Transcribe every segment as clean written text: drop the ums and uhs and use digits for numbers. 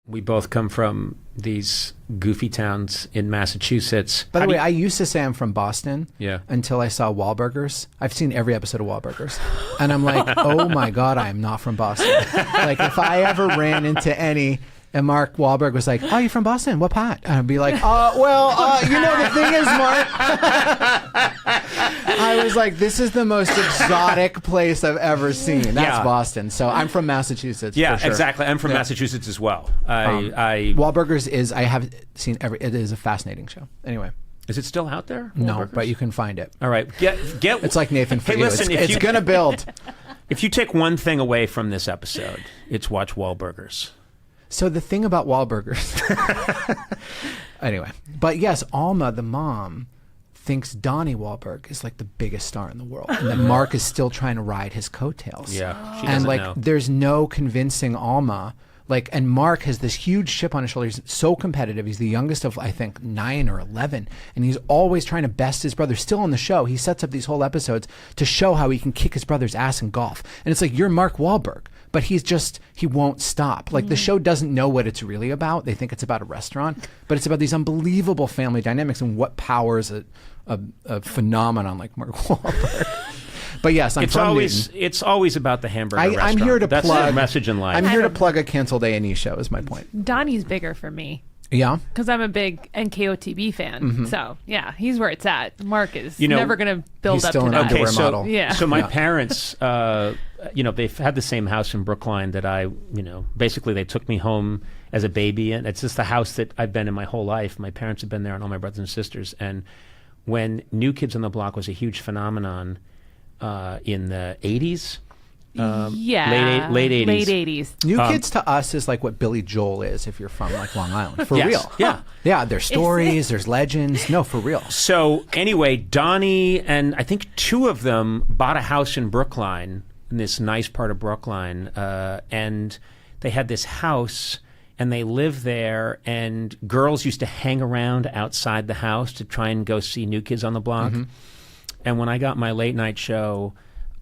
We both come from these goofy towns in Massachusetts. By the way, I used to say I'm from Boston until I saw Wahlburgers. I've seen every episode of Wahlburgers. And I'm like, oh my God, I am not from Boston. Like if I ever ran into any... And Mark Wahlberg was like, "Oh, you from Boston? What part?" And I'd be like, you know, the thing is, Mark, I was like, this is the most exotic place I've ever seen. That's Boston. So I'm from Massachusetts. Yeah, for sure. Exactly. I'm from Massachusetts as well. Wahlburgers is, I have seen it is a fascinating show. Anyway. Is it still out there? No, but you can find it. All right. Get. It's like Nathan for hey, you. Listen, it's going to build. If you take one thing away from this episode, it's watch Wahlburgers. So the thing about Wahlburgers, anyway, but yes, Alma, the mom, thinks Donnie Wahlberg is like the biggest star in the world, and that Mark is still trying to ride his coattails. Yeah, she and doesn't like, know. There's no convincing Alma. Like, and Mark has this huge chip on his shoulder. He's so competitive. He's the youngest of, I think, 9 or 11. And he's always trying to best his brother. Still on the show, he sets up these whole episodes to show how he can kick his brother's ass in golf. And it's like, you're Mark Wahlberg. But he won't stop. Like, the show doesn't know what it's really about. They think it's about a restaurant. But it's about these unbelievable family dynamics and what powers a phenomenon like Mark Wahlberg. But yes, it's always about the hamburger restaurant. I'm here to That's plug the message in life. I'm here to plug a canceled A&E show is my point. Donnie's bigger for me. Yeah? Because I'm a big NKOTB fan. Mm-hmm. So, yeah, he's where it's at. Mark is never going to build up to that. He's still an underwear model. Yeah. So my parents, they've had the same house in Brookline that basically they took me home as a baby. And it's just the house that I've been in my whole life. My parents have been there and all my brothers and sisters. And when New Kids on the Block was a huge phenomenon in the 80s, late 80s. New Kids to us is like what Billy Joel is if you're from like Long Island. For real. Yeah. There's stories, there's legends. No, for real. So anyway, Donnie and I think 2 of them bought a house in Brookline, in this nice part of Brookline, and they had this house and they lived there, and girls used to hang around outside the house to try and go see New Kids on the Block. Mm-hmm. And when I got my late night show,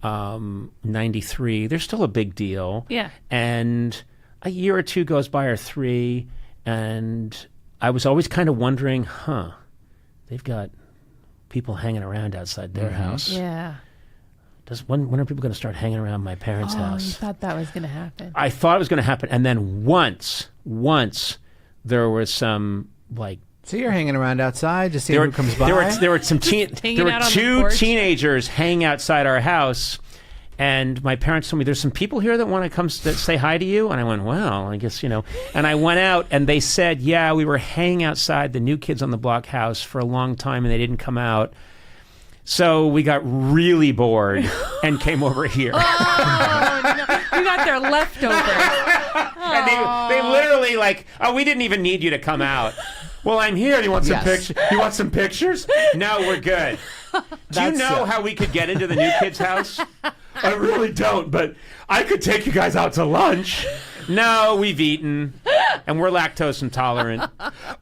93, there's still a big deal. Yeah. And a year or 2 goes by, or 3, and I was always kind of wondering, they've got people hanging around outside their house. Yeah. When are people going to start hanging around my parents' house? You thought that was going to happen. I thought it was going to happen. And then once there was some, like, so you're hanging around outside to see who comes by? There were 2 teenagers hanging outside our house, and my parents told me, there's some people here that want to come say hi to you. And I went, well, I guess, And I went out, and they said, yeah, we were hanging outside the New Kids on the Block house for a long time, and they didn't come out. So we got really bored and came over here. Oh, no. You got their leftovers. And they literally we didn't even need you to come out. Well, I'm here. You want some pictures? You want some pictures? No, we're good. Do you know how we could get into the New Kids' house? I really don't, but I could take you guys out to lunch. No, we've eaten, and we're lactose intolerant.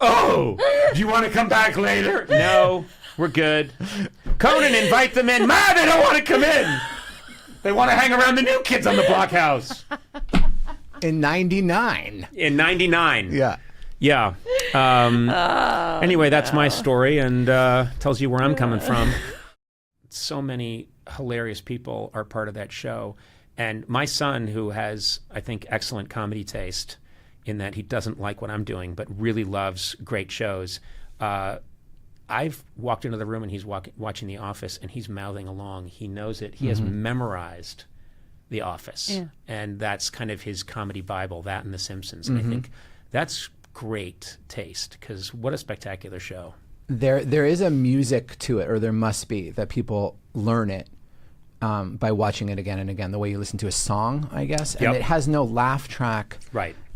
Oh, do you want to come back later? No, we're good. Conan, invite them in. Ma, they don't want to come in. They want to hang around the New Kids on the Block house. In 99. In 99. Yeah. Yeah. Anyway, that's my story, and tells you where I'm coming from. So many hilarious people are part of that show. And my son, who has, I think, excellent comedy taste in that he doesn't like what I'm doing, but really loves great shows. I've walked into the room and he's watching The Office, and he's mouthing along. He knows it. He has memorized The Office. Yeah. And that's kind of his comedy Bible, that and The Simpsons. And I think that's great taste, because what a spectacular show. There is a music to it, or there must be, that people learn it by watching it again and again, the way you listen to a song, I guess. And it has no laugh track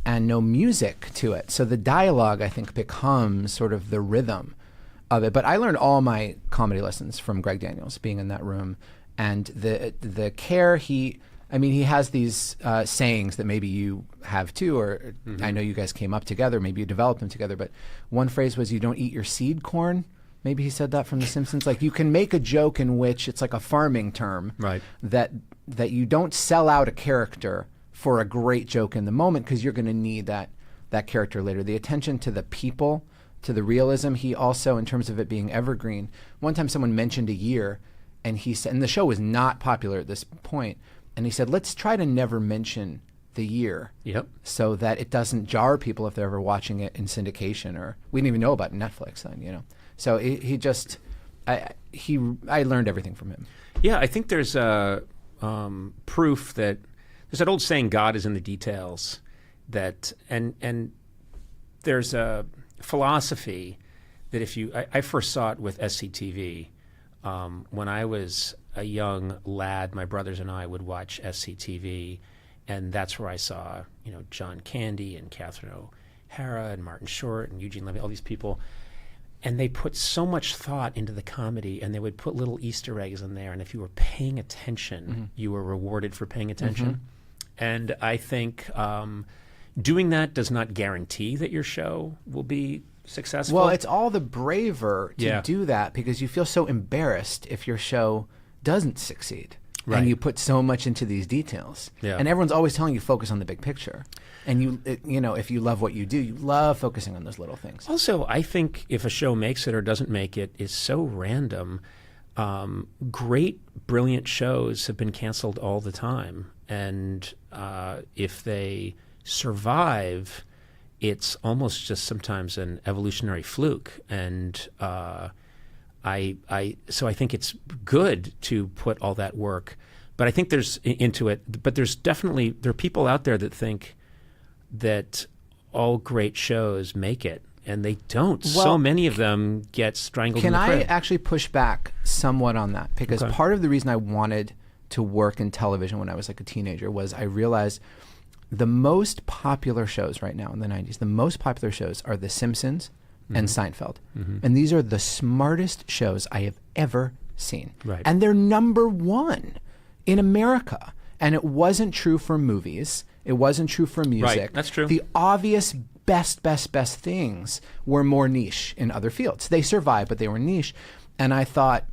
and no music to it. So the dialogue, I think, becomes sort of the rhythm of it. But I learned all my comedy lessons from Greg Daniels, being in that room. And the care he has these sayings that maybe you have too, or I know you guys came up together, maybe you developed them together, but one phrase was, you don't eat your seed corn. Maybe he said that from The Simpsons. Like, you can make a joke in which it's like a farming term, that you don't sell out a character for a great joke in the moment, because you're going to need that that character later. The attention to the people, to the realism. He also, in terms of it being evergreen, one time someone mentioned a year, and he said, and the show was not popular at this point, and he said, let's try to never mention the year, so that it doesn't jar people if they're ever watching it in syndication, or we didn't even know about Netflix then, you know. So he just, I learned everything from him. Yeah, I think there's proof that there's that old saying, God is in the details. That and there's a philosophy that if you, I first saw it with SCTV when I was a young lad. My brothers and I would watch SCTV, and that's where I saw, you know, John Candy and Catherine O'Hara and Martin Short and Eugene Levy, all these people. And they put so much thought into the comedy, and they would put little Easter eggs in there. And if you were paying attention, you were rewarded for paying attention. And I think doing that does not guarantee that your show will be successful. Well, it's all the braver to do that, because you feel so embarrassed if your show doesn't succeed. Right. And you put so much into these details. Yeah. And everyone's always telling you focus on the big picture. And you know, if you love what you do, you love focusing on those little things. Also, I think if a show makes it or doesn't make it is so random. Great, brilliant shows have been canceled all the time. And if they survive, it's almost just sometimes an evolutionary fluke. And so I think it's good to put all that work, but I think there's into it. But there are people out there that think that all great shows make it, and they don't. Well, so many of them get strangled in the crib. Can I actually push back somewhat on that? Because part of the reason I wanted to work in television when I was like a teenager was I realized the most popular shows right now in the 90s, the most popular shows are The Simpsons and Seinfeld. And these are the smartest shows I have ever seen. Right. And they're number one in America. And it wasn't true for movies. It wasn't true for music. Right, that's true. The obvious best things were more niche in other fields. They survived, but they were niche. And I thought,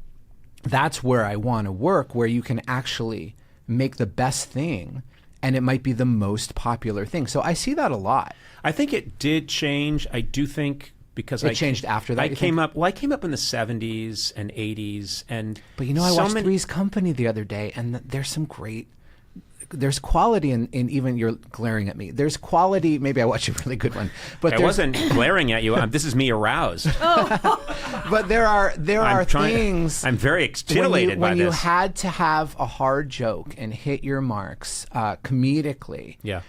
that's where I want to work, where you can actually make the best thing, and it might be the most popular thing. So I see that a lot. I think it did change. I do think because it changed after that. I came up in the 70s and 80s, but you know, I watched Three's Company the other day, and there's quality in even, you're glaring at me. There's quality. Maybe I watched a really good one, but I wasn't glaring at you. This is me aroused. But there are things. I'm very exhilarated by this. When you had to have a hard joke and hit your marks comedically. Yeah.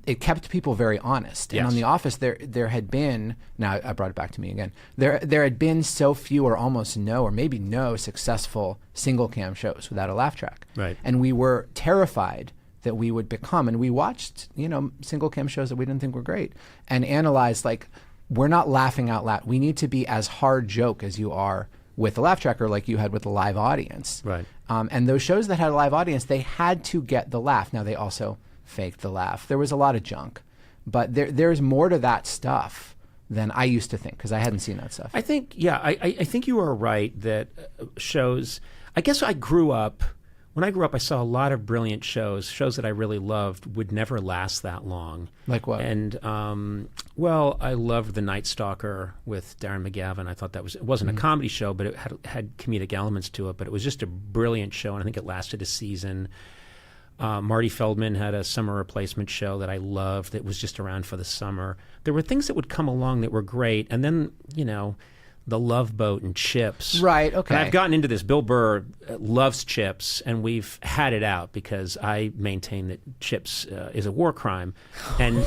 It kept people very honest. And on The Office, there had been, now I brought it back to me again, there had been so few or almost no, or maybe no successful single cam shows without a laugh track. Right. And we were terrified that we would become, and we watched, you know, single cam shows that we didn't think were great, and analyzed, like, we're not laughing out loud. We need to be as hard joke as you are with a laugh track, or like you had with a live audience. Right. And those shows that had a live audience, they had to get the laugh. Now, they also faked the laugh. There was a lot of junk, but there's more to that stuff than I used to think, because I hadn't seen that stuff. I think, I think you are right that shows, I guess when I grew up, I saw a lot of brilliant shows that I really loved would never last that long. Like what? And, well, I loved The Night Stalker with Darren McGavin. I thought it wasn't a comedy show, but it had comedic elements to it, but it was just a brilliant show, and I think it lasted a season. Marty Feldman had a summer replacement show that I loved that was just around for the summer. There were things that would come along that were great, and then, you know, The Love Boat and Chips. Right, okay. And I've gotten into this. Bill Burr loves Chips, and we've had it out because I maintain that Chips is a war crime, and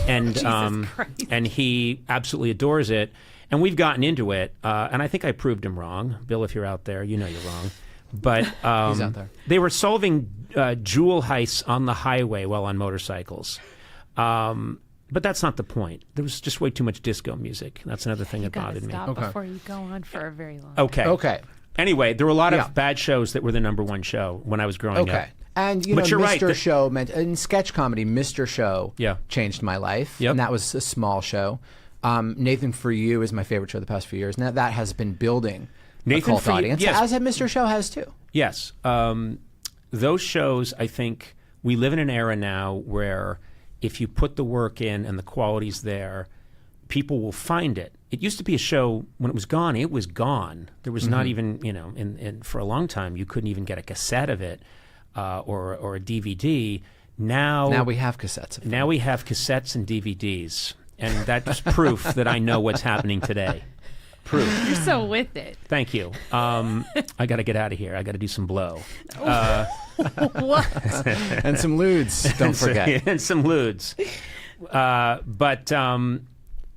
and he absolutely adores it, and we've gotten into it, and I think I proved him wrong. Bill, if you're out there, you know you're wrong. But he's out there. They were solving jewel heists on the highway while on motorcycles. But that's not the point. There was just way too much disco music. That's another thing that bothered me. Stop before you go on for a very long time. Okay. Anyway, there were a lot of bad shows that were the number one show when I was growing up. And, you know, Mr. Show meant, in sketch comedy, Mr. Show changed my life. Yep. And that was a small show. Nathan For You is my favorite show the past few years. Now that has been building a cult audience, as Mr. Show has too. Yes. Those shows, I think, we live in an era now where if you put the work in and the quality's there, people will find it. It used to be a show, when it was gone, it was gone. There was not even, for a long time, you couldn't even get a cassette of it or a DVD. Now we have cassettes. Now we have cassettes and DVDs. And that's proof that I know what's happening today. Proof. You're so with it. Thank you. I got to get out of here. I got to do some blow. What? And some lewds, don't forget. And some lewds.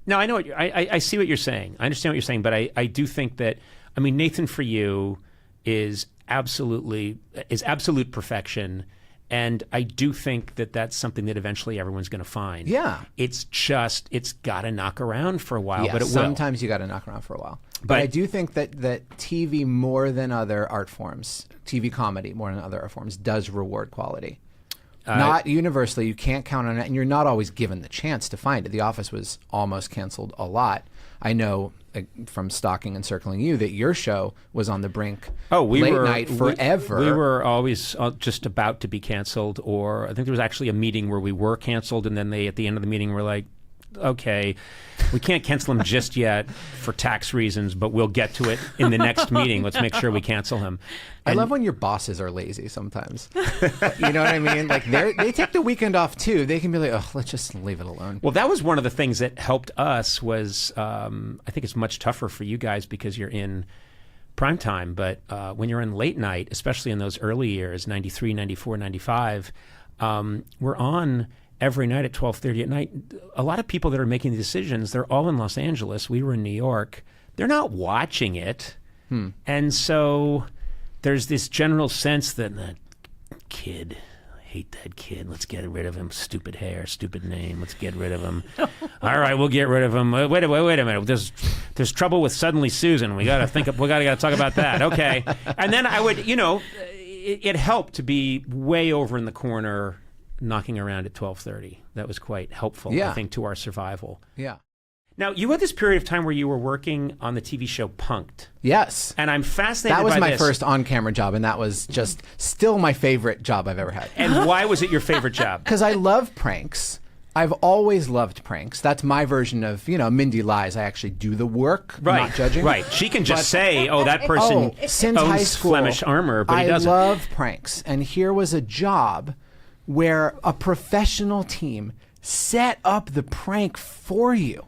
No, I know I see what you're saying. I understand what you're saying, but I do think that, Nathan for you is absolute perfection. And I do think that that's something that eventually everyone's going to find. Yeah. It's got to knock around for a while, yeah, but it sometimes you got to knock around for a while. But I do think that TV, more than other art forms, TV comedy more than other art forms, does reward quality. Not universally, you can't count on it, and you're not always given the chance to find it. The Office was almost canceled a lot. I know from stalking and circling you that your show was on the brink late night forever. We were always just about to be canceled, or I think there was actually a meeting where we were canceled, and then at the end of the meeting were like, okay, we can't cancel him just yet for tax reasons, but we'll get to it in the next meeting. Let's make sure we cancel him. I love when your bosses are lazy sometimes. You know what I mean? Like they take the weekend off too. They can be like, oh, let's just leave it alone. Well, that was one of the things that helped us was, I think it's much tougher for you guys because you're in prime time, but when you're in late night, especially in those early years, 93, 94, 95, we're on every night at 12:30 at night. A lot of people that are making the decisions, they're all in Los Angeles. We were in New York. They're not watching it. And so there's this general sense that kid, I hate that kid. Let's get rid of him. Stupid hair, stupid name. Let's get rid of him. All right, we'll get rid of him. Wait a minute. There's trouble with Suddenly Susan. We got to talk about that. Okay. And then I would, it helped to be way over in the corner knocking around at 12:30. That was quite helpful, I think, to our survival. Yeah. Now, you had this period of time where you were working on the TV show Punk'd. Yes. And I'm fascinated by this. That was my first on-camera job, and that was just still my favorite job I've ever had. And why was it your favorite job? Because I love pranks. I've always loved pranks. That's my version of, Mindy lies. I actually do the work, not judging. Right. She can just say, that person since owns high school, Flemish armor, but he doesn't. I love pranks. And here was a job where a professional team set up the prank for you,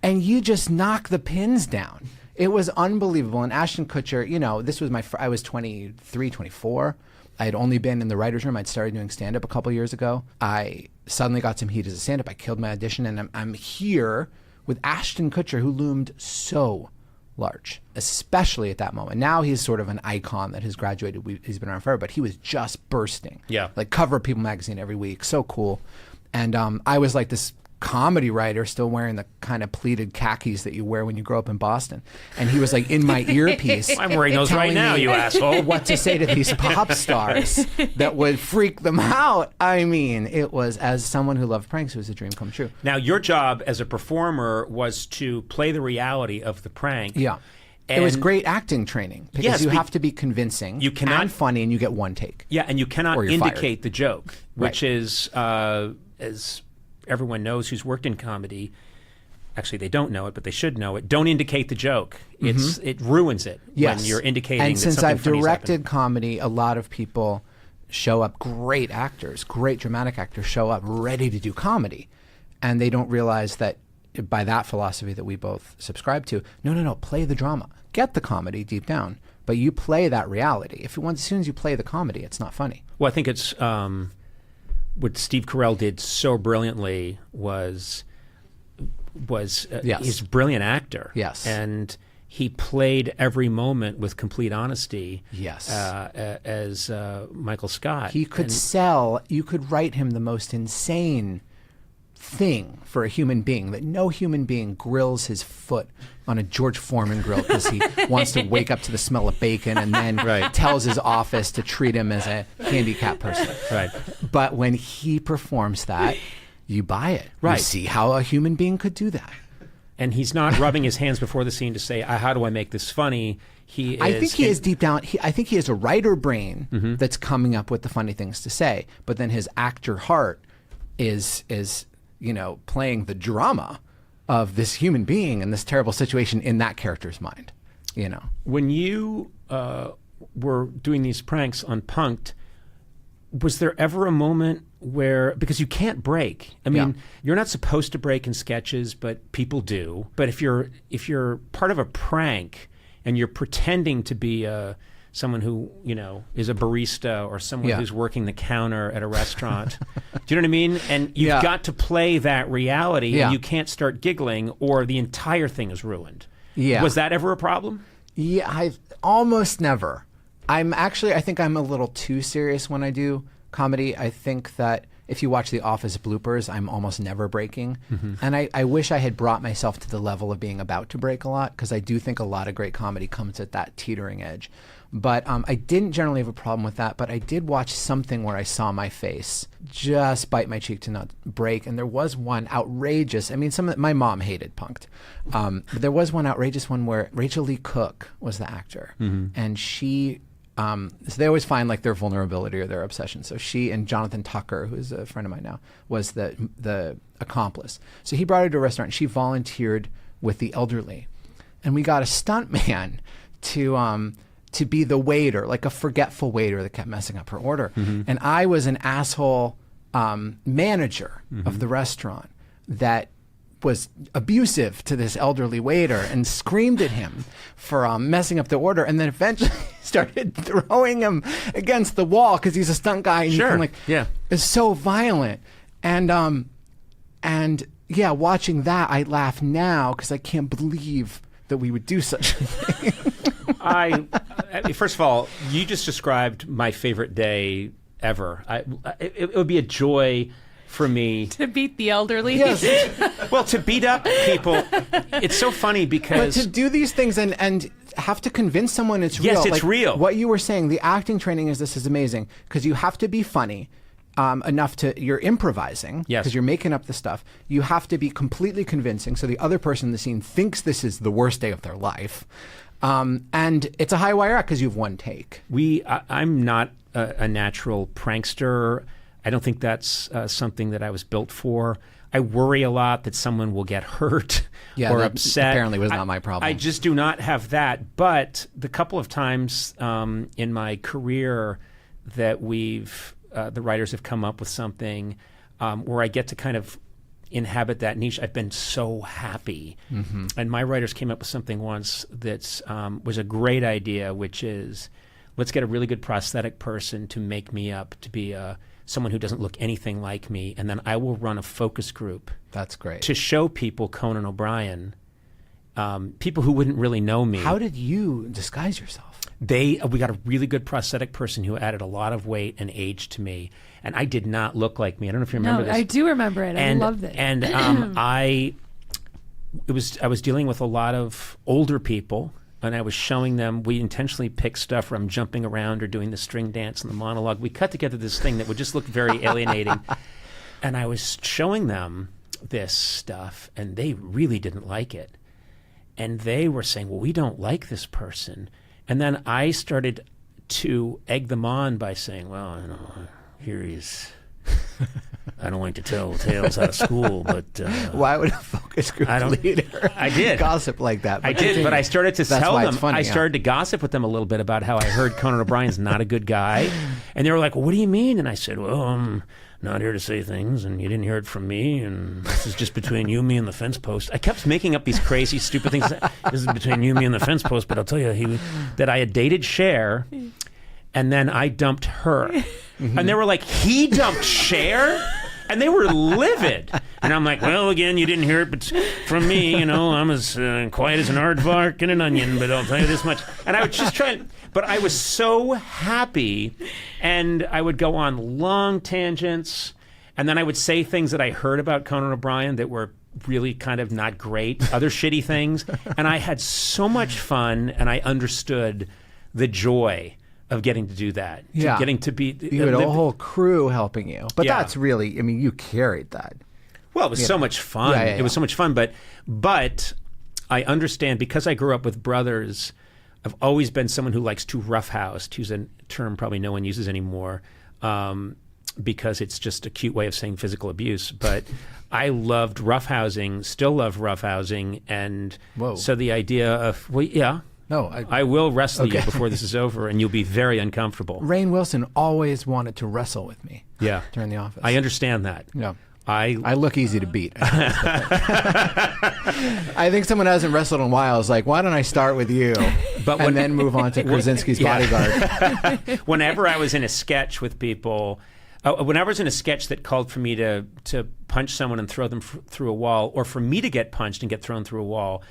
and you just knock the pins down. It was unbelievable. And Ashton Kutcher, this was I was 23, 24. I had only been in the writer's room. I'd started doing stand-up a couple years ago. I suddenly got some heat as a stand-up. I killed my audition, and I'm here with Ashton Kutcher, who loomed so large, especially at that moment. Now he's sort of an icon that has graduated. He's been around forever, but he was just bursting. Yeah. Like cover of People magazine every week. So cool. And I was like this comedy writer still wearing the kind of pleated khakis that you wear when you grow up in Boston. And he was like in my earpiece. I'm wearing those right now, you asshole. What to say to these pop stars that would freak them out. I mean, it was, as someone who loved pranks, it was a dream come true. Now, your job as a performer was to play the reality of the prank. Yeah. And it was great acting training because you have to be convincing and funny, and you get one take. Yeah, and you cannot indicate fired. The joke, which right. is, as everyone knows who's worked in comedy, actually they don't know it, but they should know it, don't indicate the joke. It ruins it when you're indicating and that since something I've funny's directed happened. comedy, a lot of people show up, great actors, great dramatic actors show up ready to do comedy, and they don't realize that by that philosophy that we both subscribe to, no, play the drama. Get the comedy deep down, but you play that reality. As soon as you play the comedy, it's not funny. Well, I think it's what Steve Carell did so brilliantly was he's a brilliant actor. Yes. And he played every moment with complete honesty. Yes. As Michael Scott. He could you could write him the most insane thing for a human being, that no human being grills his foot on a George Foreman grill because he wants to wake up to the smell of bacon and then tells his office to treat him as a handicapped person. Right. But when he performs that, you buy it. Right. You see how a human being could do that. And he's not rubbing his hands before the scene to say, how do I make this funny? I think he is deep down. I think he has a writer brain that's coming up with the funny things to say, but then his actor heart is playing the drama of this human being in this terrible situation in that character's mind. When you were doing these pranks on Punk'd, was there ever a moment where, because you can't break, I mean, you're not supposed to break in sketches, but people do. But if you're part of a prank and you're pretending to be someone who, is a barista or someone who's working the counter at a restaurant, do you know what I mean? And you've got to play that reality, and you can't start giggling or the entire thing is ruined. Yeah. Was that ever a problem? Yeah, I've almost never. I think I'm a little too serious when I do comedy. I think that if you watch The Office bloopers, I'm almost never breaking. Mm-hmm. And I wish I had brought myself to the level of being about to break a lot, because I do think a lot of great comedy comes at that teetering edge. But I didn't generally have a problem with that, but I did watch something where I saw my face just bite my cheek to not break. And there was one outrageous, my mom hated Punk'd. But there was one outrageous one where Rachel Lee Cook was the actor. Mm-hmm. And she... so they always find like their vulnerability or their obsession. So she and Jonathan Tucker, who's a friend of mine now, was the accomplice. So he brought her to a restaurant and she volunteered with the elderly. And we got a stunt man to be the waiter, like a forgetful waiter that kept messing up her order. Mm-hmm. And I was an asshole manager of the restaurant that was abusive to this elderly waiter and screamed at him for messing up the order, and then eventually started throwing him against the wall because he's a stunt guy. And it's so violent. And watching that, I laugh now because I can't believe that we would do such a thing. First of all, you just described my favorite day ever. It would be a joy for me to beat the elderly. Yes. Well, to beat up people. It's so funny because... But to do these things and have to convince someone it's real. Yes, it's real. What you were saying, the acting training is amazing, because you have to be funny enough to... You're improvising, because you're making up the stuff. You have to be completely convincing, so the other person in the scene thinks this is the worst day of their life. And it's a high wire act because you have one take. I'm not a natural prankster. I don't think that's something that I was built for. I worry a lot that someone will get hurt or upset. Apparently was not my problem. I just do not have that. But the couple of times in my career that the writers have come up with something where I get to kind of inhabit that niche, I've been so happy. Mm-hmm. And my writers came up with something once that was a great idea, which is, let's get a really good prosthetic person to make me up to be someone who doesn't look anything like me, and then I will run a focus group. That's great. To show people Conan O'Brien, people who wouldn't really know me. How did you disguise yourself? We got a really good prosthetic person who added a lot of weight and age to me, and I did not look like me. I don't know if you remember this. I do remember it. I loved it. And I was dealing with a lot of older people, and I was showing them, we intentionally picked stuff where I'm jumping around or doing the string dance and the monologue. We cut together this thing that would just look very alienating. And I was showing them this stuff, and they really didn't like it. And they were saying, well, we don't like this person. And then I started to egg them on by saying, well, here he is. I don't like to tell tales out of school, but... why would a focus group leader I did. gossip like that? I did, but I started to tell them. I started to gossip with them a little bit about how I heard Conan O'Brien's not a good guy. And they were like, well, what do you mean? And I said, well, I'm not here to say things, and you didn't hear it from me, and this is just between you, me, and the fence post. I kept making up these crazy, stupid things. This is between you, me, and the fence post, but I'll tell you that I had dated Cher, and then I dumped her. Mm-hmm. And they were like, he dumped Cher? And they were livid. And I'm like, well, again, you didn't hear it but from me. I'm as quiet as an aardvark and an onion, but I'll tell you this much. And I was just trying, but I was so happy, and I would go on long tangents, and then I would say things that I heard about Conan O'Brien that were really kind of not great, other shitty things. And I had so much fun, and I understood the joy of getting to do that. Getting to be... You had a whole crew helping you. But that's really... you carried that. Well, it was so much fun. It was so much fun. But I understand, because I grew up with brothers, I've always been someone who likes to roughhouse, to use a term probably no one uses anymore. because it's just a cute way of saying physical abuse. But I loved roughhousing, still love roughhousing. And so the idea of, no, I will wrestle you before this is over, and you'll be very uncomfortable. Rainn Wilson always wanted to wrestle with me during The Office. I understand that. Yeah. I look easy to beat. I think someone who hasn't wrestled in a while is like, why don't I start with you and then move on to Krasinski's bodyguard? Whenever I was in a sketch with people, whenever I was in a sketch that called for me to punch someone and throw them through a wall, or for me to get punched and get thrown through a wall,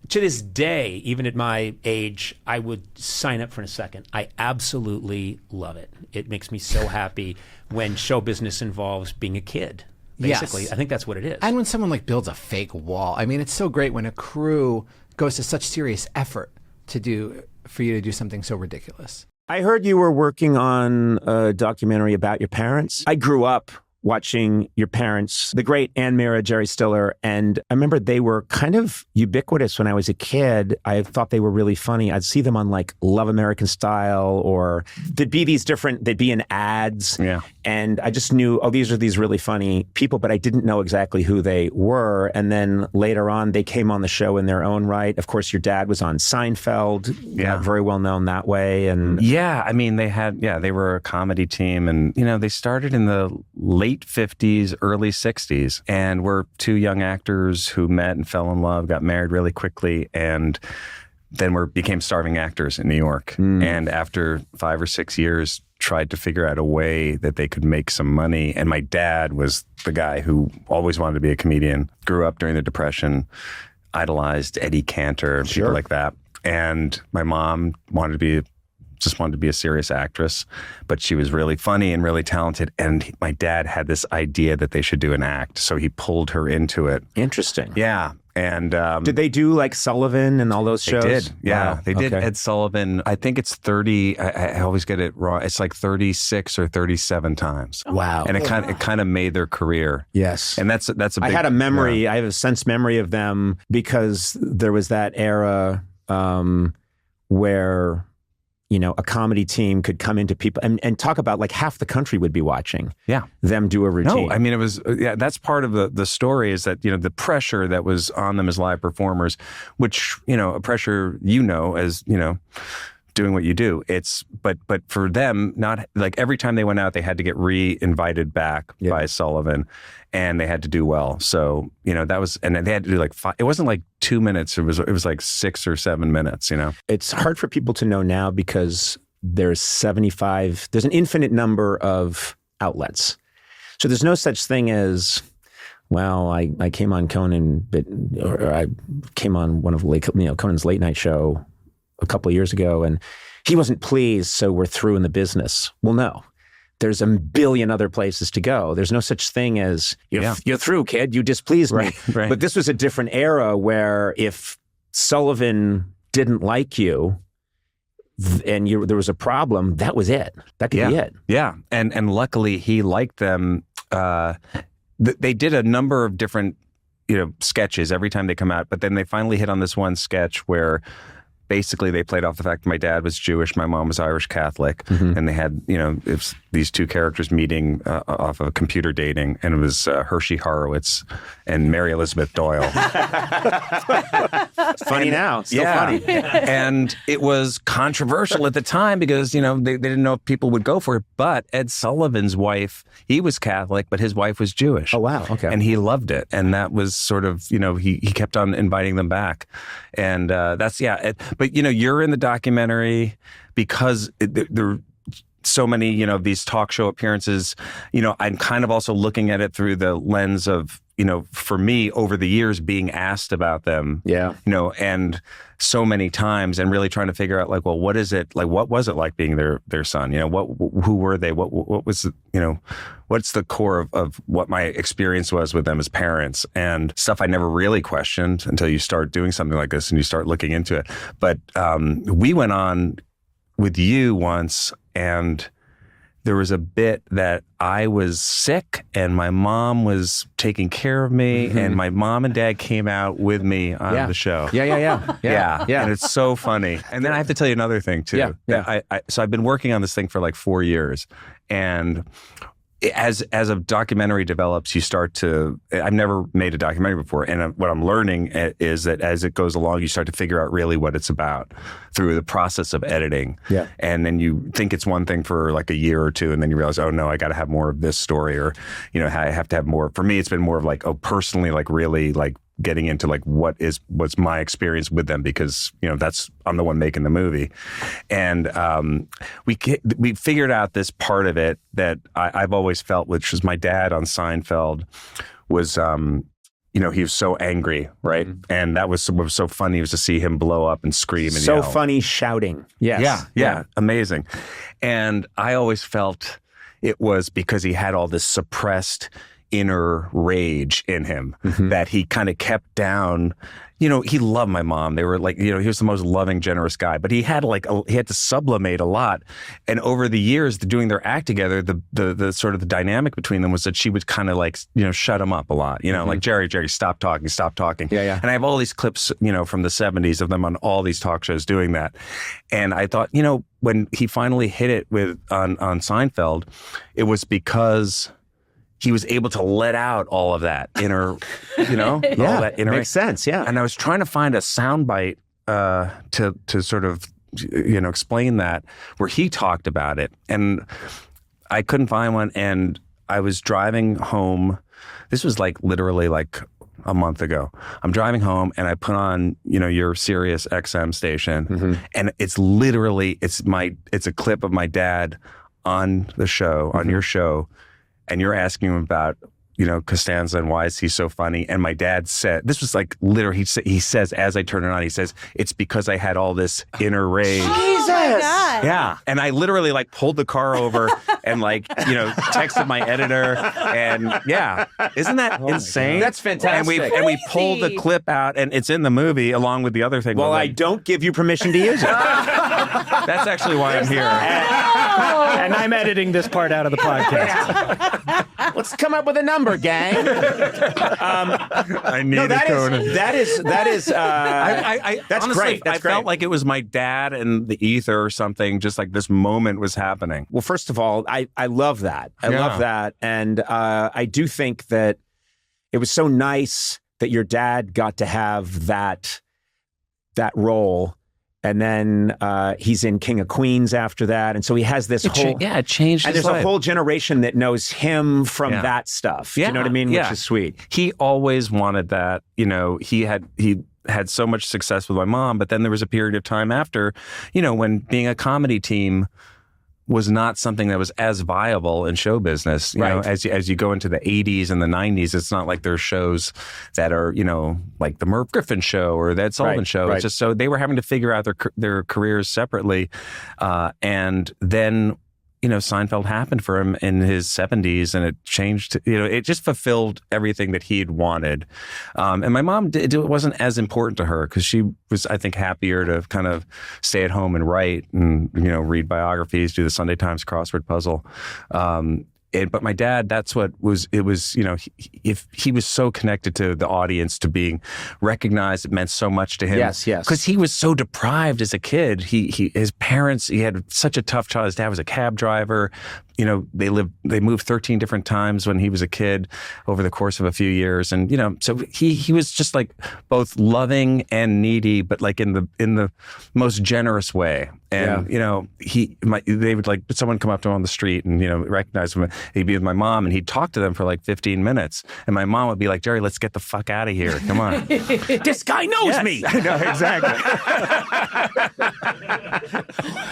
to this day, even at my age, I would sign up for a second. I absolutely love it. It makes me so happy when show business involves being a kid. Basically, yes. I think that's what it is. And when someone like builds a fake wall, I mean, it's so great when a crew goes to such serious effort for you to do something so ridiculous. I heard you were working on a documentary about your parents. I grew up watching your parents, the great Ann Mira, Jerry Stiller, and I remember they were kind of ubiquitous when I was a kid. I thought they were really funny. I'd see them on like Love American Style, or they'd be in ads. Yeah. And I just knew, these are these really funny people, but I didn't know exactly who they were. And then later on, they came on the show in their own right. Of course, your dad was on Seinfeld, very well known that way. And I mean, they were a comedy team, and, they started in the late 50s, early 60s, and we're two young actors who met and fell in love, got married really quickly, and then became starving actors in New York. And after 5 or 6 years, tried to figure out a way that they could make some money. And my dad was the guy who always wanted to be a comedian, grew up during the Depression, idolized Eddie Cantor, people like that. And my mom just wanted to be a serious actress, but she was really funny and really talented. And my dad had this idea that they should do an act, so he pulled her into it. Interesting. Yeah. And did they do like Sullivan and all those shows? They did. Yeah, wow. They did. Ed Sullivan. I think it's 30. I always get it wrong. It's like 36 or 37 times. Wow. And it kind of made their career. Yes. And that's a big, I had a memory. Yeah. I have a sense memory of them because there was that era where a comedy team could come into people and talk about, like, half the country would be watching them do a routine. No, I mean, it was, that's part of the story, is that, the pressure that was on them as live performers, which, a pressure, as, doing what you do. But for them, not like every time they went out, they had to get re-invited back by Sullivan, and they had to do well. So, that was, and they had to do like 5, it wasn't like 2 minutes. It was like 6 or 7 minutes, It's hard for people to know now because there's an infinite number of outlets. So there's no such thing as, well, I came on Conan, or I came on one of Conan's late night show a couple of years ago, and he wasn't pleased, so we're through in the business. Well, no. There's a billion other places to go. There's no such thing as, you're through, kid, you displeased me. Right. But this was a different era where if Sullivan didn't like you and there was a problem, that was it. That could be it. Yeah, and luckily he liked them. They did a number of different sketches every time they come out, but then they finally hit on this one sketch where basically they played off the fact that my dad was Jewish, my mom was Irish Catholic, and they had, it was these two characters meeting off of computer dating, and it was Hershey Horowitz and Mary Elizabeth Doyle. Funny now, still funny. And it was controversial at the time because, they didn't know if people would go for it, but Ed Sullivan's wife, he was Catholic, but his wife was Jewish. Oh, wow, okay. And he loved it, and that was sort of, he kept on inviting them back, and that's, but, you're in the documentary because there are so many, these talk show appearances. I'm kind of also looking at it through the lens of, for me, over the years, being asked about them. Yeah. And so many times, and really trying to figure out, like, well, what is it like? What was it like being their son? Who were they? What was, what's the core of what my experience was with them as parents, and stuff I never really questioned until you start doing something like this and you start looking into it. But we went on with you once, and there was a bit that I was sick and my mom was taking care of me, and my mom and dad came out with me on the show. Yeah. And it's so funny. And then I have to tell you another thing too. So I've been working on this thing for like 4 years, and as a documentary develops, you start to, I've never made a documentary before. And what I'm learning is that as it goes along, you start to figure out really what it's about through the process of editing. Yeah. And then you think it's one thing for like a year or two, and then you realize, oh no, I got to have more of this story, or, you know, I have to have more. For me, it's been more of like, oh, personally, like really like getting into like what's my experience with them, because, you know, I'm the one making the movie. And we figured out this part of it that I've always felt, which was my dad on Seinfeld was, you know, he was so angry, right? Mm-hmm. And that was what was so funny, was to see him blow up and scream and yell. So funny shouting. Yes. Yeah. Amazing. And I always felt it was because he had all this suppressed inner rage in him that he kind of kept down. You know, he loved my mom. They were like, you know, he was the most loving, generous guy, but he had to sublimate a lot. And over the years, doing their act together, the sort of the dynamic between them was that she would kind of like, you know, shut him up a lot, you know, like, Jerry, stop talking. Yeah. And I have all these clips, you know, from the 70s of them on all these talk shows doing that. And I thought, you know, when he finally hit it on Seinfeld, it was because he was able to let out all of that inner, you know, all that inner. Makes sense, yeah. And I was trying to find a soundbite to sort of, you know, explain that, where he talked about it, and I couldn't find one. And I was driving home. This was like literally like a month ago. I'm driving home and I put on, you know, your Sirius XM station, and it's literally it's a clip of my dad on the show, on your show. And you're asking him about, you know, Costanza and why is he so funny? And my dad said, this was like literally, he says, as I turn it on, he says, it's because I had all this inner rage. Jesus! Yeah. And I literally like pulled the car over and like, you know, texted my editor. And yeah, isn't that insane? That's fantastic. And we pulled the clip out, and it's in the movie along with the other thing. Well, I don't give you permission to use it. That's actually why I'm here. And I'm editing this part out of the podcast. Let's come up with a number, gang. I need Conan. That is. That's honestly, great. That's I felt like it was my dad and the ether or something. Just like this moment was happening. Well, first of all, I love that. I love that, and I do think that it was so nice that your dad got to have that role. And then he's in King of Queens after that. And so he has this it changed and his there's life. A whole generation that knows him from that stuff. Yeah. You know what I mean? Which is sweet. He always wanted that. You know, he had so much success with my mom, but then there was a period of time after, you know, when being a comedy team was not something that was as viable in show business. You know, as you go into the 80s and the 90s, it's not like there's shows that are, you know, like the Merv Griffin show or that Sullivan show. It's just so they were having to figure out their careers separately. And then, you know, Seinfeld happened for him in his 70s, and it changed, you know, it just fulfilled everything that he'd wanted. And my mom, it wasn't as important to her because she was, I think, happier to kind of stay at home and write and, you know, read biographies, do the Sunday Times crossword puzzle. But my dad, that's what it was, you know, if he was so connected to the audience, to being recognized, it meant so much to him. Yes. Because he was so deprived as a kid. His parents, he had such a tough child. His dad was a cab driver. You know, they moved 13 different times when he was a kid over the course of a few years. And, you know, so he was just like both loving and needy, but like in the most generous way. And, you know, they would like, someone come up to him on the street and, you know, recognize him. He'd be with my mom and he'd talk to them for like 15 minutes. And my mom would be like, Jerry, let's get the fuck out of here. Come on. This guy knows me. I know, exactly.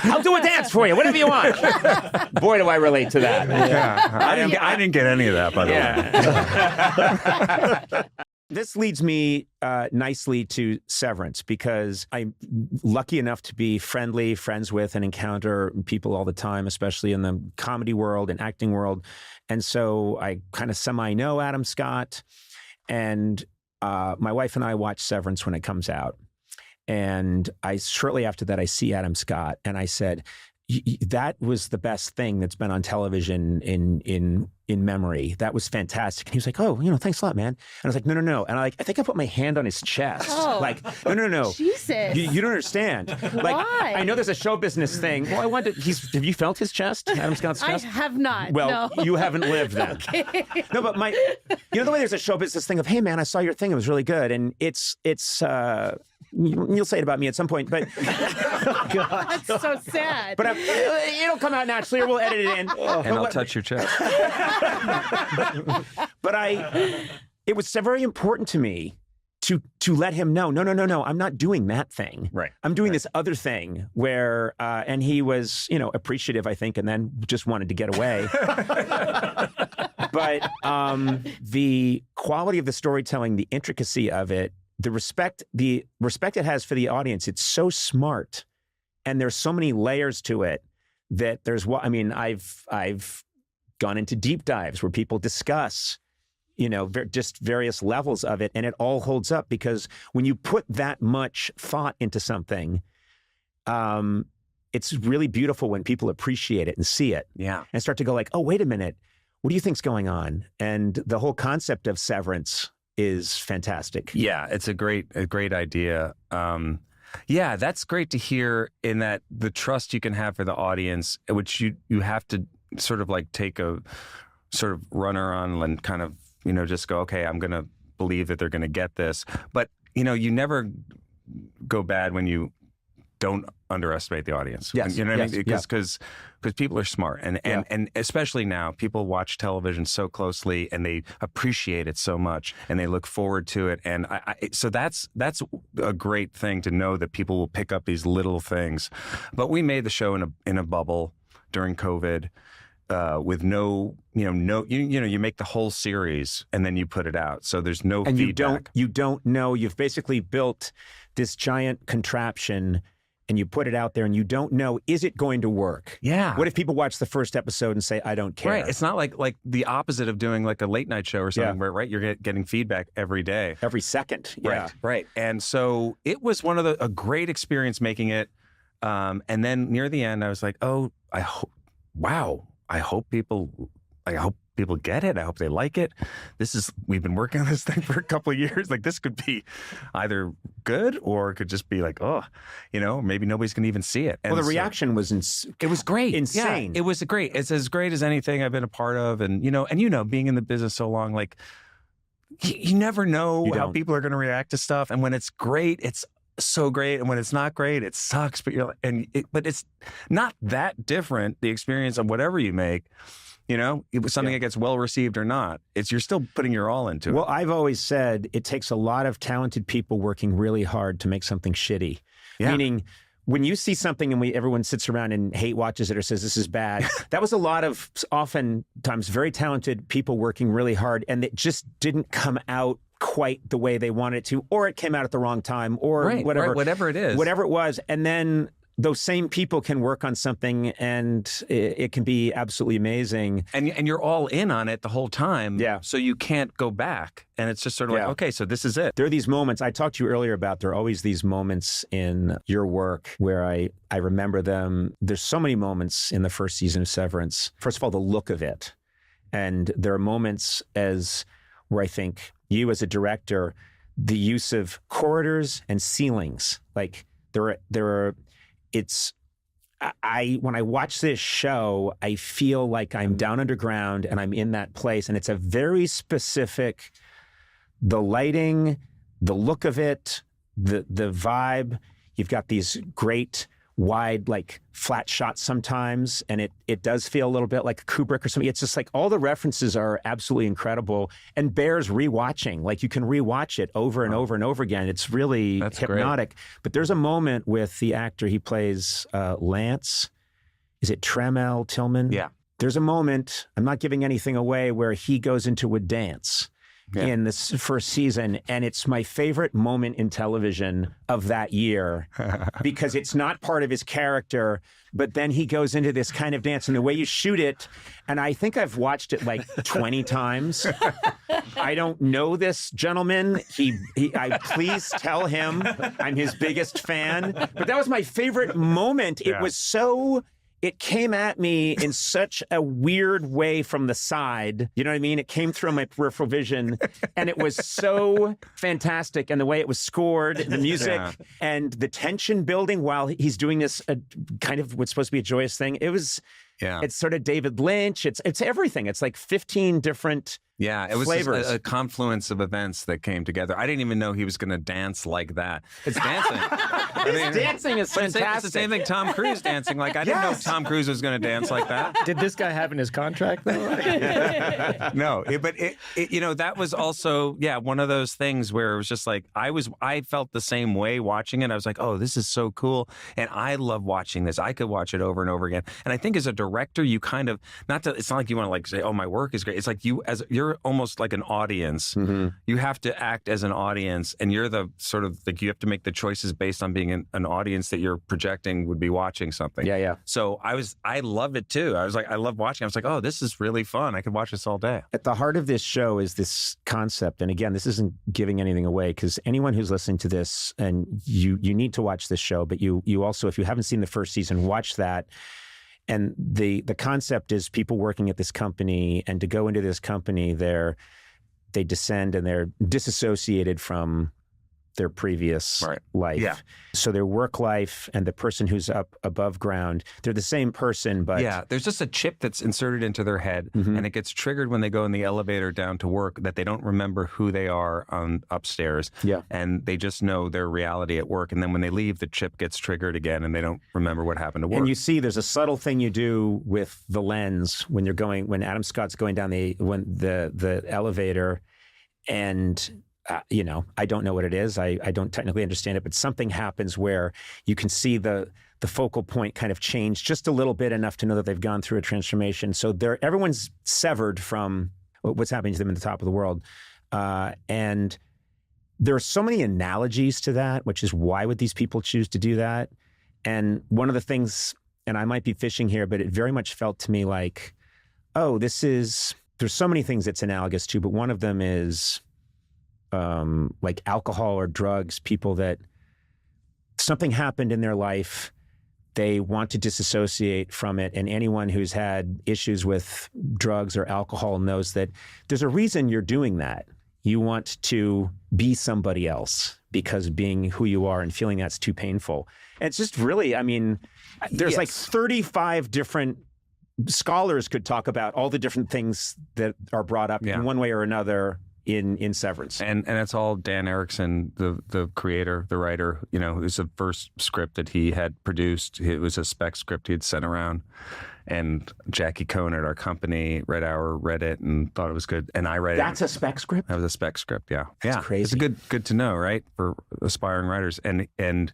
I'll do a dance for you, whatever you want. Boy, do I relate to that. Yeah. I didn't get any of that, by the way. This leads me nicely to Severance, because I'm lucky enough to be friends with and encounter people all the time, especially in the comedy world and acting world. And so I kind of semi-know Adam Scott. And my wife and I watch Severance when it comes out. And shortly after that, I see Adam Scott. And I said, that was the best thing that's been on television in memory. That was fantastic. And he was like, oh, thanks a lot, man. And I was like, no. And I think I put my hand on his chest. Oh. Like, no. Jesus. You don't understand. Like, Why? I know there's a show business thing. Well, have you felt his chest? Adam Scott's chest? I have not. Well, no. you haven't lived then. Okay. No, but the way there's a show business thing of, hey man, I saw your thing. It was really good. And it's you'll say it about me at some point, but That's so sad. But it'll come out naturally, or we'll edit it in. And I'll touch your chest. But it was very important to me to let him know, no, I'm not doing that thing. Right. I'm doing this other thing where, and he was, appreciative, I think, and then just wanted to get away. But the quality of the storytelling, the intricacy of it, the respect it has for the audience, it's so smart, and there's so many layers to it that I've gone into deep dives where people discuss, just various levels of it, and it all holds up because when you put that much thought into something, it's really beautiful when people appreciate it and see it, and start to go like, oh, wait a minute, what do you think's going on? And the whole concept of severance is fantastic. Yeah, it's a great idea. That's great to hear, in that the trust you can have for the audience, which you have to sort of like take a sort of runner on and kind of, just go, okay, I'm going to believe that they're going to get this. But, you never go bad when you don't underestimate the audience. Yes. You know what I mean? Because people are smart, and especially now, people watch television so closely and they appreciate it so much and they look forward to it. And so that's a great thing to know, that people will pick up these little things. But we made the show in a bubble during COVID. With you make the whole series and then you put it out. So there's no feedback. You don't know. You've basically built this giant contraption and you put it out there and you don't know, is it going to work? Yeah. What if people watch the first episode and say, I don't care? Right. It's not like the opposite of doing like a late night show or something where, right, you're getting feedback every day. Every second. Yeah. Right. And so it was a great experience making it. And then near the end, I was like, oh, I hope people get it. I hope they like it. We've been working on this thing for a couple of years. Like, this could be either good or it could just be like, maybe nobody's going to even see it. And the reaction was it was great. Insane. Yeah, it was great. It's as great as anything I've been a part of. And, being in the business so long, like, you never know how people are going to react to stuff. And when it's great, it's so great, and when it's not great, it sucks. But but it's not that different, the experience of whatever you make. It was something that gets well received or not. You're still putting your all into it. Well, I've always said it takes a lot of talented people working really hard to make something shitty. Yeah. Meaning, when you see something and everyone sits around and hate watches it or says this is bad, that was a lot of oftentimes very talented people working really hard, and it just didn't come out quite the way they wanted it to, or it came out at the wrong time, or whatever it is. Whatever it was. And then those same people can work on something and it can be absolutely amazing. And you're all in on it the whole time. Yeah. So you can't go back. And it's just sort of like, okay, so this is it. There are these moments I talked to you earlier about. There are always these moments in your work where I remember them. There's so many moments in the first season of Severance. First of all, the look of it. And there are moments where I think you as a director, the use of corridors and ceilings, like when I watch this show, I feel like I'm down underground and I'm in that place, and it's a very specific, the lighting, the look of it, the vibe. You've got these great wide, like flat shots sometimes, and it does feel a little bit like Kubrick or something. It's just like all the references are absolutely incredible and bears rewatching. Like, you can rewatch it over and over and over again. It's really hypnotic. Great. But there's a moment with the actor, he plays Lance. Is it Tremel Tillman? Yeah. There's a moment, I'm not giving anything away, where he goes into a dance. Yeah. In this first season, and it's my favorite moment in television of that year because it's not part of his character, but then he goes into this kind of dance, and the way you shoot it, and I think I've watched it like 20 times. I don't know this gentleman. I please tell him I'm his biggest fan. But that was my favorite moment. It was so it came at me in such a weird way from the side. You know what I mean? It came through my peripheral vision, and it was so fantastic. And the way it was scored, the music, and the tension building while he's doing this kind of what's supposed to be a joyous thing. It was, it's sort of David Lynch. It's everything. It's like 15 different it was flavors. A confluence of events that came together. I didn't even know he was going to dance like that. It's dancing. Dancing is fantastic. It's the same thing Tom Cruise dancing. Like, I didn't know Tom Cruise was going to dance like that. Did this guy have in his contract, though? No, but that was also, one of those things where it was just like, I felt the same way watching it. I was like, oh, this is so cool. And I love watching this. I could watch it over and over again. And I think as a director, you kind of, it's not like you want to like say, oh, my work is great. It's like you're almost like an audience. Mm-hmm. You have to act as an audience, and you're the sort of like, you have to make the choices based on being an audience that you're projecting would be watching something. Yeah. So I loved it too. I was like, I love watching. I was like, oh, this is really fun. I could watch this all day. At the heart of this show is this concept. And again, this isn't giving anything away, because anyone who's listening to this, and you need to watch this show, but you also, if you haven't seen the first season, watch that. And the concept is people working at this company, and to go into this company, they descend and they're disassociated from their previous life. Yeah. So their work life and the person who's up above ground, they're the same person, but... Yeah, there's just a chip that's inserted into their head, and it gets triggered when they go in the elevator down to work, that they don't remember who they are upstairs. Yeah. And they just know their reality at work. And then when they leave, the chip gets triggered again, and they don't remember what happened to work. And you see there's a subtle thing you do with the lens when Adam Scott's going down the elevator, and... I don't know what it is. I don't technically understand it, but something happens where you can see the focal point kind of change just a little bit, enough to know that they've gone through a transformation. So everyone's severed from what's happening to them in the top of the world. And there are so many analogies to that, which is why would these people choose to do that? And one of the things, and I might be fishing here, but it very much felt to me like, oh, there's so many things it's analogous to, but one of them is... like alcohol or drugs, people that something happened in their life, they want to disassociate from it. And anyone who's had issues with drugs or alcohol knows that there's a reason you're doing that. You want to be somebody else because being who you are and feeling that's too painful. And it's just really, there's like 35 different scholars could talk about all the different things that are brought up in one way or another in Severance. And that's all Dan Erickson, the creator, the writer, it was the first script that he had produced. It was a spec script he had sent around. And Jackie Cohn at our company, Red Hour, read it and thought it was good. And I read it. That's a spec script? That was a spec script, yeah. That's crazy. It's good to know, right? For aspiring writers. And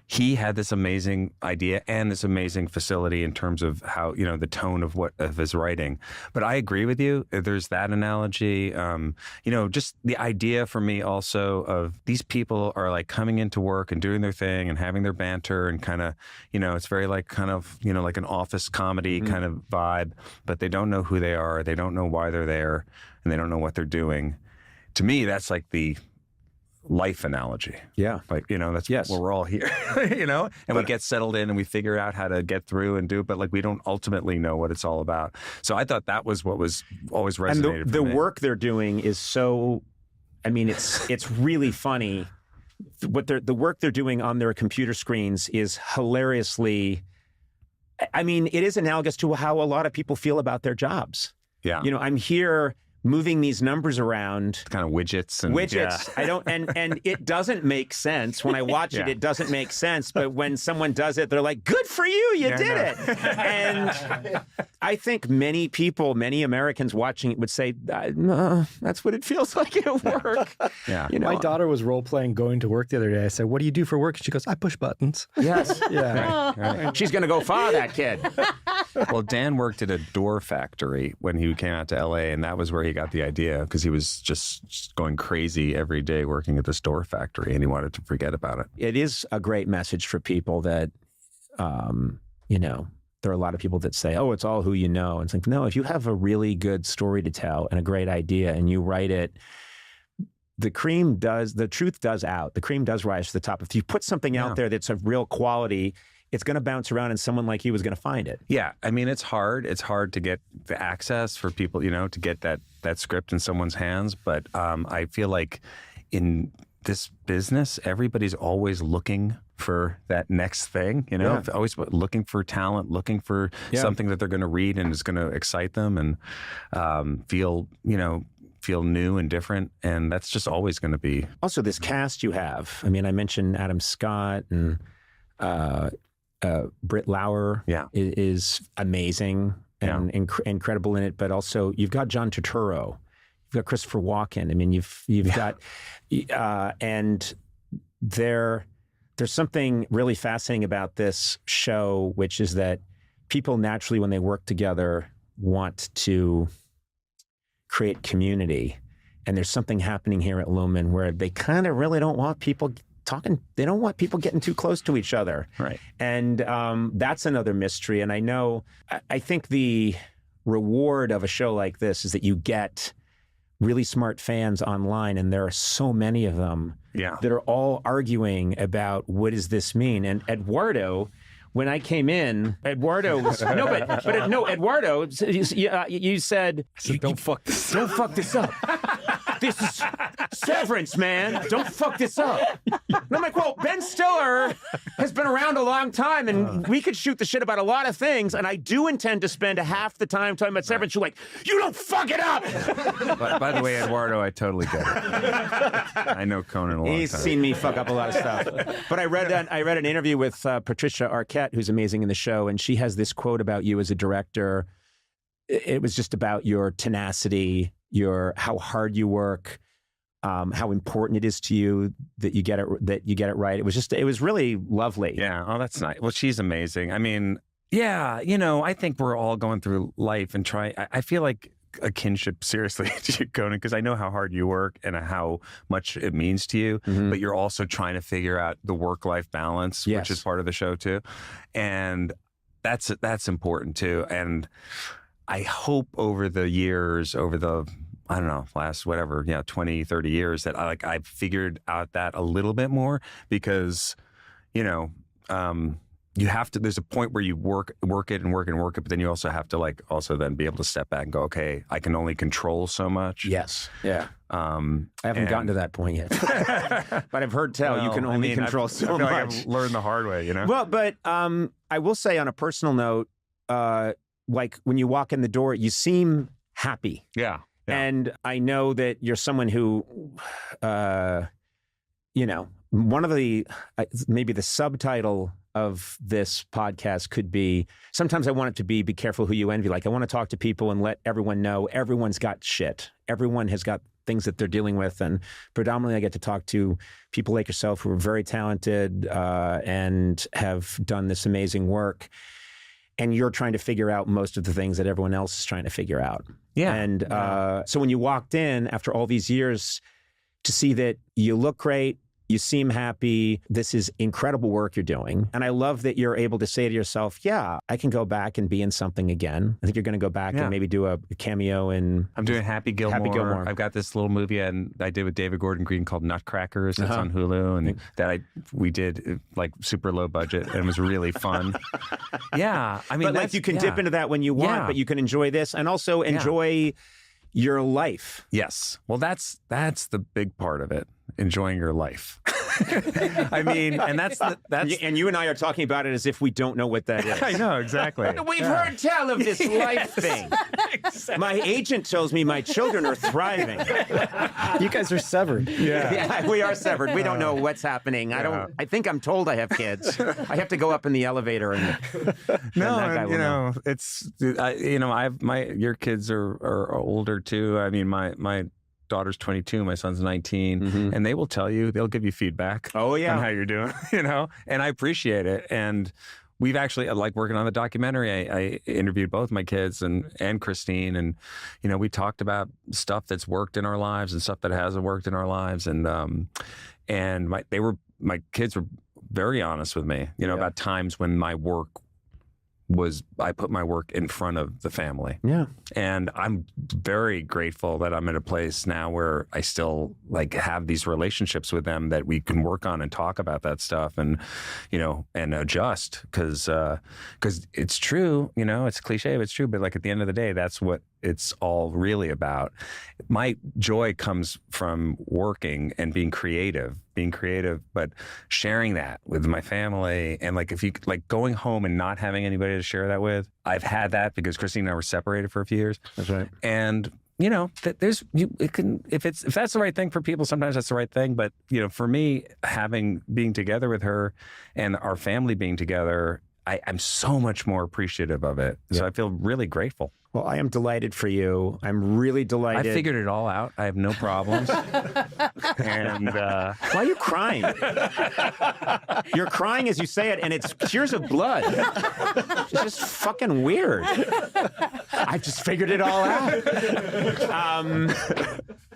he had this amazing idea and this amazing facility in terms of how, the tone of his writing. But I agree with you. There's that analogy. Just the idea for me also of these people are like coming into work and doing their thing and having their banter and kind of, it's very like kind of, like an office comedy kind of vibe, but they don't know who they are. They don't know why they're there, and they don't know what they're doing. To me, that's like the life analogy. Yeah. Like, that's where we're all here, and we get settled in and we figure out how to get through and do it, but like we don't ultimately know what it's all about. So I thought that was what was always resonated and the work they're doing is so, it's really funny. The work they're doing on their computer screens is hilariously, it is analogous to how a lot of people feel about their jobs. Yeah. I'm here moving these numbers around, kind of widgets. I don't, and it doesn't make sense when I watch it. It doesn't make sense. But when someone does it, they're like, "Good for you, you did it." And I think many Americans watching it would say, "No, that's what it feels like at work." Yeah. My daughter was role playing going to work the other day. I said, "What do you do for work?" And she goes, "I push buttons." Yes. Yeah. Right. She's going to go far, that kid. Well, Dan worked at a door factory when he came out to LA, and that was where he got the idea, because he was just going crazy every day working at this door factory, and he wanted to forget about it. It is a great message for people that, there are a lot of people that say, "Oh, it's all who you know." And it's like, no, if you have a really good story to tell and a great idea and you write it, the truth does out. The cream does rise to the top. If you put something out there that's of real quality, it's going to bounce around and someone like you is going to find it. Yeah. I mean, it's hard. It's hard to get the access for people, to get that script in someone's hands. But I feel like in this business, everybody's always looking for that next thing, always looking for talent, looking for something that they're going to read and is going to excite them and feel new and different. And that's just always going to be. Also, this cast you have. I mean, I mentioned Adam Scott and Britt Lauer is amazing and incredible in it. But also, you've got John Turturro. You've got Christopher Walken. I mean, you've got, and there's something really fascinating about this show, which is that people naturally, when they work together, want to create community. And there's something happening here at Lumen where they kind of really don't want people talking. They don't want people getting too close to each other. Right. And that's another mystery. And I think the reward of a show like this is that you get really smart fans online, and there are so many of them that are all arguing about what does this mean. And Eduardo, when I came in, Eduardo was Eduardo, you said, don't fuck this up. Don't fuck this up. This is Severance, man. Don't fuck this up. And I'm like, well, Ben Stiller has been around a long time, and we could shoot the shit about a lot of things, and I do intend to spend half the time talking about Severance. You're like, you don't fuck it up. By the way, Eduardo, I totally get it. I know Conan a long time. He's seen me fuck up a lot of stuff. But I read an interview with Patricia Arquette, who's amazing in the show, and she has this quote about you as a director. It was just about your tenacity, how hard you work, how important it is to you that you get it right. It was really lovely. Yeah. Oh, that's nice. Well, she's amazing. I mean, yeah, I think we're all going through life and I feel like a kinship, seriously, to you, Conan, because I know how hard you work and how much it means to you, but you're also trying to figure out the work-life balance, which is part of the show too. And that's important too. And I hope over the years, I don't know, last 20, 30 years that I've figured out that a little bit more because, you have to, there's a point where you work it, but then you also have to also then be able to step back and go, okay, I can only control so much. Yes. Yeah. I haven't gotten to that point yet, but I've heard you can only control so much. I've learned the hard way, Well, but I will say on a personal note, like when you walk in the door, you seem happy. Yeah. And I know that you're someone who, one of the, maybe the subtitle of this podcast could be, sometimes I want it to be careful who you envy. Like I want to talk to people and let everyone know everyone's got shit. Everyone has got things that they're dealing with. And predominantly I get to talk to people like yourself who are very talented and have done this amazing work. And you're trying to figure out most of the things that everyone else is trying to figure out. Yeah. And so when you walked in after all these years to see that you look great, you seem happy, this is incredible work you're doing. And I love that you're able to say to yourself, yeah, I can go back and be in something again. I think you're going to go back and maybe do a cameo in... I'm doing Happy Gilmore. I've got this little movie I did with David Gordon Green called Nutcrackers. It's on Hulu. And we did super low budget and it was really fun. Yeah. I mean, but you can dip into that when you want, but you can enjoy this and also enjoy your life. Yes. Well, that's the big part of it. Enjoying your life. I mean, and that's and you and I are talking about it as if we don't know what that is. I know, exactly. We've heard tell of this life thing. Exactly. My agent tells me my children are thriving. You guys are severed. Yeah, we are severed. We don't know what's happening. I think I'm told I have kids. I have to go up in the elevator and your kids are older too. I mean, my daughter's 22, my son's 19, and they will tell you, they'll give you feedback on how you're doing, and I appreciate it. And we've actually, working on the documentary, I interviewed both my kids and Christine, and, we talked about stuff that's worked in our lives and stuff that hasn't worked in our lives. And my kids were very honest with me, about times when my work I put my work in front of the family. Yeah. And I'm very grateful that I'm at a place now where I still like have these relationships with them that we can work on and talk about that stuff and, and adjust because it's true, it's cliche, but it's true. But like at the end of the day, that's what it's all really about. My joy comes from working and being creative, but sharing that with my family. And like, if you like going home and not having anybody to share that with, I've had that because Christine and I were separated for a few years. That's right. And if that's the right thing for people, sometimes that's the right thing. But, for me, being together with her and our family being together, I'm so much more appreciative of it. So I feel really grateful. Well, I am delighted for you. I'm really delighted. I figured it all out. I have no problems. And why are you crying? You're crying as you say it, and it's tears of blood. It's just fucking weird. I just figured it all out.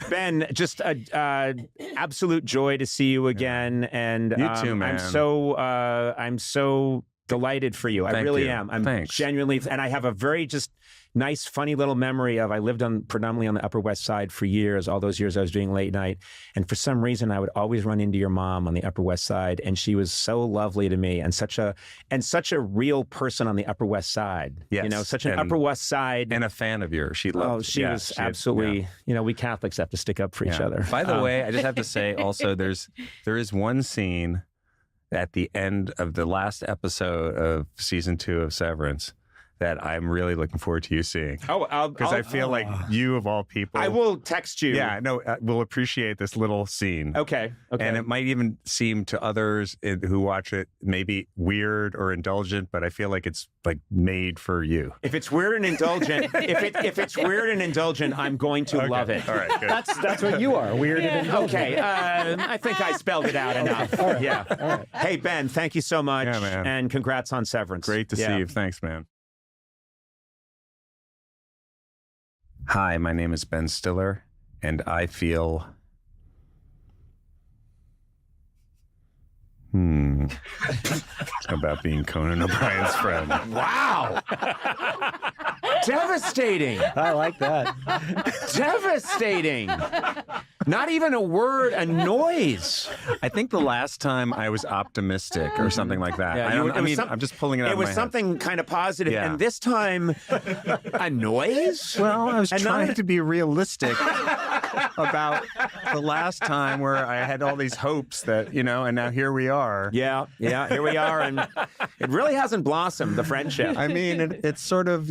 Ben, just absolute joy to see you again. And you too, man. I'm so delighted for you. I really am. I'm genuinely, and I have a very just nice, funny little memory of, I lived predominantly on the Upper West Side for years. All those years I was doing late night. And for some reason, I would always run into your mom on the Upper West Side. And she was so lovely to me and such a real person on the Upper West Side. Yes. Such an Upper West Side. And a fan of yours. She was absolutely, we Catholics have to stick up for each other. By the way, I just have to say also, there is one scene at the end of the last episode of season 2 of Severance that I'm really looking forward to you seeing. Because I feel like you of all people. I will text you. Yeah, no, we'll appreciate this little scene. Okay. And it might even seem to others who watch it maybe weird or indulgent, but I feel like it's like made for you. If it's weird and indulgent, if it's weird and indulgent, I'm going to love it. All right, good. That's what you are, weird and indulgent. Okay, I think I spelled it out enough. All right. Yeah. All right. Hey, Ben, thank you so much. Yeah, man. And congrats on Severance. Great to see you. Thanks, man. Hi, my name is Ben Stiller, and I feel... about being Conan O'Brien's friend. Wow! Devastating! I like that. Devastating! Not even a word, a noise. I think the last time I was optimistic or something like that. Yeah, I'm just pulling it out of my head. It was something kind of positive, and this time, a noise? Well, I was trying to be realistic about the last time where I had all these hopes that, and now here we are. Yeah, here we are, and it really hasn't blossomed, the friendship. I mean, it's sort of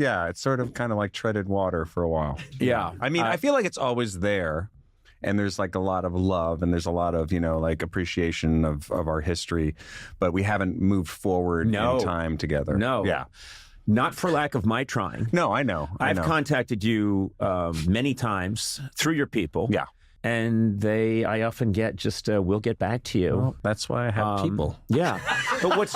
kind of like treaded water for a while. Yeah. I mean, I feel like it's always there. And there's like a lot of love and there's a lot of, like appreciation of our history, but we haven't moved forward in time together. No. Yeah. Not for lack of my trying. No, I know. I've contacted you many times through your people. Yeah. And I often get just, we'll get back to you. Well, that's why I have people. Yeah. But what's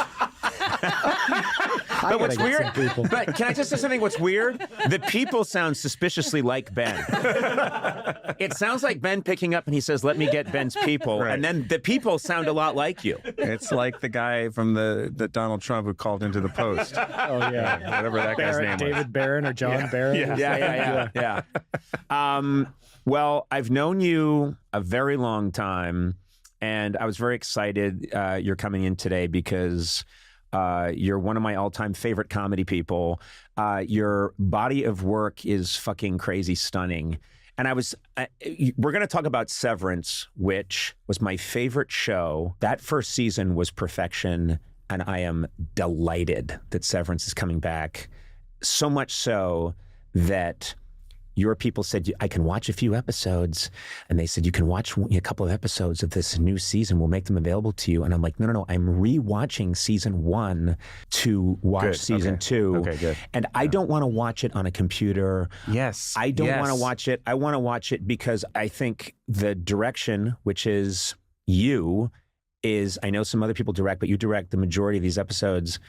weird, but can I just say something? What's weird? The people sound suspiciously like Ben. It sounds like Ben picking up and he says, "Let me get Ben's people." Right. And then the people sound a lot like you. It's like the guy from the Donald Trump who called into the Post. Oh, yeah. Whatever that guy's name was. David Barron or John Barron. Yeah. Well, I've known you a very long time, and I was very excited you're coming in today because you're one of my all-time favorite comedy people. Your body of work is fucking crazy stunning. And we're going to talk about Severance, which was my favorite show. That first season was perfection, and I am delighted that Severance is coming back. So much so that your people said, I can watch a few episodes. And they said, you can watch a couple of episodes of this new season. We'll make them available to you. And I'm like, no. I'm rewatching season 1 to watch season 2. Okay, good. And I don't want to watch it on a computer. Yes. I don't want to watch it. I want to watch it because I think the direction, which is I know some other people direct, but you direct the majority of these episodes,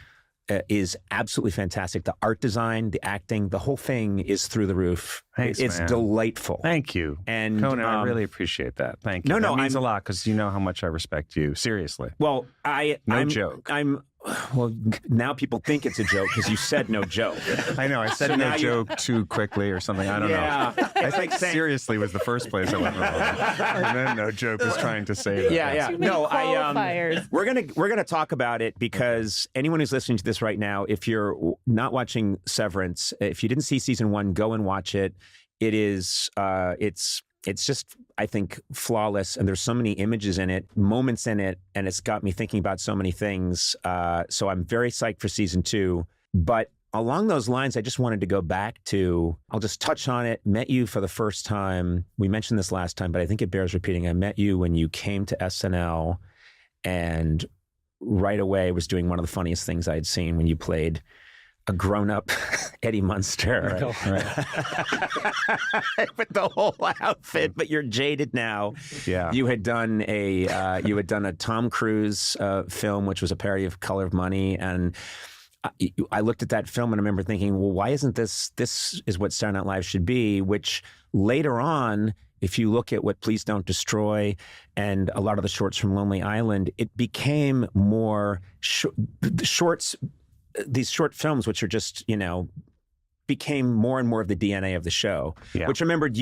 is absolutely fantastic. The art design, the acting, the whole thing is through the roof. Thanks, it's man. Delightful. Thank you. And Conan, I really appreciate that. Thank you. No, that means a lot because you know how much I respect you. Seriously. Well, I'm joke. I'm Well, now people think it's a joke because you said no joke. I know. I said no joke too quickly or something. I don't know. I think seriously was the first place I went wrong. And then no joke was trying to say that. Yeah. No, we're gonna talk about it because anyone who's listening to this right now, if you're not watching Severance, if you didn't see season 1, go and watch it. It is it's just, I think, flawless. And there's so many images in it, moments in it, and it's got me thinking about so many things. So I'm very psyched for season 2. But along those lines, I just wanted to go back to, I'll just touch on it. Met you for the first time. We mentioned this last time, but I think it bears repeating. I met you when you came to SNL and right away was doing one of the funniest things I had seen when you played a grown-up Eddie Munster. Right. With the whole outfit, but you're jaded now. Yeah. You had done a Tom Cruise film, which was a parody of Color of Money, and I looked at that film and I remember thinking, well, why isn't this is what Saturday Night Live should be, which later on, if you look at what Please Don't Destroy and a lot of the shorts from Lonely Island, it became more shorts. These short films, which are just, became more and more of the DNA of the show. Yeah. Which remembered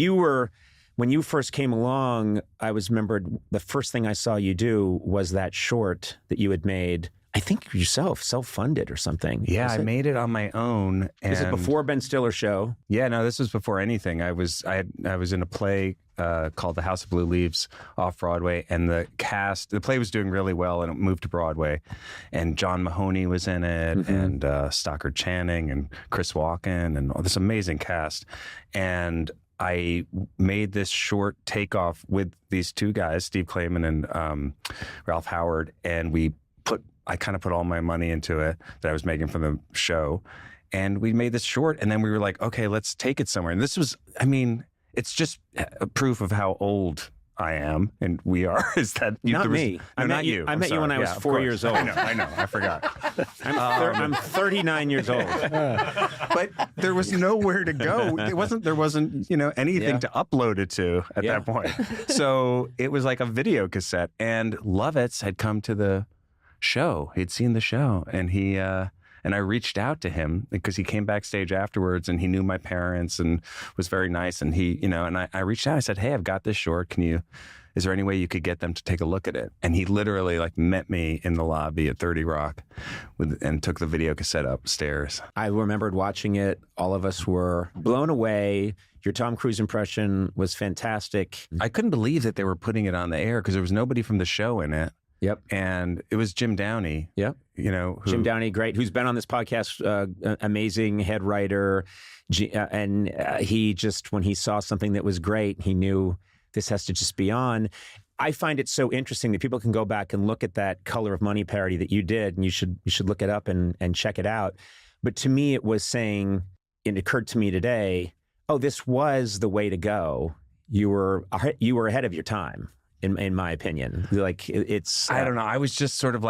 when you first came along, remembered the first thing I saw you do was that short that you had made, I think yourself, self-funded or something. Yeah, I made it on my own. Is it before Ben Stiller's show? Yeah, no, this was before anything. I was in a play called The House of Blue Leaves off Broadway, and the play was doing really well, and it moved to Broadway. And John Mahoney was in it, and Stockard Channing, and Chris Walken, and all this amazing cast. And I made this short takeoff with these two guys, Steve Clayman and Ralph Howard, and I kind of put all my money into it that I was making for the show. And we made this short, and then we were like, okay, let's take it somewhere. And this was, it's just a proof of how old I am, and we are, is that... Not me. No, not you. I met you when I was 4 years old. I know. I forgot. I'm 39 years old. But there was nowhere to go. There wasn't anything to upload it to at that point. So it was like a video cassette, and Lovitz had come to the show. He'd seen the show, and and I reached out to him because he came backstage afterwards, and he knew my parents and was very nice. And I reached out. I said, "Hey, I've got this short. Is there any way you could get them to take a look at it?" And he literally met me in the lobby at 30 Rock and took the video cassette upstairs. I remembered watching it. All of us were blown away. Your Tom Cruise impression was fantastic. I couldn't believe that they were putting it on the air because there was nobody from the show in it. Yep. And it was Jim Downey. Yep. Jim Downey, great, who's been on this podcast, amazing head writer. And he just, when he saw something that was great, he knew this has to just be on. I find it so interesting that people can go back and look at that Color of Money parody that you did, and you should look it up and check it out. But to me, it was saying, it occurred to me today, oh, this was the way to go. You were ahead of your time. In my opinion, it's... I don't know. I was just sort of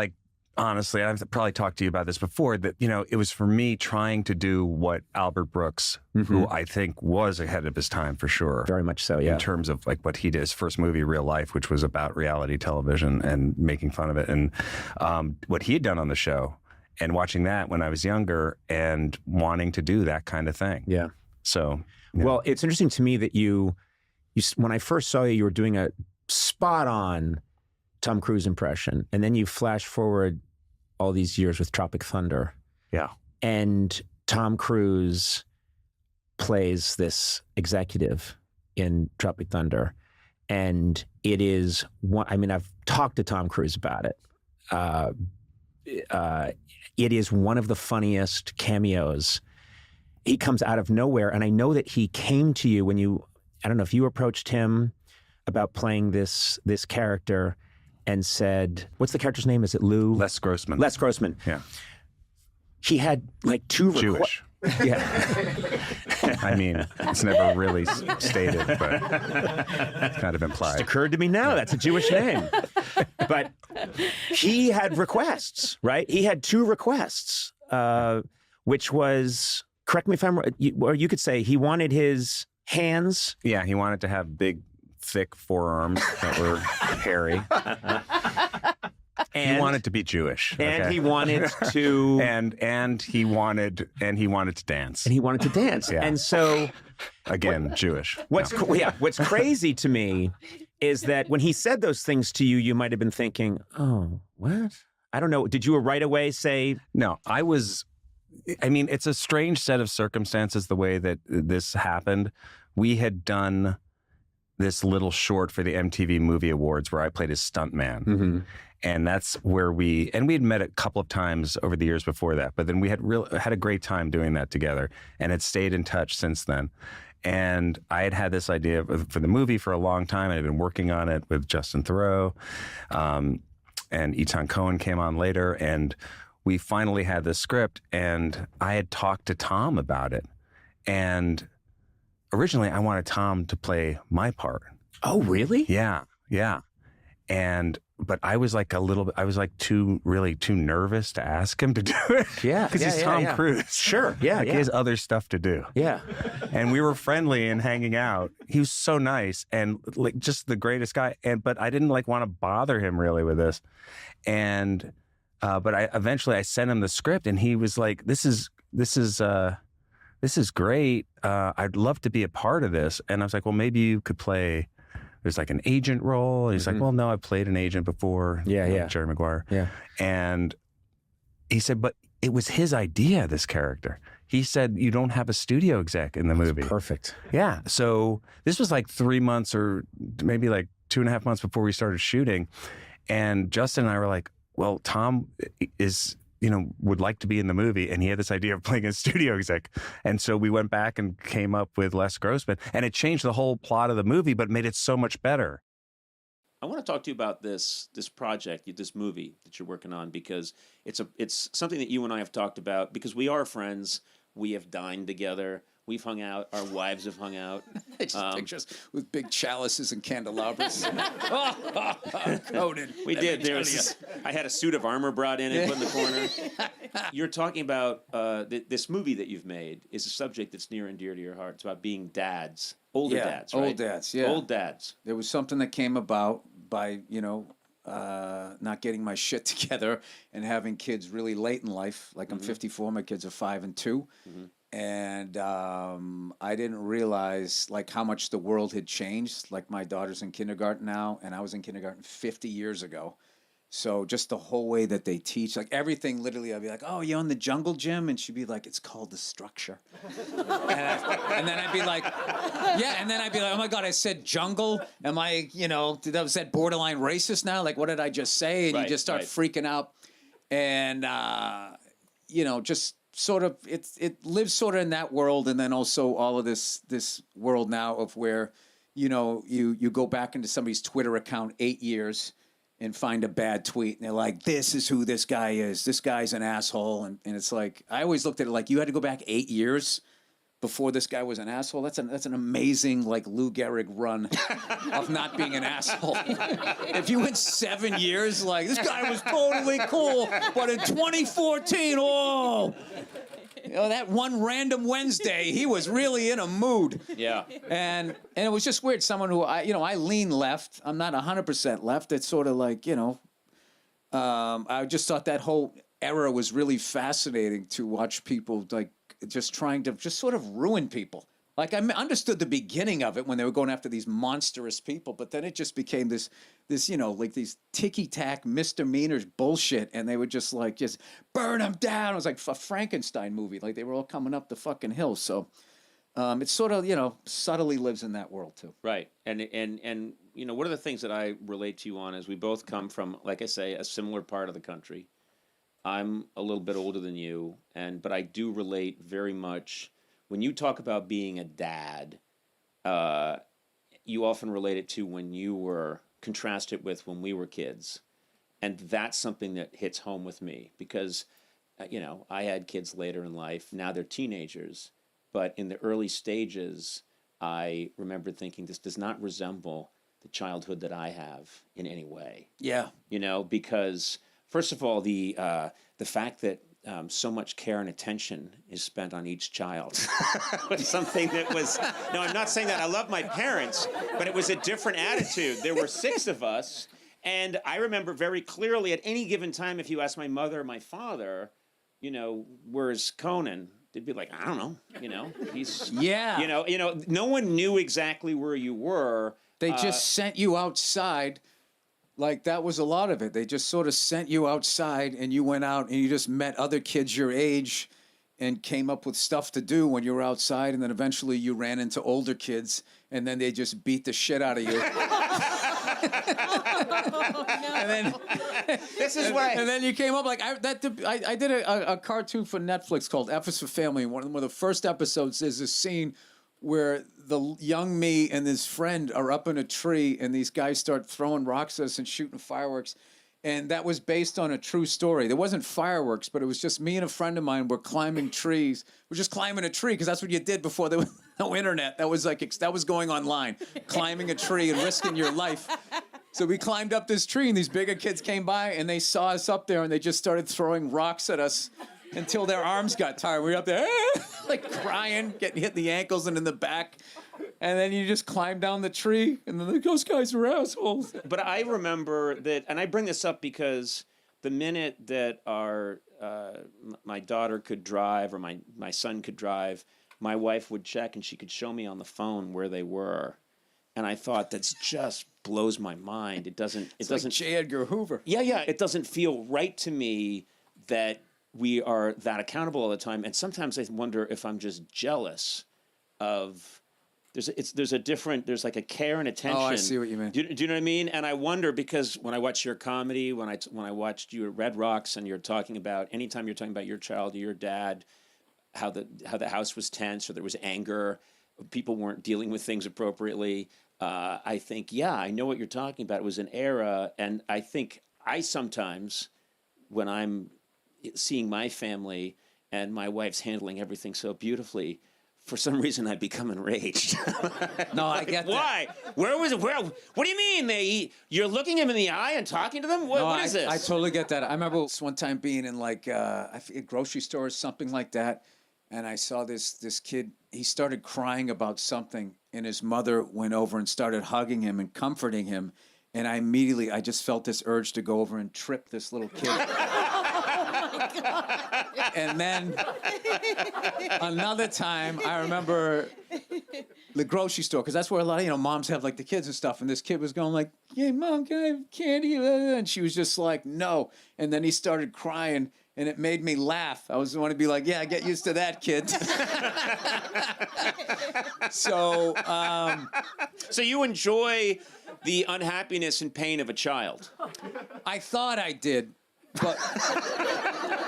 honestly, I've probably talked to you about this before, that, it was for me trying to do what Albert Brooks, who I think was ahead of his time for sure. Very much so, yeah. In terms of what he did, his first movie, Real Life, which was about reality television and making fun of it. And what he had done on the show, and watching that when I was younger and wanting to do that kind of thing. Yeah. So... Well, it's interesting to me that you when I first saw you were doing a spot on Tom Cruise impression, and then you flash forward all these years with Tropic Thunder. Yeah. And Tom Cruise plays this executive in Tropic Thunder, and it is I've talked to Tom Cruise about it. It is one of the funniest cameos. He comes out of nowhere, and I know that he came to you when I don't know if you approached him about playing this character and said, what's the character's name? Is it Lou? Les Grossman. Les Grossman. Yeah. He had two Jewish. Yeah. It's never really stated, but it's kind of implied. Just occurred to me now. That's a Jewish name. But he had requests, right? He had 2 requests, which was, correct me if I'm right, or you could say he wanted his hands. Yeah, he wanted to have big, thick forearms that were hairy. And he wanted to be Jewish. And okay? he wanted to... and he wanted to dance. And he wanted to dance. Yeah. And so... Again, Jewish. What's crazy to me is that when he said those things to you, you might have been thinking, oh, what? I don't know. Did you right away say... No, I mean, it's a strange set of circumstances the way that this happened. We had done this little short for the MTV Movie Awards where I played his stuntman. Mm-hmm. And that's where we had met a couple of times over the years before that, but then we had a great time doing that together and had stayed in touch since then. And I had this idea for the movie for a long time. I had been working on it with Justin Theroux, and Eitan Cohen came on later, and we finally had the script, and I had talked to Tom about it. And originally I wanted Tom to play my part. Oh, really? Yeah. But I was too nervous to ask him to do it. Yeah. Because he's Tom Cruise. Sure. Yeah. He has other stuff to do. Yeah. And we were friendly and hanging out. He was so nice and like just the greatest guy. But I didn't want to bother him really with this. And, but I eventually sent him the script and he was like, this is great. I'd love to be a part of this. And I was like, well, maybe you could play... There's like an agent role. He's like, well, no, I've played an agent before. Yeah. Jerry Maguire. Yeah. And he said, but it was his idea, this character. He said, you don't have a studio exec in the movie. Perfect. Yeah. So this was like 3 months or maybe like 2.5 months before we started shooting. And Justin and I were like, well, Tom is... would like to be in the movie. And he had this idea of playing a studio exec. And so we went back and came up with Les Grossman. And it changed the whole plot of the movie, but made it so much better. I want to talk to you about this project, this movie that you're working on, because it's something that you and I have talked about, because we are friends. We have dined together. We've hung out. Our wives have hung out. Just pictures with big chalices and candelabras. Conan. We did. I had a suit of armor brought in and put in the corner. You're talking about this movie that you've made is a subject that's near and dear to your heart. It's about being dads, older dads, right? Old dads, yeah. Old dads. There was something that came about by, not getting my shit together and having kids really late in life. Like I'm 54, my kids are 5 and 2. Mm-hmm. And I didn't realize how much the world had changed. Like my daughter's in kindergarten now, and I was in kindergarten 50 years ago. So just the whole way that they teach, everything, literally, I'd be like, oh, you're on the jungle gym? And she'd be like, it's called the structure. and then I'd be like, oh my God, I said jungle? Am I, was that borderline racist now? What did I just say? And you just start freaking out. And, just sort of it lives sort of in that world, and then also all of this world now of where you go back into somebody's Twitter account 8 years and find a bad tweet, and they're like, this is who this guy is, this guy's an asshole, and it's like, I always looked at it like you had to go back 8 years before this guy was an asshole. That's an amazing Lou Gehrig run of not being an asshole. If you went 7 years, this guy was totally cool, but in 2014, that one random Wednesday, he was really in a mood. Yeah. And it was just weird. Someone who I lean left. I'm not 100% left. It's sort of I just thought that whole era was really fascinating to watch people just trying to just sort of ruin people. I understood the beginning of it when they were going after these monstrous people, but then it just became this these ticky-tack misdemeanors bullshit, and they would just burn them down. It was like a Frankenstein movie. They were all coming up the fucking hill. So it's sort of, subtly lives in that world too. Right. And one of the things that I relate to you on is we both come from, like I say, a similar part of the country. I'm a little bit older than you, but I do relate very much. When you talk about being a dad, you often relate it to when you were contrasted with when we were kids. And that's something that hits home with me because, I had kids later in life. Now they're teenagers. But in the early stages, I remember thinking this does not resemble the childhood that I have in any way. Yeah. Because... First of all, the fact that so much care and attention is spent on each child was something that was... No, I'm not saying that. I love my parents, but it was a different attitude. There were 6 of us, And I remember very clearly at any given time, if you ask my mother or my father, where's Conan? They'd be like, I don't know. He's no one knew exactly where you were. They just sent you outside. Like, that was a lot of it. They just sort of sent you outside, and you went out and you just met other kids your age and came up with stuff to do when you were outside, and then eventually you ran into older kids, and then they just beat the shit out of you. And then this is why. And then you came up like I did a cartoon for Netflix called F is for Family. And one of the first episodes, there's a scene where the young me and his friend are up in a tree, and these guys start throwing rocks at us and shooting fireworks. And that was based on a true story. There wasn't fireworks, but it was just me and a friend of mine were climbing trees. We're just climbing a tree because that's what you did before there was no internet. That was going online, climbing a tree and risking your life. So we climbed up this tree, and these bigger kids came by, and they saw us up there, and they just started throwing rocks at us until their arms got tired. We were up there, like crying, getting hit in the ankles and in the back. And then you just climb down the tree, and then those guys are assholes. But I remember that, and I bring this up because the minute that my daughter could drive or my son could drive, my wife would check, and she could show me on the phone where they were. And I thought, that's just blows my mind. It doesn't. Like J. Edgar Hoover. Yeah. It doesn't feel right to me that we are that accountable all the time. And sometimes I wonder if I'm just jealous of. There's like a care and attention. Oh, I see what you mean. Do you know what I mean? And I wonder, because when I watch your comedy, when I watched you at Red Rocks, and anytime you're talking about your child or your dad, how the house was tense or there was anger, people weren't dealing with things appropriately. I think, I know what you're talking about. It was an era, and I think I sometimes, when I'm seeing my family and my wife's handling everything so beautifully, for some reason, I become enraged. No, I get that. Why? Where was it? What do you mean? You're looking him in the eye and talking to them? What is this? I totally get that. I remember one time being in I forget, grocery store or something like that, and I saw this kid. He started crying about something, and his mother went over and started hugging him and comforting him. And I just felt this urge to go over and trip this little kid. And then another time, I remember the grocery store, because that's where a lot of moms have like the kids and stuff. And this kid was going like, "Hey, Mom, can I have candy?" And she was just like, "No." And then he started crying, and it made me laugh. I was want to be like, "Yeah, get used to that, kid." So you enjoy the unhappiness and pain of a child? I thought I did. But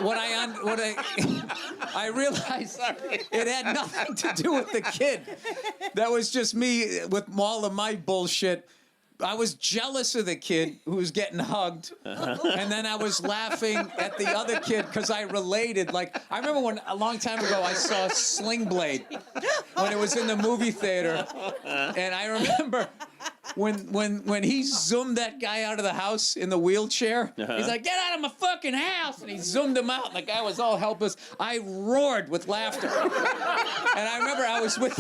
what I realized it had nothing to do with the kid. That was just me with all of my bullshit. I was jealous of the kid who was getting hugged, and then I was laughing at the other kid because I related. Like, I remember a long time ago, I saw Sling Blade when it was in the movie theater, and I remember when he zoomed that guy out of the house in the wheelchair. He's like, "Get out of my fucking house!" And he zoomed him out, and the guy was all helpless. I roared with laughter, and I remember I was with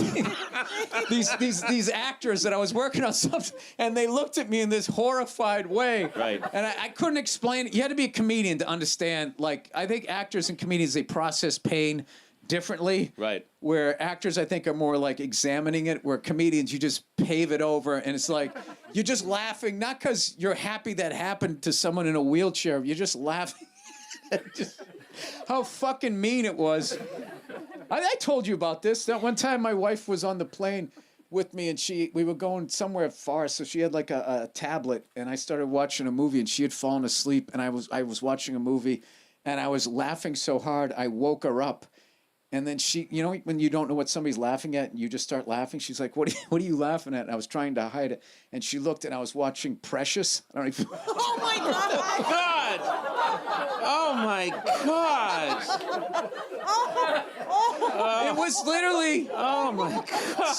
these actors that I was working on something, and they looked at me in this horrified way. Right. And I couldn't explain it. You had to be a comedian to understand. Like, I think actors and comedians, they process pain differently. Right. Where actors, I think, are more like examining it, where comedians, you just pave it over, and it's like, you're just laughing, not because you're happy that happened to someone in a wheelchair. You're just laughing at just how fucking mean it was. I told you about this. That one time my wife was on the plane with me, and we were going somewhere far, so she had like a tablet, and I started watching a movie, and she had fallen asleep, and I was watching a movie, and I was laughing so hard I woke her up, and then she, when you don't know what somebody's laughing at and you just start laughing, she's like, what are you laughing at? And I was trying to hide it, and she looked, and I was watching Precious. I don't even. Oh my God! Oh my God! It was literally. Oh my God!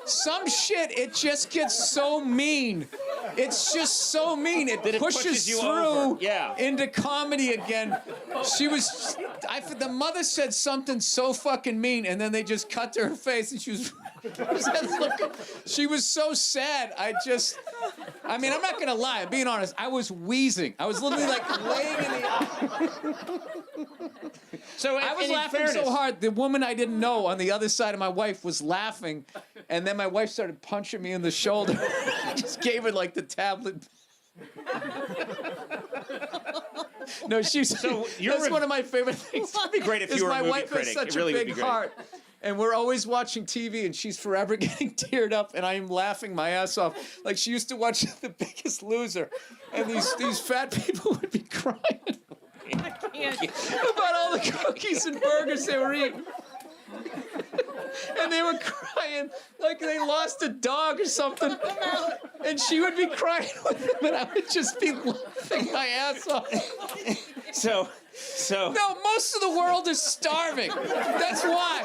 Some shit, it just gets so mean. It's just so mean. It pushes you through over. into comedy again. The mother said something so fucking mean, and then they just cut to her face, and she was so sad. I mean, I'm not going to lie. I'm being honest. I was wheezing. I was literally like laying in the... So I was laughing so hard. The woman I didn't know on the other side of my wife was laughing. And then my wife started punching me in the shoulder. I just gave her like the tablet. No, she's... So that's one of my favorite things. It'd be great if you were a movie my wife critic. has such It really a would be big great. heart. And we're always watching TV, and she's forever getting teared up, and I am laughing my ass off. Like she used to watch The Biggest Loser, and these fat people would be crying about all the cookies and burgers they were eating. And they were crying like they lost a dog or something. And she would be crying with them, and I would just be laughing my ass off. So No, most of the world is starving. That's why.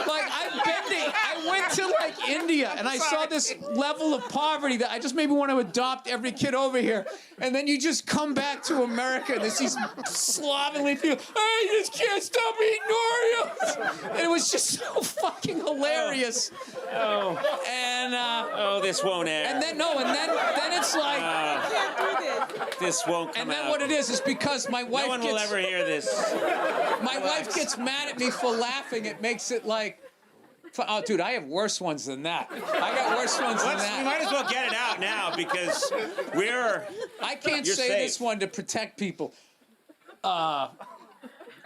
Like, I went to like India, and I saw this level of poverty that I just maybe want to adopt every kid over here. And then you just come back to America, and there's these slovenly people. I just can't stop eating Oreos. And it was just so fucking hilarious. And this won't air. and then it's like This won't come and then out. what it is because my wife No one will ever hear this. my wife gets mad at me for laughing. It makes it like, oh, dude, I have worse ones than that. I got worse ones than that. We might as well get it out now because I can't you're say safe. this one to protect people.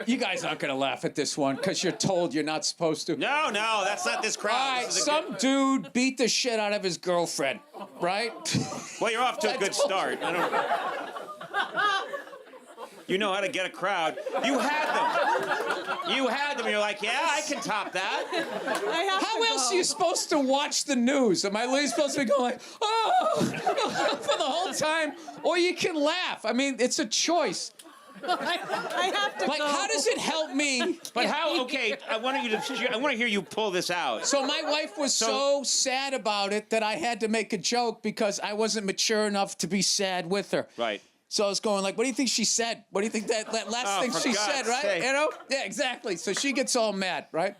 You guys aren't going to laugh at this one because you're told you're not supposed to. No, that's not this crowd. All right, some dude beat the shit out of his girlfriend, right? Well, you're off to a good start. You know how to get a crowd. You had them. You're like, yeah, I can top that. How else are you supposed to watch the news? Am I really supposed to be going like, oh, for the whole time? Or you can laugh. I mean, it's a choice. I have to Like, go. how does it help me? But how? Okay, I want to hear you pull this out. So my wife was so sad about it that I had to make a joke because I wasn't mature enough to be sad with her. Right. So I was going like, what do you think she said? What do you think that last thing she said, right? sake. You know? Yeah, exactly. So she gets all mad, right?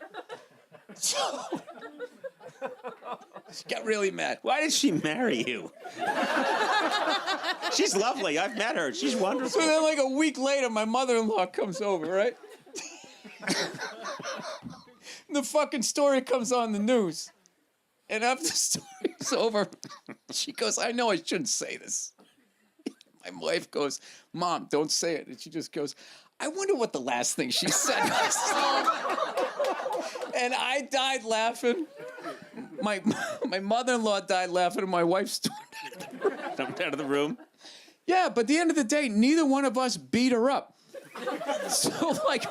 So she got really mad. Why did she marry you? She's lovely. I've met her. She's wonderful. So then like a week later, my mother-in-law comes over, right? The fucking story comes on the news. And after the story's over, she goes, I know I shouldn't say this. My wife goes, Mom, don't say it. And she just goes, I wonder what the last thing she said was. And I died laughing. My mother-in-law died laughing, and my wife stormed out of the room. Yeah, but at the end of the day, neither one of us beat her up. So, like,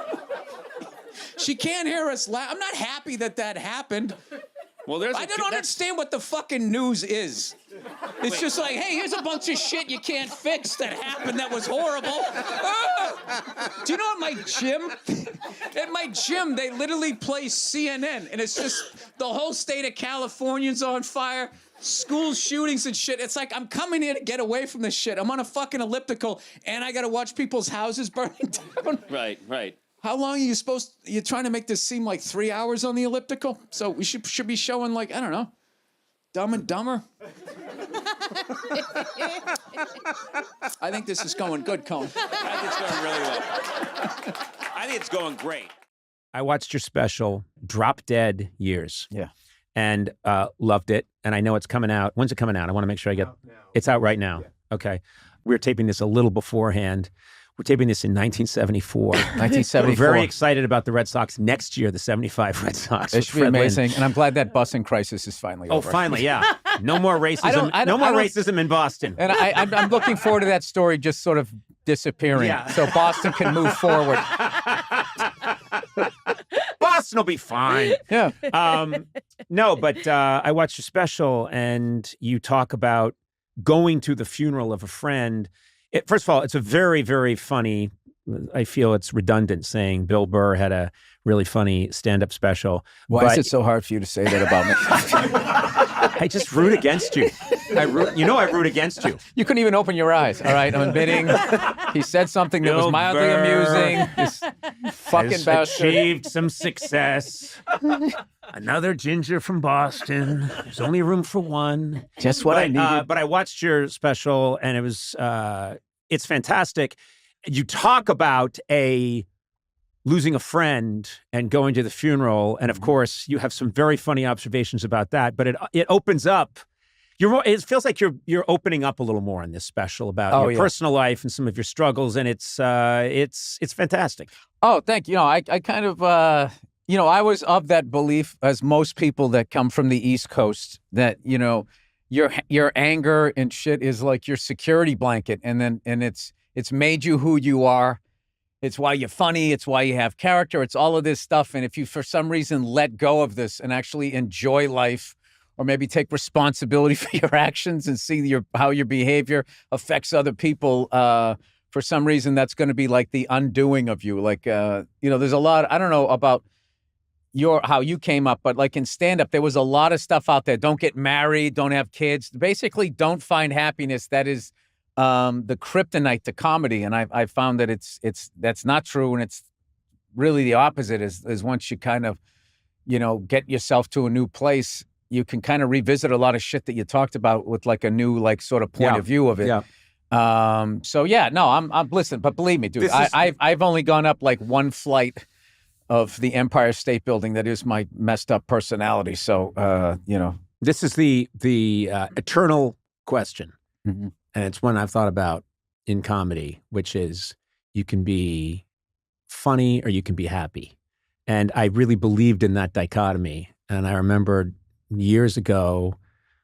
she can't hear us laugh. I'm not happy that happened. Well, I don't understand what the fucking news is. It's just like, hey, here's a bunch of shit you can't fix that happened that was horrible. Do you know at my gym, they literally play CNN, and it's just the whole state of California's on fire, school shootings and shit. It's like, I'm coming here to get away from this shit. I'm on a fucking elliptical, and I gotta watch people's houses burning down. Right. How long are you you're trying to make this seem like 3 hours on the elliptical? So we should be showing like, I don't know, Dumb and Dumber. I think this is going good, Conan. I think it's going really well. I think it's going great. I watched your special, Drop Dead Years. Yeah. And loved it. And I know it's coming out. When's it coming out? I want to make sure I get... It's out right now. Yeah. Okay. We were taping this a little beforehand. We're taping this in 1974. 1974. We're very excited about the Red Sox next year, the 75 Red Sox. It should be amazing. And I'm glad that busing crisis is finally over. Oh, finally, yeah. No more racism. No more racism in Boston. And I'm looking forward to that story just sort of disappearing so Boston can move forward. Boston will be fine. Yeah. No, but I watched your special, and you talk about going to the funeral of a friend. First of all, it's a very, very funny, I feel it's redundant saying Bill Burr had a really funny stand-up special. Why is it so hard for you to say that about me? I just root against you. I root against you. You couldn't even open your eyes. All right, I'm admitting he said something that was mildly amusing. This fucking has achieved some success. Another ginger from Boston. There's only room for one. Just what I needed. But I watched your special, and it was it's fantastic. You talk about losing a friend and going to the funeral, and of course, you have some very funny observations about that. But it opens up. It feels like you're opening up a little more in this special about your personal life and some of your struggles, and it's fantastic. Oh, thank you. I kind of, I was of that belief, as most people that come from the East Coast, that, your anger and shit is like your security blanket. And it's made you who you are. It's why you're funny. It's why you have character. It's all of this stuff. And if you, for some reason, let go of this and actually enjoy life, or maybe take responsibility for your actions and see how your behavior affects other people, for some reason, that's going to be like the undoing of you. Like, there's a lot, I don't know about how you came up, but like in stand-up, there was a lot of stuff out there. Don't get married, don't have kids. Basically, don't find happiness. That is the kryptonite to comedy. And I found that that's not true. And it's really the opposite is once you kind of, get yourself to a new place, you can kind of revisit a lot of shit that you talked about with like a new, like sort of point of view of it. Yeah. I'm listening, but believe me, dude, I've only gone up like one flight of the Empire State Building. That is my messed up personality. So, this is the eternal question. Mm-hmm. And it's one I've thought about in comedy, which is you can be funny or you can be happy. And I really believed in that dichotomy. And I remember years ago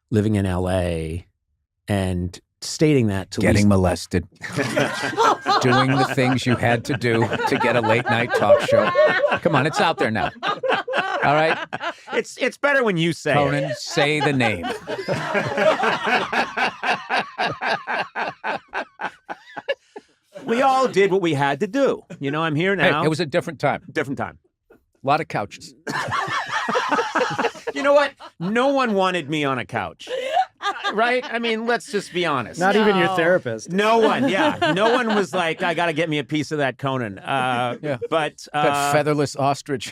living in LA and stating that to getting molested, doing the things you had to do to get a late night talk show. Come on, it's out there now. All right, it's better when you say Conan, it. Say the name. We all did what we had to do. I'm here now. Hey, it was a different time. Different time. A lot of couches. You know what? No one wanted me on a couch. Right? I mean, let's just be honest. Not even your therapist. No one, yeah. No one was like, I got to get me a piece of that Conan. But that featherless ostrich.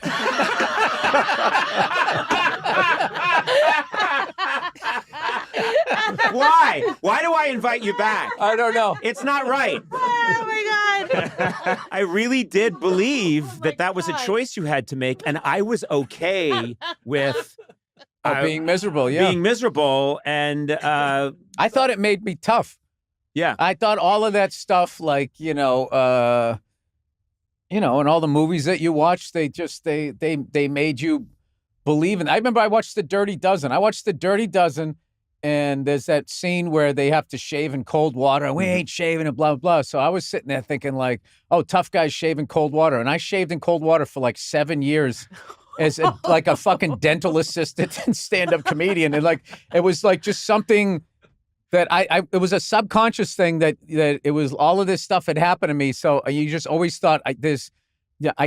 Why? Why do I invite you back? I don't know. It's not right. Oh, my God. I really did believe that was a choice you had to make, and I was okay with being miserable, being miserable, and I thought it made me tough. Yeah, I thought all of that stuff, like and all the movies that you watched, they made you believe in. I remember I watched The Dirty Dozen. And there's that scene where they have to shave in cold water. We ain't shaving and blah, blah, blah. So I was sitting there thinking like, oh, tough guys shave in cold water. And I shaved in cold water for like 7 years as like a fucking dental assistant and stand-up comedian. And like, it was like just something that it was a subconscious thing that it was all of this stuff had happened to me. So you just always thought I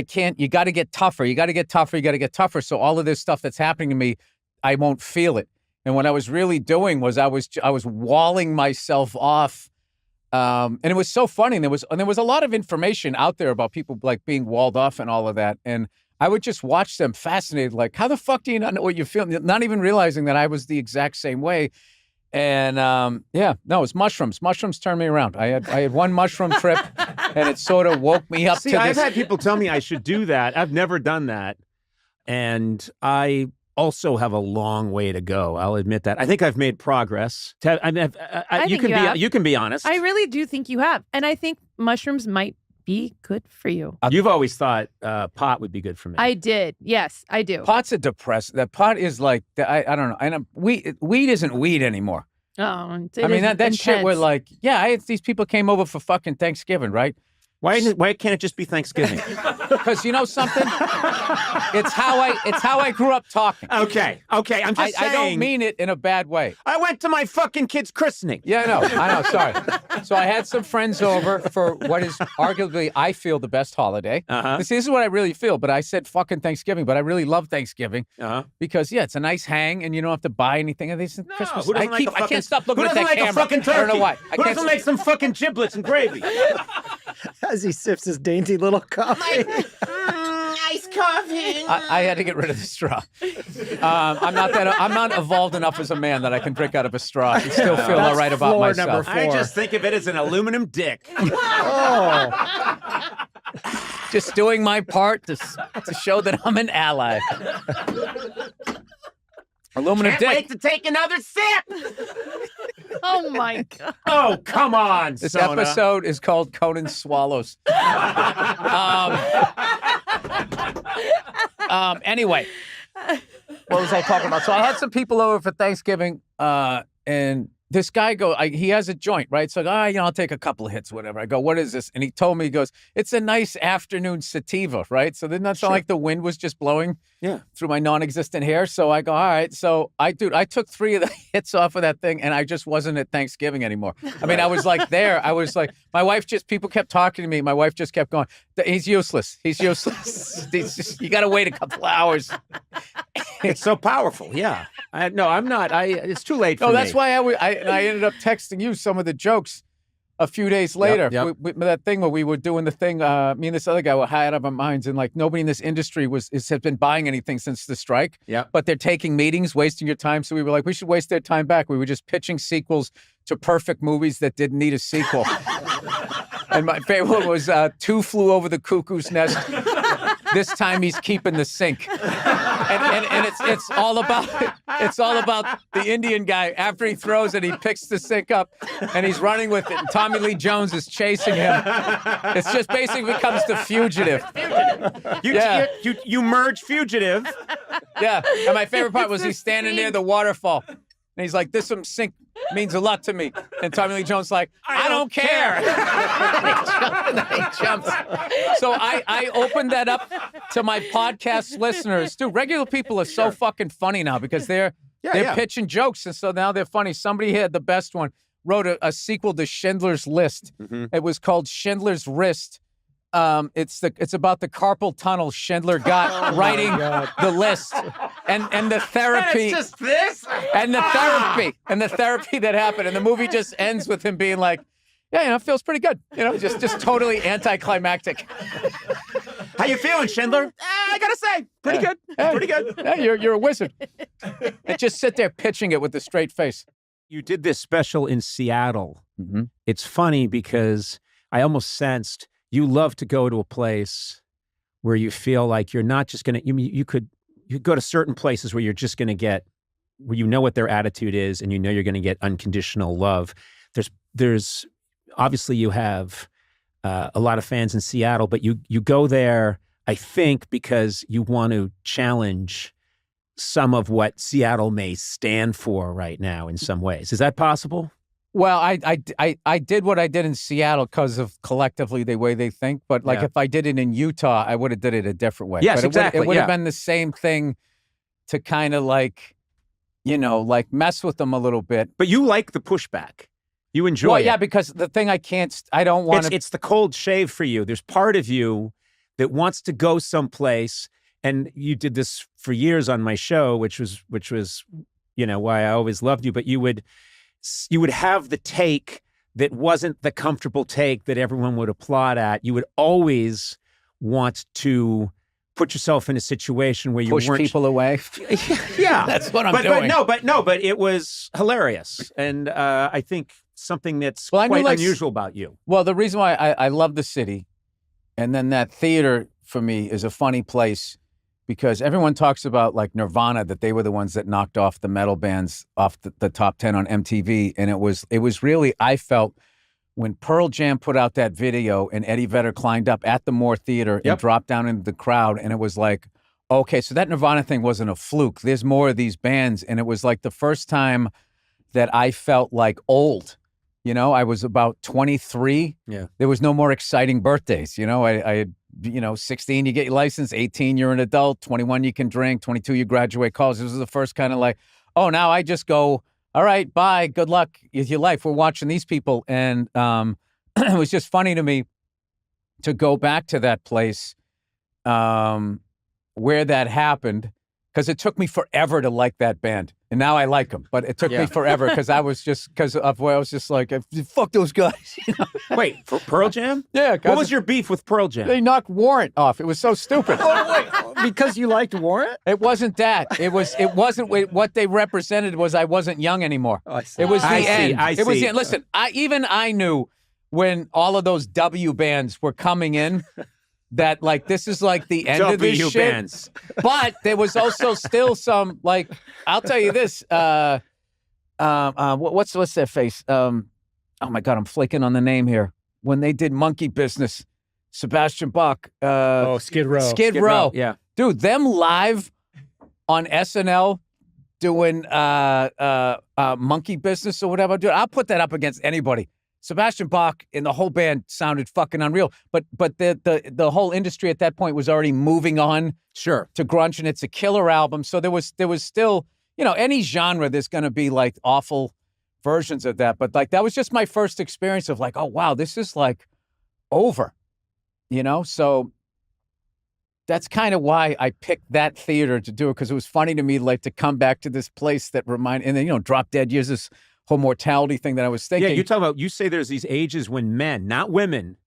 can't, you got to get tougher. You got to get tougher. So all of this stuff that's happening to me, I won't feel it. And what I was really doing was I was walling myself off, and it was so funny. And there was a lot of information out there about people like being walled off and all of that. And I would just watch them fascinated, like, how the fuck do you not know what you're feeling? Not even realizing that I was the exact same way. And it's mushrooms. Mushrooms turned me around. I had one mushroom trip, and it sort of woke me up. See, I've had people tell me I should do that. I've never done that, and I also have a long way to go. I'll admit that. I think I've made progress. You can be honest. I really do think you have. And I think mushrooms might be good for you. You've always thought pot would be good for me. I did. Yes, I do. Pot's a depressant. That pot is like, I don't know. And weed isn't weed anymore. Oh, I mean, that shit where like, these people came over for fucking Thanksgiving, right? Why can't it just be Thanksgiving? Because you know something? It's how I grew up talking. Okay. I'm just saying. I don't mean it in a bad way. I went to my fucking kid's christening. Yeah, I know. Sorry. So I had some friends over for what is arguably, I feel, the best holiday. Uh-huh. This is what I really feel, but I said fucking Thanksgiving, but I really love Thanksgiving. Uh-huh. Because, it's a nice hang, and you don't have to buy anything. And they Christmas. I can't stop looking at that like camera. A fucking turkey? I don't know why. Who doesn't like some fucking giblets and gravy? As he sips his dainty little coffee. Iced coffee. I had to get rid of the straw. I'm not evolved enough as a man that I can drink out of a straw and still feel all right about myself. I just think of it as an aluminum dick. Just doing my part to show that I'm an ally. Aluminum Can't dick. wait to take another sip. Oh my God. Oh, come on, This Sona. episode is called Conan Swallows. Anyway, what was I talking about? So I had some people over for Thanksgiving, and this guy he has a joint, right? So I'll take a couple of hits, whatever. I go, what is this? And he told me, he goes, it's a nice afternoon sativa, right? So didn't that sound like the wind was just blowing through my non-existent hair? So I go, all right. So I took 3 of the hits off of that thing, and I just wasn't at Thanksgiving anymore. I mean, I was like there. I was like, people kept talking to me. My wife just kept going, he's useless. He's useless. You got to wait a couple of hours. It's so powerful. Yeah. I'm not. It's too late for me. No, that's why I ended up texting you some of the jokes a few days later. Yep. That thing where we were doing the thing, me and this other guy were high out of our minds, and like nobody in this industry has been buying anything since the strike. Yeah. But they're taking meetings, wasting your time. So we were like, we should waste their time back. We were just pitching sequels to perfect movies that didn't need a sequel. And my favorite one was Two Flew Over the Cuckoo's Nest. This time he's keeping the sink. And it's all about the Indian guy. After he throws it, he picks the sink up and he's running with it. And Tommy Lee Jones is chasing him. It's just basically becomes The Fugitive. You merge Fugitive. Yeah. And my favorite part was he's standing near the waterfall. And he's like, this sink means a lot to me. And Tommy Lee Jones like, I don't care. He jumps. So I opened that up to my podcast listeners. Dude, regular people are so fucking funny now because they're pitching jokes. And so now they're funny. Somebody had the best one, wrote a sequel to Schindler's List. Mm-hmm. It was called Schindler's Wrist. It's about the carpal tunnel Schindler got writing the list and the therapy. And it's just this? And the therapy that happened. And the movie just ends with him being like, yeah, it feels pretty good. Just totally anticlimactic. How you feeling, Schindler? I gotta say, pretty good. Pretty good. Yeah, you're a wizard. And just sit there pitching it with a straight face. You did this special in Seattle. Mm-hmm. It's funny because I almost sensed you love to go to a place where you feel like you're not just going to, you could go to certain places where you're just going to get, where you know what their attitude is and you know you're going to get unconditional love. There's obviously you have a lot of fans in Seattle, but you go there, I think, because you want to challenge some of what Seattle may stand for right now in some ways. Is that possible? Well, I did what I did in Seattle because of collectively the way they think. But if I did it in Utah, I would have did it a different way. Yes, but exactly. It would have been the same thing to kind of mess with them a little bit. But you like the pushback. You enjoy it. Well, yeah, because the thing I don't want to. It's the cold shave for you. There's part of you that wants to go someplace, and you did this for years on my show, which was why I always loved you. But you would have the take that wasn't the comfortable take that everyone would applaud at. You would always want to put yourself in a situation where you push people away. Yeah, that's what I'm doing. But it was hilarious, and I think something that's quite unusual about you. Well, the reason why I love the city, and then that theater for me is a funny place. Because everyone talks about Nirvana, that they were the ones that knocked off the metal bands off the top 10 on MTV. And it was really, I felt, when Pearl Jam put out that video and Eddie Vedder climbed up at the Moore Theater and dropped down into the crowd. And it was like, okay, so that Nirvana thing wasn't a fluke. There's more of these bands. And it was like the first time that I felt old. I was about 23. Yeah. There was no more exciting birthdays. I had 16, you get your license, 18, you're an adult, 21, you can drink, 22, you graduate college. This was the first kind of now I just go, all right, bye, good luck with your life. We're watching these people. And it was just funny to me to go back to that place where that happened, because it took me forever to like that band. And now I like them, but it took me forever because I was just like, fuck those guys. You know? Wait, for Pearl Jam? Yeah. What was your beef with Pearl Jam? They knocked Warrant off. It was so stupid. Because you liked Warrant? It wasn't that. It wasn't what they represented was I wasn't young anymore. Oh, I see. It was the end. It was the end. Listen, I knew when all of those W bands were coming in that like this is like the end of this shit. Bands. But there was also still some like I'll tell you this. What's their face? Oh my God, I'm flaking on the name here. When they did Monkey Business, Sebastian Bach. Skid Row. Skid Row. Yeah. Dude, them live on SNL doing Monkey Business or whatever. Dude, I'll put that up against anybody. Sebastian Bach and the whole band sounded fucking unreal. But the whole industry at that point was already moving on to grunge, and it's a killer album. So there was still, you know, any genre there's gonna be like awful versions of that. But like that was just my first experience of like, oh wow, this is like over. You know? So that's kind of why I picked that theater to do it, because it was funny to me like to come back to this place that and then, you know, Drop Dead uses this whole mortality thing that I was thinking. Yeah, you say there's these ages when men, not women,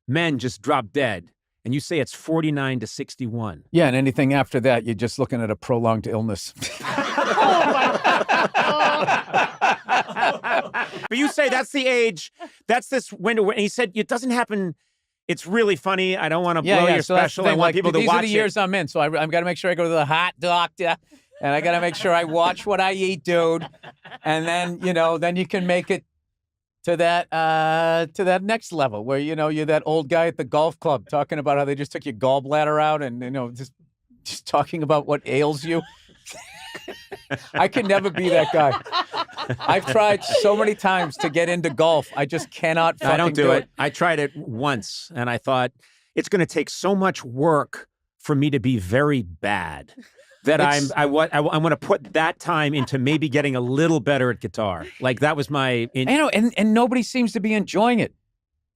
men just drop dead. And you say it's 49 to 61. Yeah, and anything after that, you're just looking at a prolonged illness. But you say that's the age, that's this window. And he said it doesn't happen. It's really funny. I don't want to blow your special. I want people to watch it. These are the years I'm in, so I've got to make sure I go to the hot doctor. And I got to make sure I watch what I eat, dude. And then, you know, then you can make it to that next level where, you know, you're that old guy at the golf club talking about how they just took your gallbladder out and, you know, just talking about what ails you. I can never be that guy. I've tried so many times to get into golf. I just cannot fucking I don't do it. I tried it once and I thought it's going to take so much work for me to be very bad. That I want to put that time into maybe getting a little better at guitar. Like that was my. And nobody seems to be enjoying it.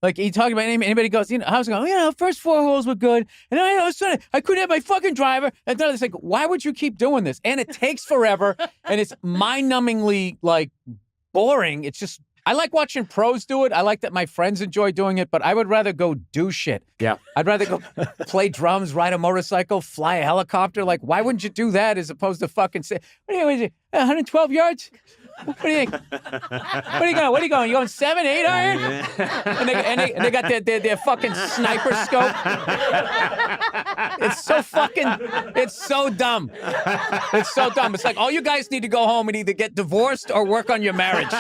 Like you talk about anybody goes, you know, how's it going? You know, first 4 holes were good, and then I couldn't have my fucking driver. And then it's like, why would you keep doing this? And it takes forever, and it's mind-numbingly like boring. It's just. I like watching pros do it. I like that my friends enjoy doing it, but I would rather go do shit. Yeah. I'd rather go play drums, ride a motorcycle, fly a helicopter. Like, why wouldn't you do that as opposed to fucking say, what are you, 112 yards? What do you think? What are you going? You going 7, 8 iron? And they got their fucking sniper scope. It's so dumb. It's so dumb. It's like, all you guys need to go home and either get divorced or work on your marriage.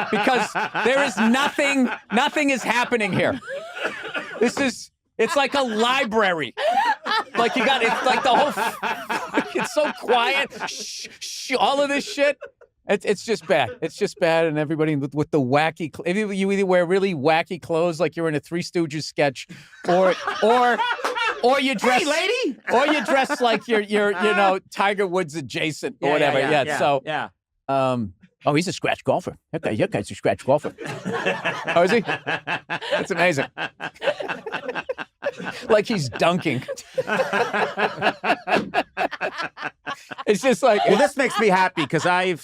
Because there is nothing is happening here. It's like a library. Like it's like the whole, it's so quiet. Shh, all of this shit. It's just bad. It's just bad, and everybody with the wacky. If you either wear really wacky clothes, like you're in a Three Stooges sketch, or you dress, hey, lady, or you dress like you're you know, Tiger Woods adjacent or whatever. Yeah. Oh, he's a scratch golfer. Okay, your guy's a scratch golfer. Oh, is he? That's amazing. Like he's dunking. It's just like... Well, this makes me happy because I'm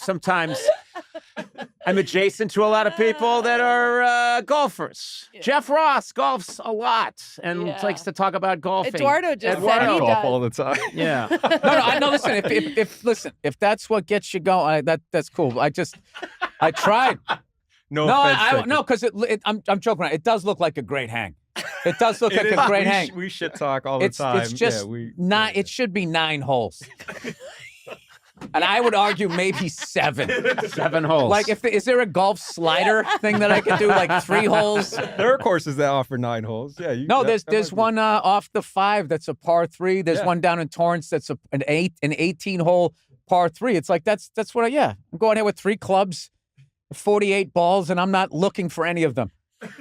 adjacent to a lot of people that are golfers. Yeah. Jeff Ross golfs a lot and likes to talk about golfing. Eduardo said he does. Golf all the time. Yeah. No, listen, if that's what gets you going, that's cool. I tried. No, because I'm joking around. It does look like a great hang. It does look like a great hang. We shit talk all the time. It's just it should be 9 holes. And I would argue maybe 7. 7 holes. Like, is there a golf slider thing that I could do, like 3 holes? There are courses that offer 9 holes. Yeah. There's one off the 5 that's a par 3. There's one down in Torrance that's an 18-hole par 3. It's like that's what I'm going here with 3 clubs, 48 balls, and I'm not looking for any of them.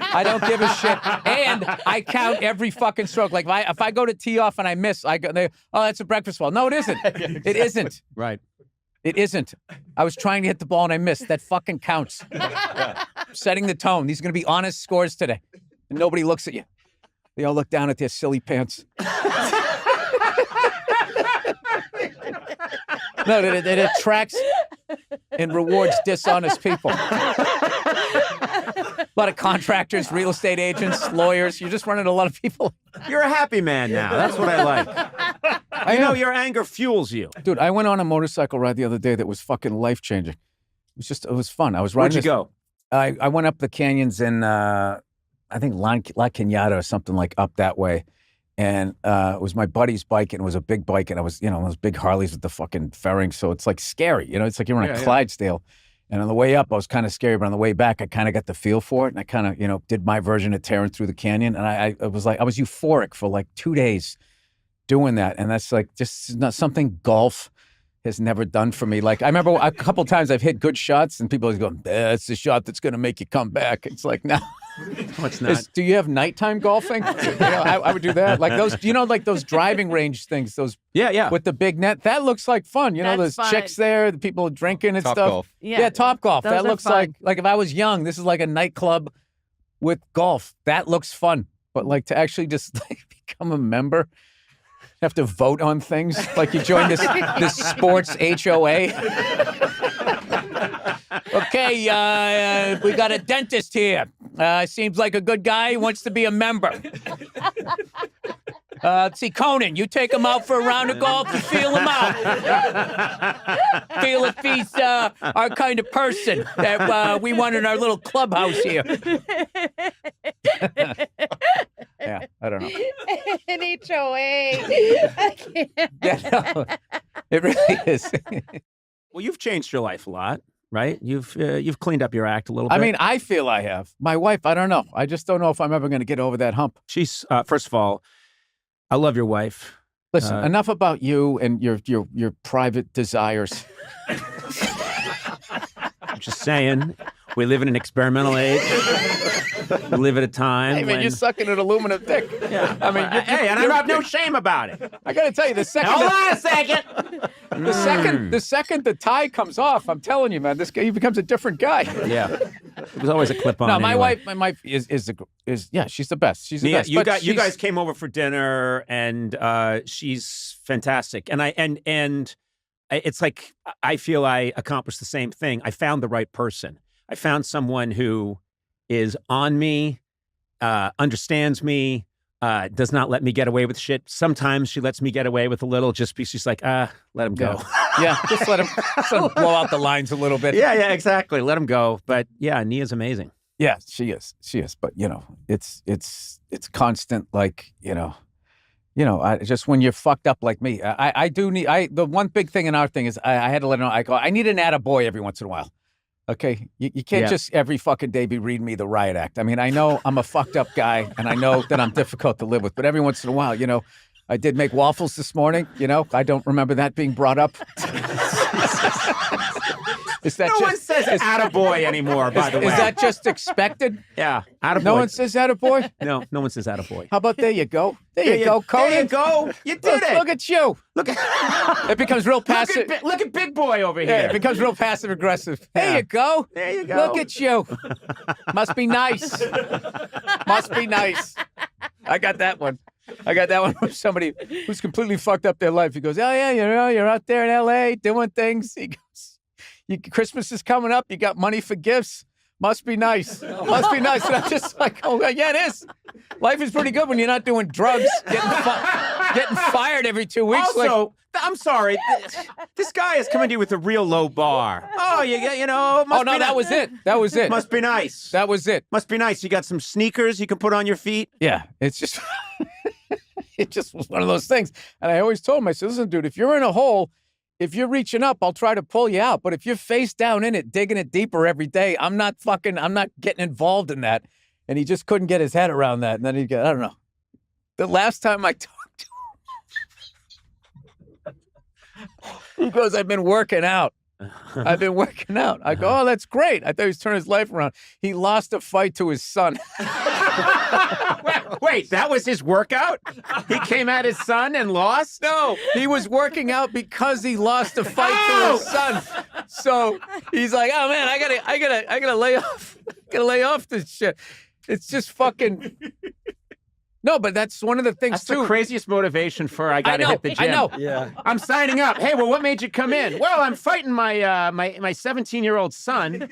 I don't give a shit, and I count every fucking stroke. Like if I go to tee off and I miss, that's a breakfast ball. No, it isn't. Yeah, exactly. It isn't. Right. It isn't. I was trying to hit the ball and I missed. That fucking counts. Setting the tone. These are going to be honest scores today, and nobody looks at you. They all look down at their silly pants. No, it attracts. and rewards dishonest people. A lot of contractors, real estate agents, lawyers. You're just running a lot of people. You're a happy man now. That's what I like. I know your anger fuels you. Dude, I went on a motorcycle ride the other day that was fucking life-changing. It was fun. I was riding. Where'd you go? I went up the canyons in, I think, La Cañada or something like up that way. And it was my buddy's bike, and it was a big bike, and I was, those big Harleys with the fucking fairings, so it's like scary, it's like you're on a Clydesdale. And on the way up, I was kind of scary, but on the way back, I kind of got the feel for it, and I kind of, did my version of tearing through the canyon, and I was euphoric for like 2 days doing that, and that's like just not something golf has never done for me. Like, I remember a couple times I've hit good shots, and people always go, that's the shot that's going to make you come back. It's like, no. No, it's not. Do you have nighttime golfing? I would do that. Like those, like those driving range things, those with the big net. That looks like fun. Those fun. chicks there, the people drinking and Top stuff. golf. Yeah, Top Golf. Those That are looks fun. like if I was young, this is like a nightclub with golf. That looks fun. But like to actually just become a member, have to vote on things. Like you join this sports HOA. Okay, we got a dentist here. Seems like a good guy. He wants to be a member. Let's see, Conan, you take him out for a round of golf and feel him out. Feel if he's our kind of person that we want in our little clubhouse here. Yeah, I don't know. An HOA. I can't. Yeah, no, it really is. Well, you've changed your life a lot, right? You've cleaned up your act a little bit. I mean, I feel I have. My wife, I don't know. I just don't know if I'm ever going to get over that hump. She's first of all, I love your wife. Listen, enough about you and your private desires. I'm just saying, we live in an experimental age. We live at a time. Hey, man, you're sucking an aluminum dick. Yeah. I mean, and I have no shame about it. I got to tell you, the second. Hold on a second. The second the tie comes off, I'm telling you, man, this guy, he becomes a different guy. Yeah. It was always a clip on. No, anyway. my wife is she's the best. She's the best. You guys came over for dinner, and she's fantastic. And it's like I feel I accomplished the same thing. I found the right person. I found someone who is on me, understands me, does not let me get away with shit. Sometimes she lets me get away with a little just because she's like, let him go. Yeah, just let him blow out the lines a little bit. Yeah, exactly. Let him go. But yeah, Nia's amazing. Yeah, she is. But it's constant. Like I just when you're fucked up like me, I do need. The one big thing in our thing is I had to let her know. I need an attaboy every once in a while. Okay, you can't just every fucking day be reading me the riot act. I mean, I know I'm a fucked up guy, and I know that I'm difficult to live with. But every once in a while, I did make waffles this morning. I don't remember that being brought up. No one says attaboy anymore, by the way. Is that just expected? Yeah, attaboy. No one says attaboy? No one says attaboy. How about there you go? There you go, Conan. There you go. You did it. Look at you. Look at it becomes real passive. Look at big boy over here. Yeah, it becomes real passive aggressive. There you go. There you go. Look at you. Must be nice. Must be nice. I got that one from somebody who's completely fucked up their life. He goes, oh yeah, you're out there in L.A. doing things. He goes, Christmas is coming up. You got money for gifts. Must be nice. Must be nice. And I'm just like, oh, yeah, it is. Life is pretty good when you're not doing drugs, getting fired every 2 weeks. Also, I'm sorry. This guy is coming to you with a real low bar. Oh, that was it. That was it. Must be nice. That was it. Must be nice. You got some sneakers you can put on your feet? Yeah, it's just, it just was one of those things. And I always told him, I said, listen, dude, if you're in a hole, if you're reaching up, I'll try to pull you out. But if you're face down in it, digging it deeper every day, I'm not getting involved in that. And he just couldn't get his head around that. And then I don't know. The last time I talked to him, he goes, I've been working out. I go, oh, that's great. I thought he was turning his life around. He lost a fight to his son. Wait, that was his workout? He came at his son and lost? No, he was working out because he lost a fight to his son. So he's like, oh man, I gotta lay off. Gotta lay off this shit. It's just fucking. No, but that's one of the things That's too. the craziest motivation for I got to hit the gym. I know. Yeah. I'm signing up. Hey, well, what made you come in? Well, I'm fighting my my 17-year-old son,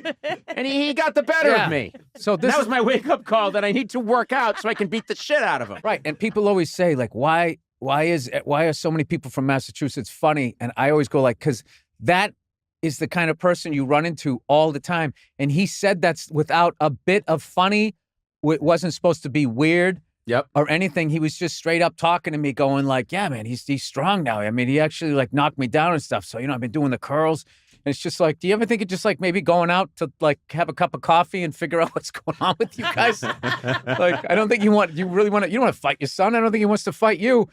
and he got the better of me. So that was my wake-up call that I need to work out so I can beat the shit out of him. Right, and people always say like, why are so many people from Massachusetts funny? And I always go like, because that is the kind of person you run into all the time. And he said that's without a bit of funny. It wasn't supposed to be weird. Yep. Or anything. He was just straight up talking to me going like, yeah, man, he's strong now. I mean, he actually like knocked me down and stuff. So, I've been doing the curls. And it's just like, do you ever think of just like maybe going out to like have a cup of coffee and figure out what's going on with you guys? Like, I don't think you don't want to fight your son. I don't think he wants to fight you.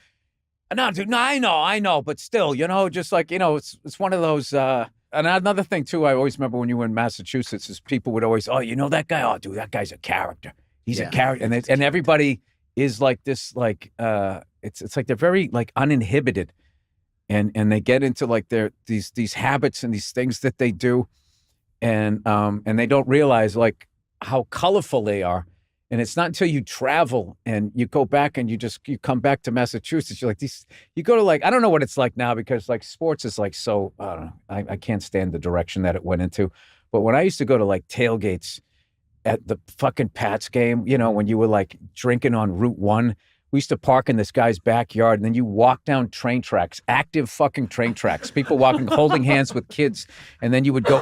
No, dude, no, I know. But still, just like, it's one of those, and another thing too, I always remember when you were in Massachusetts is people would always, oh, you know that guy? Oh, dude, that guy's a character. He's a character. And everybody is like this, like it's like they're very like uninhibited, and they get into like these habits and these things that they do, and they don't realize like how colorful they are. And it's not until you travel and you go back and you come back to Massachusetts, you're like you go to like, I don't know what it's like now because like sports is like so, I don't know, I can't stand the direction that it went into. But when I used to go to like tailgates at the fucking Pats game, when you were like drinking on Route 1, we used to park in this guy's backyard and then you walk down train tracks, active fucking train tracks, people walking, holding hands with kids. And then you would go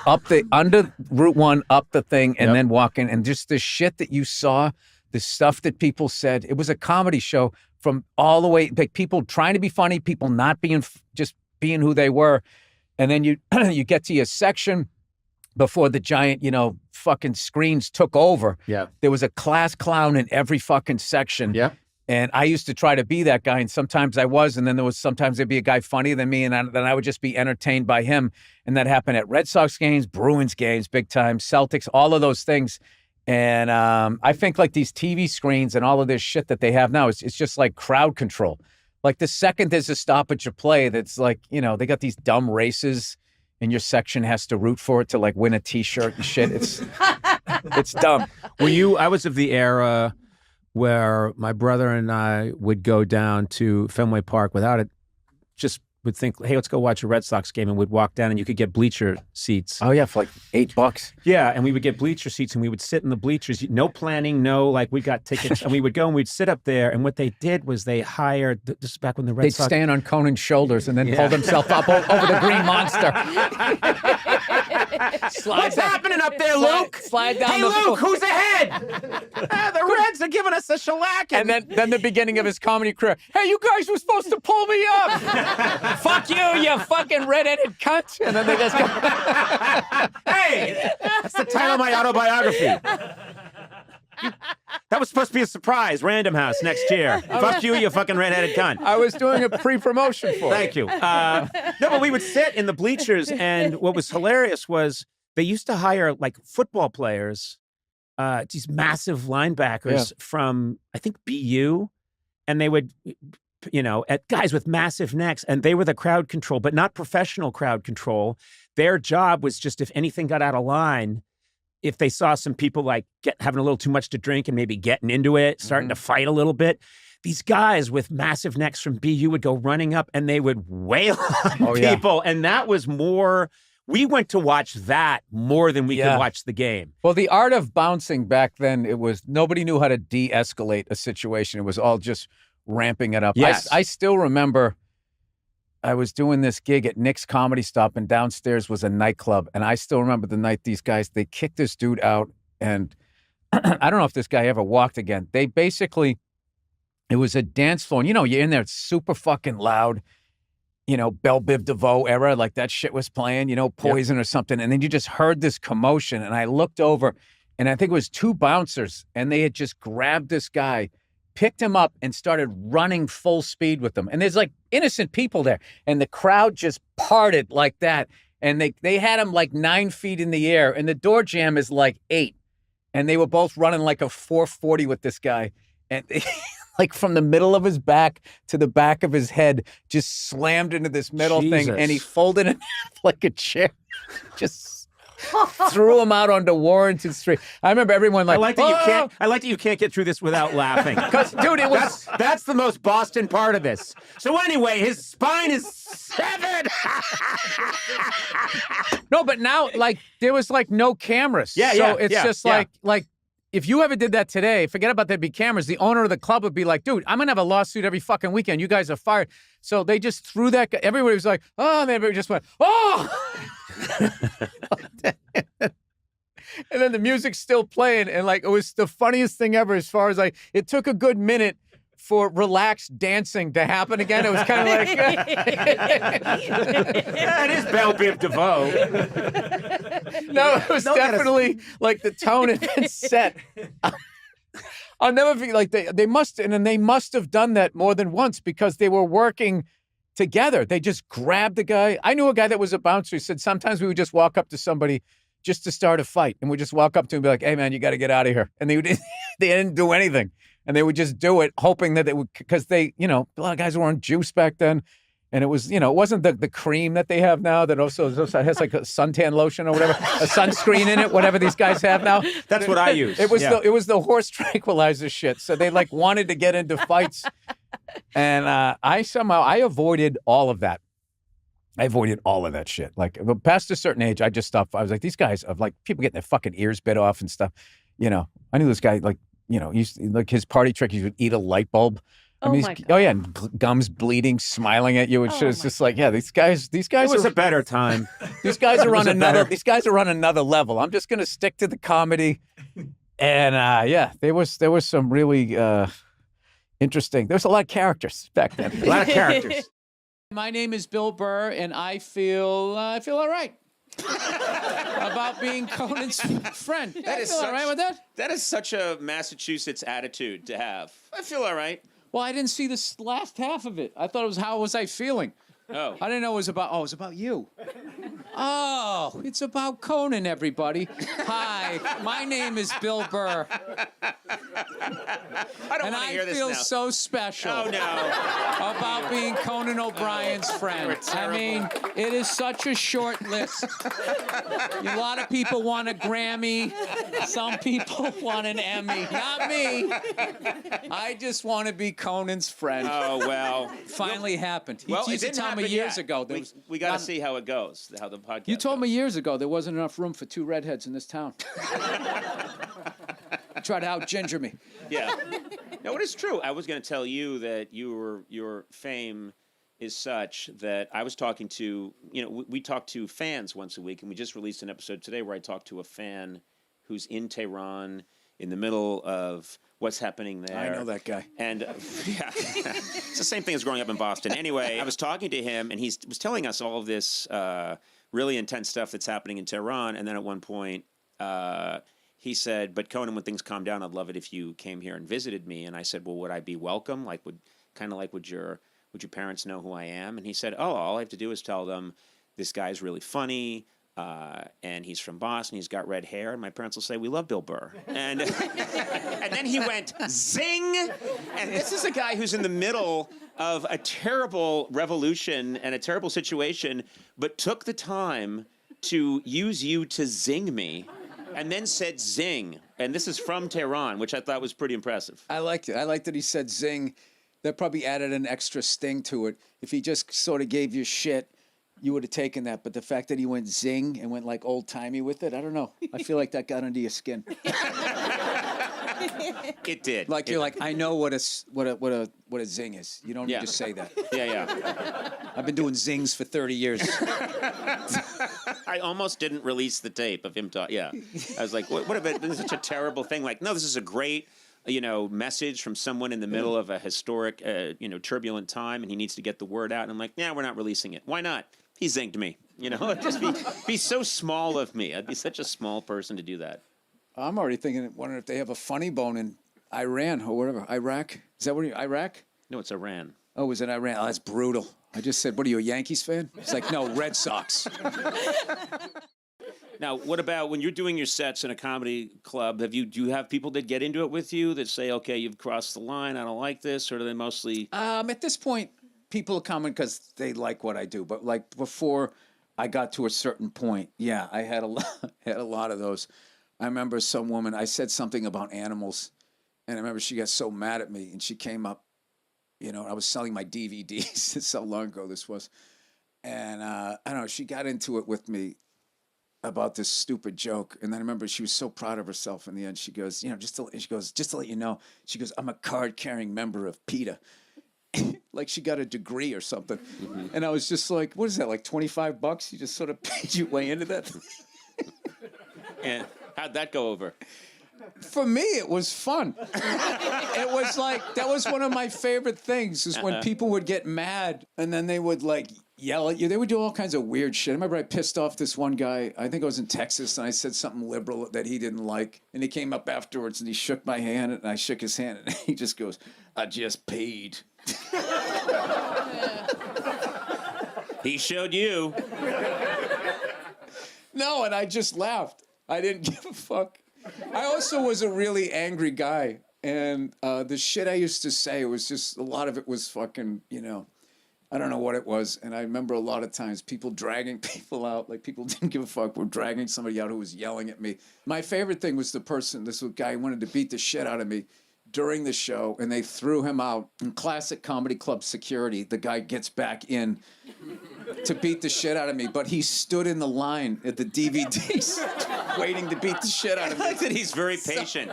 under Route 1, up the thing and then walk in. And just the shit that you saw, the stuff that people said, it was a comedy show from all the way, like people trying to be funny, people not just being who they were. And then you get to your section before the giant, fucking screens took over. Yeah. There was a class clown in every fucking section. Yeah. And I used to try to be that guy, and sometimes I was, and then sometimes there'd be a guy funnier than me, and then I would just be entertained by him. And that happened at Red Sox games, Bruins games, big time, Celtics, all of those things. And I think like these TV screens and all of this shit that they have now, it's just like crowd control. Like the second there's a stoppage of play, that's like, they got these dumb races, and your section has to root for it to like win a T-shirt and shit. It's dumb. I was of the era where my brother and I would go down to Fenway Park without it, just would think, hey, let's go watch a Red Sox game, and we'd walk down and you could get bleacher seats. Oh yeah, for like $8. Yeah, and we would get bleacher seats and we would sit in the bleachers, no planning, like we got tickets, and we would go and we'd sit up there, and what they did was they hired, this is back when the Red Sox... They'd stand on Conan's shoulders and then pull themselves up over the green monster. What's happening up there, Luke? Slide down. Hey, Luke, who's ahead? The Reds are giving us a shellacking. And then the beginning of his comedy career. Hey, you guys were supposed to pull me up. Fuck you fucking redheaded cunt. And then they just go. Hey, that's the title of my autobiography. That was supposed to be a surprise. Random House next year. Fuck you fucking redheaded cunt. I was doing a pre-promotion for it. Thank you. No, but we would sit in the bleachers, and what was hilarious was they used to hire like football players, these massive linebackers from, I think, BU, and they would, at guys with massive necks, and they were the crowd control, but not professional crowd control. Their job was just if anything got out of line, if they saw some people like having a little too much to drink and maybe getting into it, starting to fight a little bit, these guys with massive necks from BU would go running up and they would wail on people. And that was more, we went to watch that more than we could watch the game. Well, the art of bouncing back then, nobody knew how to de-escalate a situation. It was all just ramping it up. Yes. I still remember I was doing this gig at Nick's Comedy Stop, and downstairs was a nightclub. And I still remember the night these guys, they kicked this dude out. And I don't know if this guy ever walked again. They basically, it was a dance floor. And, you're in there, it's super fucking loud. Belle Biv DeVoe era, like that shit was playing, Poison or something. And then you just heard this commotion. And I looked over, and I think it was two bouncers. And they had just grabbed this guy, picked him up, and started running full speed with him. And there's like innocent people there. And the crowd just parted like that. And they had him like 9 feet in the air. And the door jam is like 8. And they were both running like a 440 with this guy. And they, like from the middle of his back to the back of his head, just slammed into this metal thing. And he folded it like a chair. Just... threw him out onto Warrington Street. I remember everyone like, I like that you can't get through this without laughing. Because, dude, it was that's the most Boston part of this. So anyway, his spine is severed. No, but now like there was like no cameras. So it's just like if you ever did that today, forget about there'd be cameras. The owner of the club would be like, dude, I'm gonna have a lawsuit every fucking weekend. You guys are fired. So they just threw that guy. Everybody was like, oh, and everybody just went, oh. And then the music's still playing, and like it was the funniest thing ever. As far as like, it took a good minute for relaxed dancing to happen again. It was kind of like that is Belle Biv DeVoe. No, it was definitely like the tone had been set. I'll never forget. Like they must have done that more than once because they were working together. They just grabbed the guy. I knew a guy that was a bouncer. He said sometimes we would just walk up to somebody just to start a fight, and we'd just walk up to him and be like, "Hey, man, you got to get out of here." And they didn't do anything. And they would just do it, hoping that they would, because they, a lot of guys were on juice back then. And it was, it wasn't the cream that they have now that also has like a suntan lotion or whatever, a sunscreen in it, whatever these guys have now. That's what I use. It was the horse tranquilizer shit. So they like wanted to get into fights. And I avoided all of that. I avoided all of that shit. Like past a certain age, I just stopped. I was like, these guys are like people getting their fucking ears bit off and stuff. I knew this guy like, like his party trick, he would eat a light bulb. And gums bleeding, smiling at you and shit. It's just like, these guys. It was a better time. These guys are on another level. I'm just gonna stick to the comedy. And there was some really interesting. There was a lot of characters back then. A lot of characters. My name is Bill Burr, and I feel all right. About being Conan's friend. That is all right with that? That is such a Massachusetts attitude to have. I feel all right. Well, I didn't see this last half of it. I thought it was how was I feeling. Oh. I didn't know it was about, it was about you. Oh, it's about Conan, everybody. Hi, my name is Bill Burr. I don't want to hear this now. I feel so special. Oh, no. About being Conan O'Brien's friend. I mean, it is such a short list. A lot of people want a Grammy. Some people want an Emmy. Not me. I just want to be Conan's friend. Oh, well. Finally happened. Well, it didn't happen years ago. We got to see how it goes, how the podcast You told goes. me years ago there wasn't enough room for two redheads in this town. Try to out-ginger me. Yeah. No, it is true. I was going to tell you that your fame is such that I was talking to, we talk to fans once a week, and we just released an episode today where I talked to a fan who's in Tehran in the middle of what's happening there. I know that guy. And it's the same thing as growing up in Boston. Anyway, I was talking to him, and he was telling us all of this really intense stuff that's happening in Tehran. And then at one point, he said, "But Conan, when things calm down, I'd love it if you came here and visited me." And I said, "Well, would I be welcome? Like, would your parents know who I am?" And he said, "Oh, all I have to do is tell them this guy's really funny. And he's from Boston. He's got red hair, and my parents will say, 'We love Bill Burr.'" And and then he went zing. And this is a guy who's in the middle of a terrible revolution and a terrible situation, but took the time to use you to zing me, and then said zing. And this is from Tehran, which I thought was pretty impressive. I liked it. I liked that he said zing. That probably added an extra sting to it. If he just sort of gave you shit, you would have taken that. But the fact that he went zing and went like old timey with it, I don't know. I feel like that got under your skin. It did. Like you're like, I know what a zing is. You don't need to say that. Yeah. I've been doing zings for 30 years. I almost didn't release the tape of him talking. Yeah. I was like, what about this is such a terrible thing? Like, no, this is a great, message from someone in the middle of a historic, turbulent time, and he needs to get the word out. And I'm like, yeah, we're not releasing it. Why not? He zinged me. It'd just be so small of me. I'd be such a small person to do that. I'm already wondering if they have a funny bone in Iran or whatever. Iraq? Is that where Iraq? No, it's Iran. Oh, was it Iran? Oh, that's brutal. I just said, what are you, a Yankees fan? It's like, no, Red Sox. Now, what about when you're doing your sets in a comedy club? Do you have people that get into it with you that say, okay, you've crossed the line, I don't like this, or do they mostly... At this point, people are coming because they like what I do. But like before, I got to a certain point. Yeah, I had a lot of those. I remember some woman, I said something about animals, and I remember she got so mad at me, and she came up, I was selling my DVDs. That's how long ago this was. And I don't know, she got into it with me about this stupid joke. And then I remember she was so proud of herself in the end. She goes, just to let you know, she goes, I'm a card-carrying member of PETA. Like she got a degree or something. Mm-hmm. And I was just like, what is that, like $25? You just sort of paid your way into that? And how'd that go over? For me, it was fun. It was like, that was one of my favorite things, is when people would get mad and then they would like yell at you. They would do all kinds of weird shit. I remember I pissed off this one guy, I think I was in Texas, and I said something liberal that he didn't like. And he came up afterwards and he shook my hand, and I shook his hand, and he just goes, I just paid. He showed you. No, and I just laughed. I didn't give a fuck. I also was a really angry guy, and the shit I used to say was just, a lot of it was fucking, I don't know what it was. And I remember a lot of times people dragging people out, like people didn't give a fuck, were dragging somebody out who was yelling at me. My favorite thing was this guy who wanted to beat the shit out of me during the show, and they threw him out. In classic comedy club security, the guy gets back in to beat the shit out of me, but he stood in the line at the DVDs waiting to beat the shit out of me. I like that he's very patient,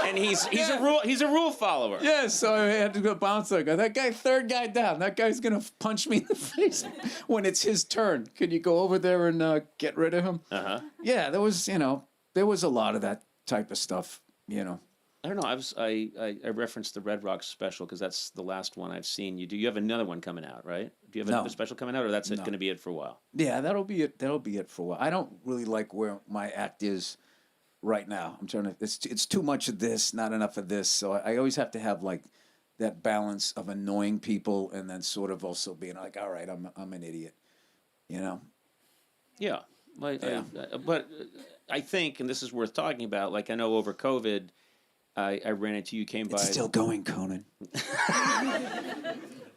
and he's a rule follower. Yeah, so I had to go bounce. I go, that guy, third guy down. That guy's gonna punch me in the face when it's his turn. Can you go over there and get rid of him? Yeah, there was a lot of that type of stuff. I don't know. I referenced the Red Rocks special because that's the last one I've seen you do. You have another one coming out, right? Do you have another special coming out, or that's going to be it for a while? Yeah, that'll be it. That'll be it for a while. I don't really like where my act is right now. I'm trying to. It's too much of this, not enough of this. So I always have to have like that balance of annoying people and then sort of also being like, all right, I'm an idiot, Yeah, but I think, and this is worth talking about. Like I know over COVID. I ran into you, came by. It's still going, Conan.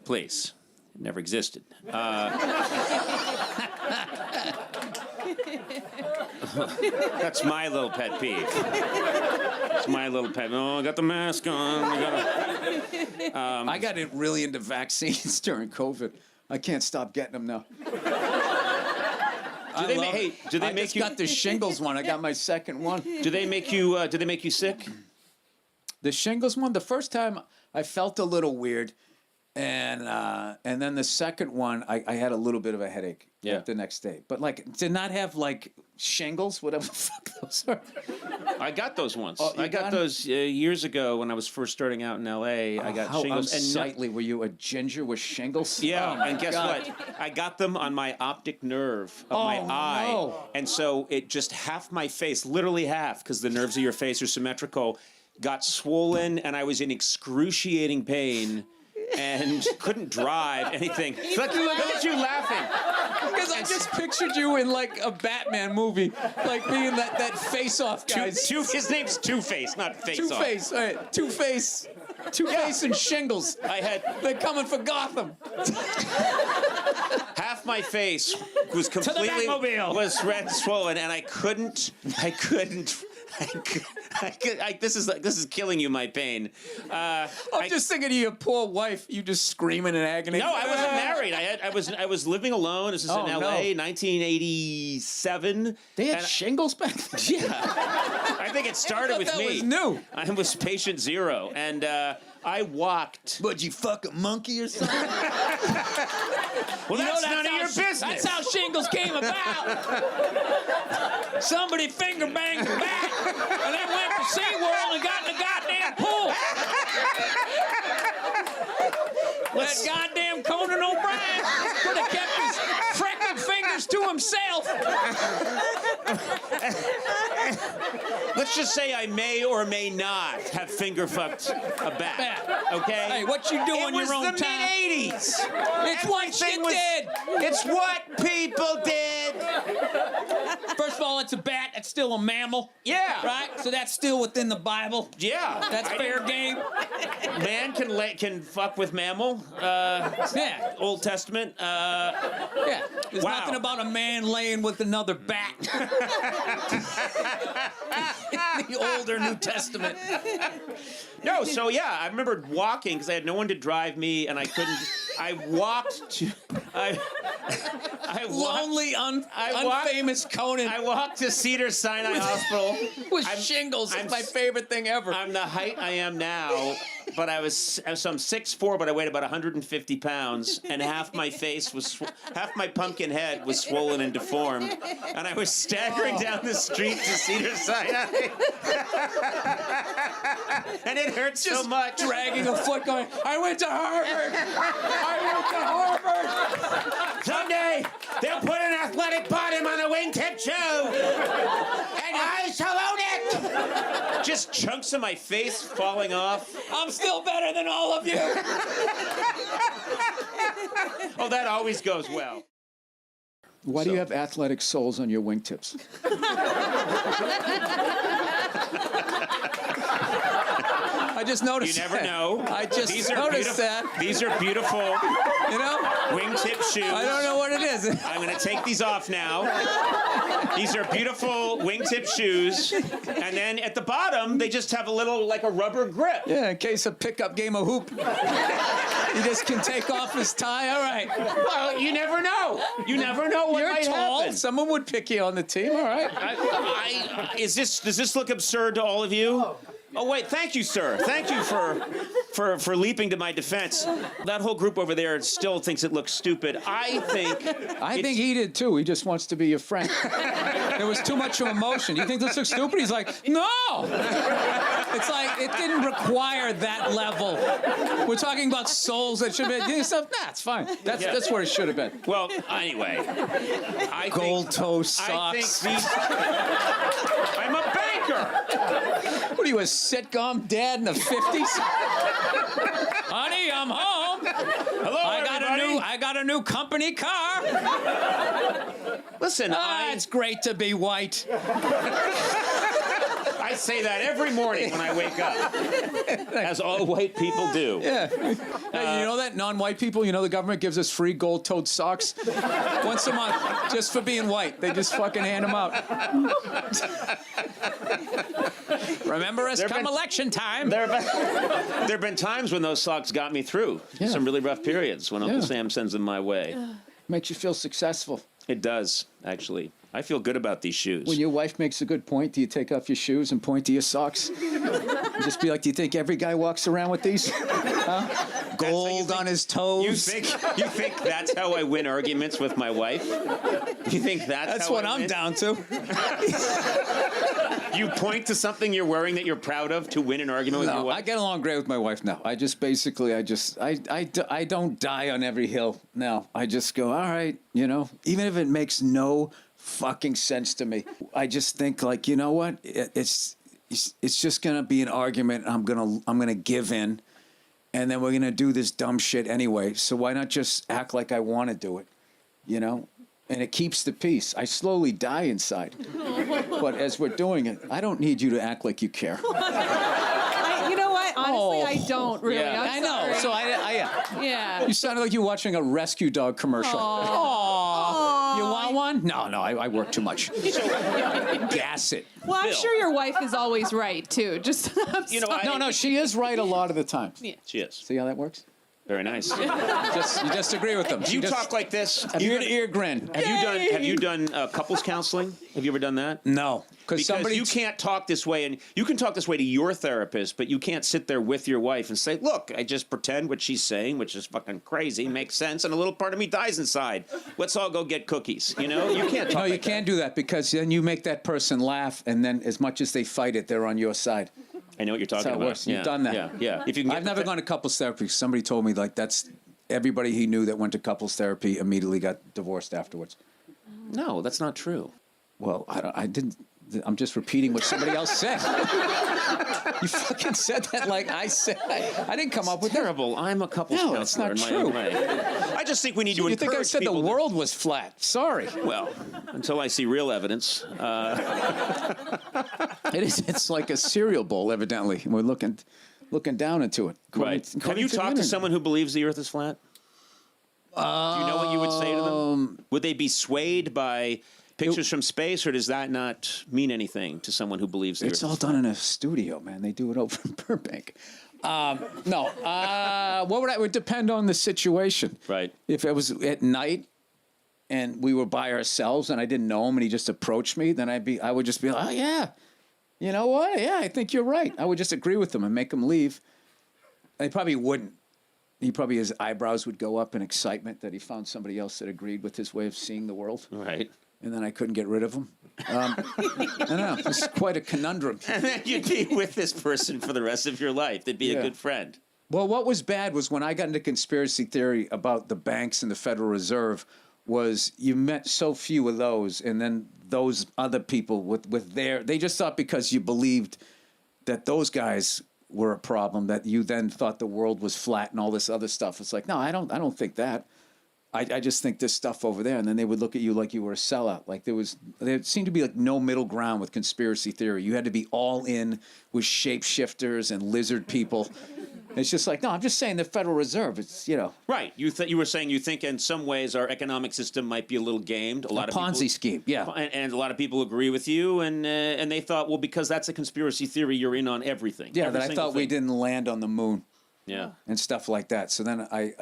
Please. It never existed. That's my little pet peeve. It's my little pet. Oh, I got the mask on. I got really into vaccines during COVID. I can't stop getting them now. Do they make I just got the shingles one. I got my second one. Do they make you sick? The shingles one, the first time I felt a little weird, and then the second one I had a little bit of a headache the next day. But like to not have like shingles, whatever the fuck those are. I got those once. Oh, I got those years ago when I was first starting out in L.A. I got shingles. How unsightly were you, a ginger with shingles? Yeah, and guess what? I got them on my optic nerve of my eye. No. And so it just half my face, literally half, because the nerves of your face are symmetrical, got swollen, and I was in excruciating pain and couldn't drive anything. Look at you laughing. Because I just pictured you in like a Batman movie, like being that face-off guy. His name's Two-Face, not Face-Off. Two-Face, all right. Two-Face and shingles. They're coming for Gotham. Half my face was completely red, swollen, and I couldn't. This is killing you, my pain. I'm just thinking of your poor wife. You just screaming in agony. No, I wasn't married. I was living alone. This is in L.A. 1987. They had shingles back then. Yeah, I think it started with me. That was new. I was patient zero, and I walked. Would you fuck a monkey or something? Well, that's none of your business. That's how shingles came about. Somebody finger banged the bat, and then went to SeaWorld and got in the goddamn pool. That goddamn Conan O'Brien could have kept his freckled fingers to himself. Let's just say I may or may not have finger fucked a bat. Okay? Hey, what you do on your own time? It was the mid-'80s. It's what shit did. It's what people did. First of all, it's a bat. It's still a mammal. Yeah. Right? So that's still within the Bible. Yeah. That's fair game. Man can fuck with mammal. Yeah. Old Testament. Yeah. There's nothing about a man laying with another bat. In the older New Testament. No, so yeah, I remember walking because I had no one to drive me, and I couldn't. I walked to. Lonely, unfamous Conan. I walked to Cedars-Sinai Hospital with shingles. It's my favorite thing ever. I'm the height I am now, but I'm 6'4", but I weighed about 150 pounds, and half my pumpkin head was swollen and deformed, and I was staggering down the street to Cedars-Sinai, and it hurt so much. Dragging a foot, going, I went to Harvard. Someday they'll put an athletic bottom on a wingtip shoe, and I shall own it. Just chunks of my face falling off. I'm still better than all of you. Oh, that always goes well. Why do you have athletic soles on your wingtips? I just noticed. You never know. I just noticed that. These are beautiful. You know, wingtip shoes. I don't know what it is. I'm going to take these off now. These are beautiful wingtip shoes, and then at the bottom they just have a little like a rubber grip. Yeah, in case a pickup game of hoop. He just can take off his tie. All right. Well, you never know. You never know what might tall. happen. Someone would pick you on the team. All right. Does this look absurd to all of you? Oh wait, thank you, sir. Thank you for leaping to my defense. That whole group over there still thinks it looks stupid. I think he did too. He just wants to be your friend. There was too much emotion. You think this looks stupid? He's like, no. It's like it didn't require that level. We're talking about souls that should have been. Nah, it's fine. That's where it should have been. Well, anyway, gold toe socks. I'm a banker. What are you, a sitcom dad in the 50s? Honey, I'm home. Hello, I got a new company car. Listen, it's great to be white. I say that every morning when I wake up, as all white people do. Yeah. Hey, you know that non-white people, the government gives us free gold-toed socks once a month just for being white. They just fucking hand them out. Remember us come election time. There have been times when those socks got me through some really rough periods when Uncle Sam sends them my way. Makes you feel successful. It does, actually. I feel good about these shoes. When your wife makes a good point, do you take off your shoes and point to your socks? Just be like, do you think every guy walks around with these? Huh? Gold on his toes? You think that's how I win arguments with my wife? You think that's what I'm down to. You point to something you're wearing that you're proud of to win an argument with your wife? I get along great with my wife now. I don't die on every hill now. I just go, all right, even if it makes no fucking sense to me. I just think like, you know what? It's just gonna be an argument. I'm gonna give in, and then we're gonna do this dumb shit anyway. So why not just act like I want to do it, And it keeps the peace. I slowly die inside, but as we're doing it, I don't need you to act like you care. You know what? Honestly, I don't really. Yeah. I know. So yeah. You sounded like you were watching a rescue dog commercial. Aww. You want one? No, I work too much. Gas it. Well, I'm sure your wife is always right too. Just No, she is right a lot of the time. Yeah. She is. See how that works? Very nice. You just agree with them. Do you talk like this? Ear to ear grin. Have you done couples counseling? Have you ever done that? No, because you can't talk this way, and you can talk this way to your therapist, but you can't sit there with your wife and say, "Look, I just pretend what she's saying, which is fucking crazy, makes sense, and a little part of me dies inside. Let's all go get cookies." You can't talk. No, you can't do that because then you make that person laugh, and then as much as they fight it, they're on your side. I know what you're talking That's how it about. works. You've done that. Yeah. If you can I've never gone to couples therapy. Somebody told me like that's everybody he knew that went to couples therapy immediately got divorced afterwards. No, that's not true. Well, I didn't. I'm just repeating what somebody else said. You fucking said that like I said. I didn't come up with terrible. I'm a couples counselor. No, it's not true. I just think we need to encourage people. You think I said the world was flat? Sorry. Well, until I see real evidence. It's like a cereal bowl, evidently. We're looking down into it. Right. Have you talked to someone who believes the earth is flat? Do you know what you would say to them? Would they be swayed by pictures from space, or does that not mean anything to someone who believes the earth is flat? It's all done in a studio, man. They do it over in Burbank. No. It would depend on the situation. Right. If it was at night and we were by ourselves and I didn't know him and he just approached me, then I would just be like, oh, yeah. You know what? Yeah, I think you're right. I would just agree with him and make him leave. He probably wouldn't. His eyebrows would go up in excitement that he found somebody else that agreed with his way of seeing the world. Right. And then I couldn't get rid of him. I don't know. It's quite a conundrum. And then you'd be with this person for the rest of your life. They'd be a good friend. Well, what was bad was when I got into conspiracy theory about the banks and the Federal Reserve was you met so few of those, and then those other people they just thought because you believed that those guys were a problem that you then thought the world was flat and all this other stuff. It's like, no, I don't think that. I just think this stuff over there. And then they would look at you like you were a sellout. Like there seemed to be like no middle ground with conspiracy theory. You had to be all in with shapeshifters and lizard people. It's just like, no, I'm just saying the Federal Reserve. It's, Right. You were saying you think in some ways our economic system might be a little gamed. A Ponzi scheme, yeah. And a lot of people agree with you. And they thought, well, because that's a conspiracy theory, you're in on everything. Yeah, that I thought we didn't land on the moon. Yeah. And stuff like that. So then I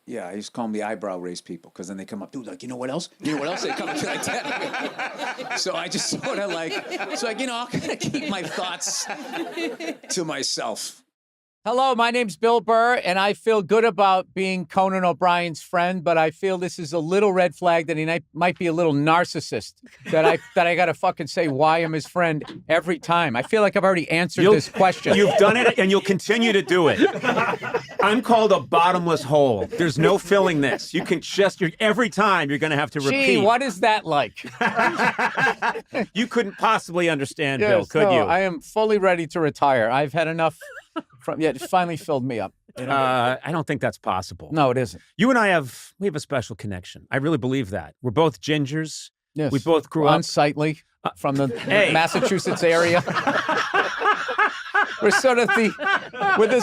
used to call them the eyebrow raise people because then they come up, dude, like, you know what else? You know what else? They come up to like that. So I just sort of I'll kind of keep my thoughts to myself. Hello, my name's Bill Burr, and I feel good about being Conan O'Brien's friend, but I feel this is a little red flag that he might be a little narcissist, that I got to fucking say why I'm his friend every time. I feel like I've already answered this question. You've done it, and you'll continue to do it. I'm called a bottomless hole. There's no filling this. You can every time you're going to have to repeat. Gee, what is that like? You couldn't possibly understand, Bill, could you? I am fully ready to retire. I've had enough. It finally filled me up. I don't think that's possible. No, it isn't. You and I have a special connection. I really believe that. We're both gingers. Yes. We both grew up unsightly from the Massachusetts area. We're sort of with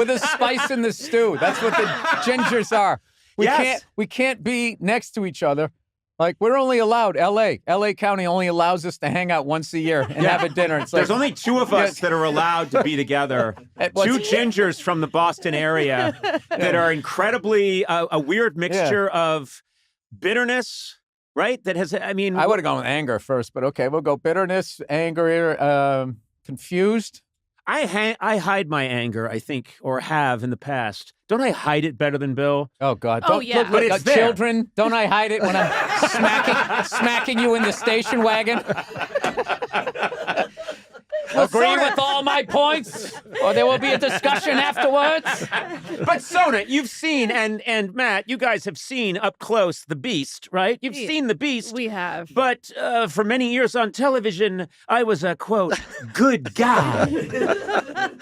a spice in the stew. That's what the gingers are. We can't be next to each other. Like, we're only allowed, L.A. County only allows us to hang out once a year and have a dinner. It's like, there's only two of us that are allowed to be together. Two gingers from the Boston area that are incredibly a weird mixture of bitterness, right? That has, I would have gone with anger first, but okay, we'll go bitterness, anger, confused. I hide my anger, I think, or have in the past. Don't I hide it better than Bill? Oh, God. But it's children, don't I hide it when I'm smacking you in the station wagon? Agree with all my points, or there will be a discussion afterwards. But Sona, you've seen, and Matt, you guys have seen up close the Beast, right? You've seen the Beast. We have. But for many years on television, I was a, quote, good guy.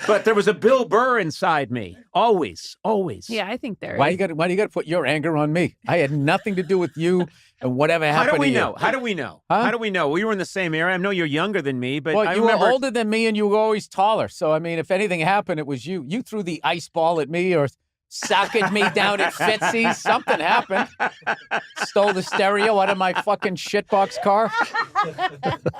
But there was a Bill Burr inside me. Always. Yeah, I think there is. Why do you got to put your anger on me? I had nothing to do with you and whatever happened to you. How do we know? Huh? How do we know? We were in the same era. I know you're younger than me, but you were older than me and you were always taller. So, I mean, if anything happened, it was you. You threw the ice ball at me or socked me down at Fitzy's. Something happened. Stole the stereo out of my fucking shitbox car.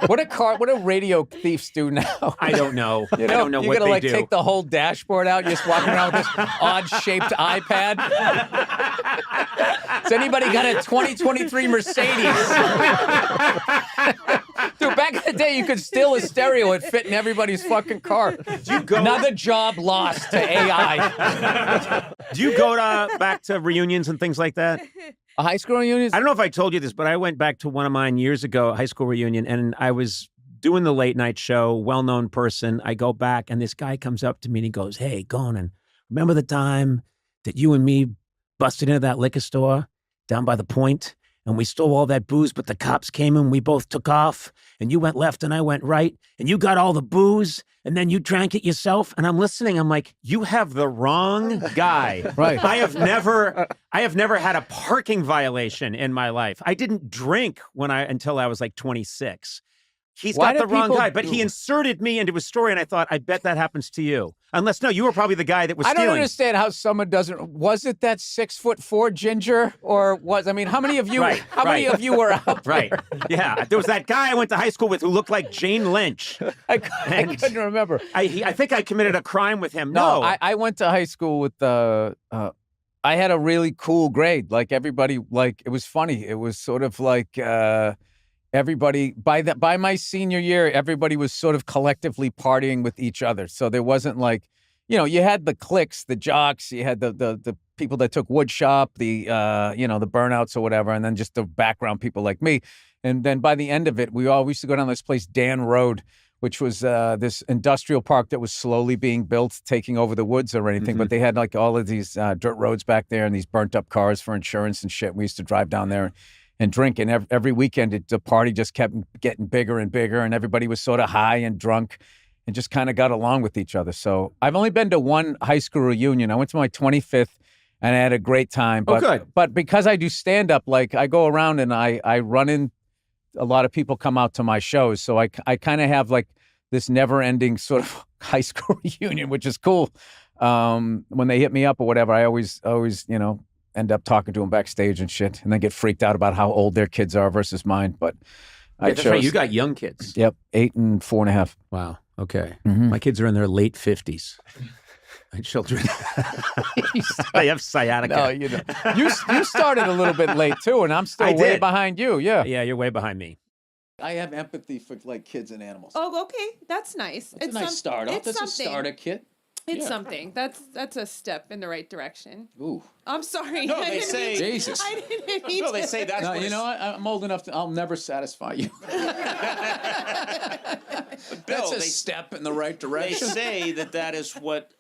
What do radio thieves do now? I don't know. I don't know what they do. You're going to take the whole dashboard out, you're just walking around with this odd-shaped iPad. Has anybody got a 2023 Mercedes? Dude, back in the day, you could steal a stereo and fit in everybody's fucking car. Another job lost to AI. Do you go back to reunions and things like that? A high school reunion? I don't know if I told you this, but I went back to one of mine years ago, a high school reunion, and I was doing the late night show, well-known person. I go back, and this guy comes up to me, and he goes, hey, Conan, remember the time that you and me busted into that liquor store down by the point? and we stole all that booze, but the cops came and we both took off, and you went left and I went right, and you got all the booze, and then you drank it yourself. And I'm listening. I'm like, you have the wrong guy. Right. I have never had a parking violation in my life. I didn't drink until I was like 26. He's got the wrong guy, but he inserted me into his story, and I thought, I bet that happens to you. Unless, no, you were probably the guy that was stealing. I don't understand how someone doesn't. Was it that 6'4" ginger, or how many of you? Many of you were out there? Right. Yeah. There was that guy I went to high school with who looked like Jane Lynch. I couldn't remember. I think I committed a crime with him. No, I went to high school with I had a really cool grade. Like everybody, it was funny. It was sort of like. Everybody by my senior year, everybody was sort of collectively partying with each other. So there wasn't you had the cliques, the jocks, you had the people that took wood shop, the burnouts or whatever, and then just the background people like me. And then by the end of it, we used to go down this place, Dan Road, which was this industrial park that was slowly being built, taking over the woods or anything. But they had all of these dirt roads back there and these burnt up cars for insurance and shit. We used to drive down there and drink, and every weekend the party just kept getting bigger and bigger, and everybody was sort of high and drunk and just kind of got along with each other. So I've only been to one high school reunion. I went to my 25th, and I had a great time. But, good. But because I do stand-up, I go around and I run in, a lot of people come out to my shows, so I kind of have this never-ending sort of high school reunion, which is cool. When they hit me up or whatever, I always end up talking to them backstage and shit, and then get freaked out about how old their kids are versus mine. But that's right. You got young kids. Yep, 8 and 4.5. Wow. Okay. My kids are in their late 50s. My children, they have sciatica. No, you started a little bit late too, and I'm still way behind you. Yeah. Yeah, you're way behind me. I have empathy for kids and animals. Oh, okay, that's nice. It's a nice start. That's a starter kit. It's something. That's a step in the right direction. Ooh. I'm sorry. No, they say Jesus. I didn't mean No, they say that's. No, you know what? I'm old enough I'll never satisfy you. That's a step in the right direction. They say that is what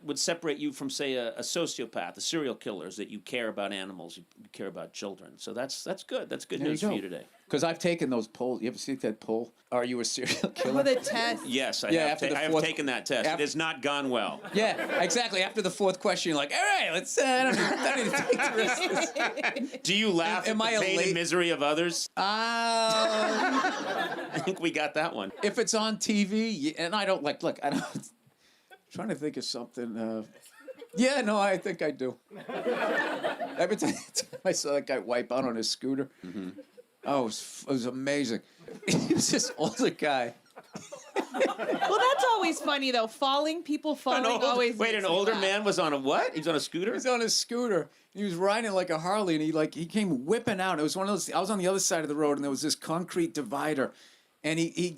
would separate you from, say, a sociopath, a serial killer, is that you care about animals, you care about children. So that's good. That's good news for you today. Because I've taken those polls. You ever see that poll? Are you a serial killer? Oh, the test. Yes, I have taken that test. It has not gone well. Yeah, exactly. After the fourth question, you're like, all right, let's I don't need to take the rest of this. Do you laugh at the pain and misery of others? I think we got that one. If it's on TV, and I don't look, I don't. I'm trying to think of something. Yeah, no, I think I do. Every time I saw that guy wipe out on his scooter, oh, it was amazing. He was this older guy. Well, that's always funny though. People falling always. Wait, an older man was on a what? He was on a scooter? He was on a scooter. He was riding like a Harley, and he came whipping out. It was one of those. I was on the other side of the road, and there was this concrete divider, and he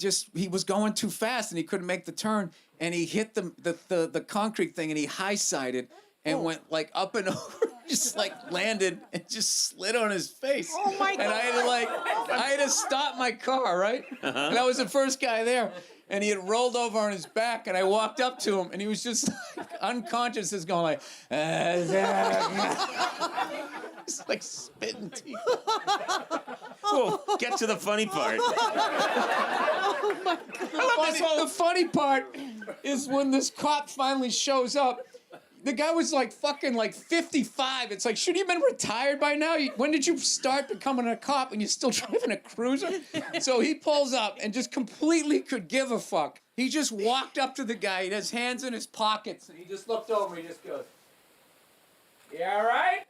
was going too fast, and he couldn't make the turn, and he hit the concrete thing, and he high-sided and went up and over, just landed and just slid on his face. Oh my God! And I had to stop my car, right? And I was the first guy there. And he had rolled over on his back, and I walked up to him, and he was just unconscious, just going he's spitting teeth. Well, get to the funny part. Oh my God! The funny part is when this cop finally shows up. The guy was fucking 55. It's should he have been retired by now? When did you start becoming a cop and you're still driving a cruiser? So he pulls up and just completely could give a fuck. He just walked up to the guy. He had his hands in his pockets and he just looked over and he just goes, "You all right?"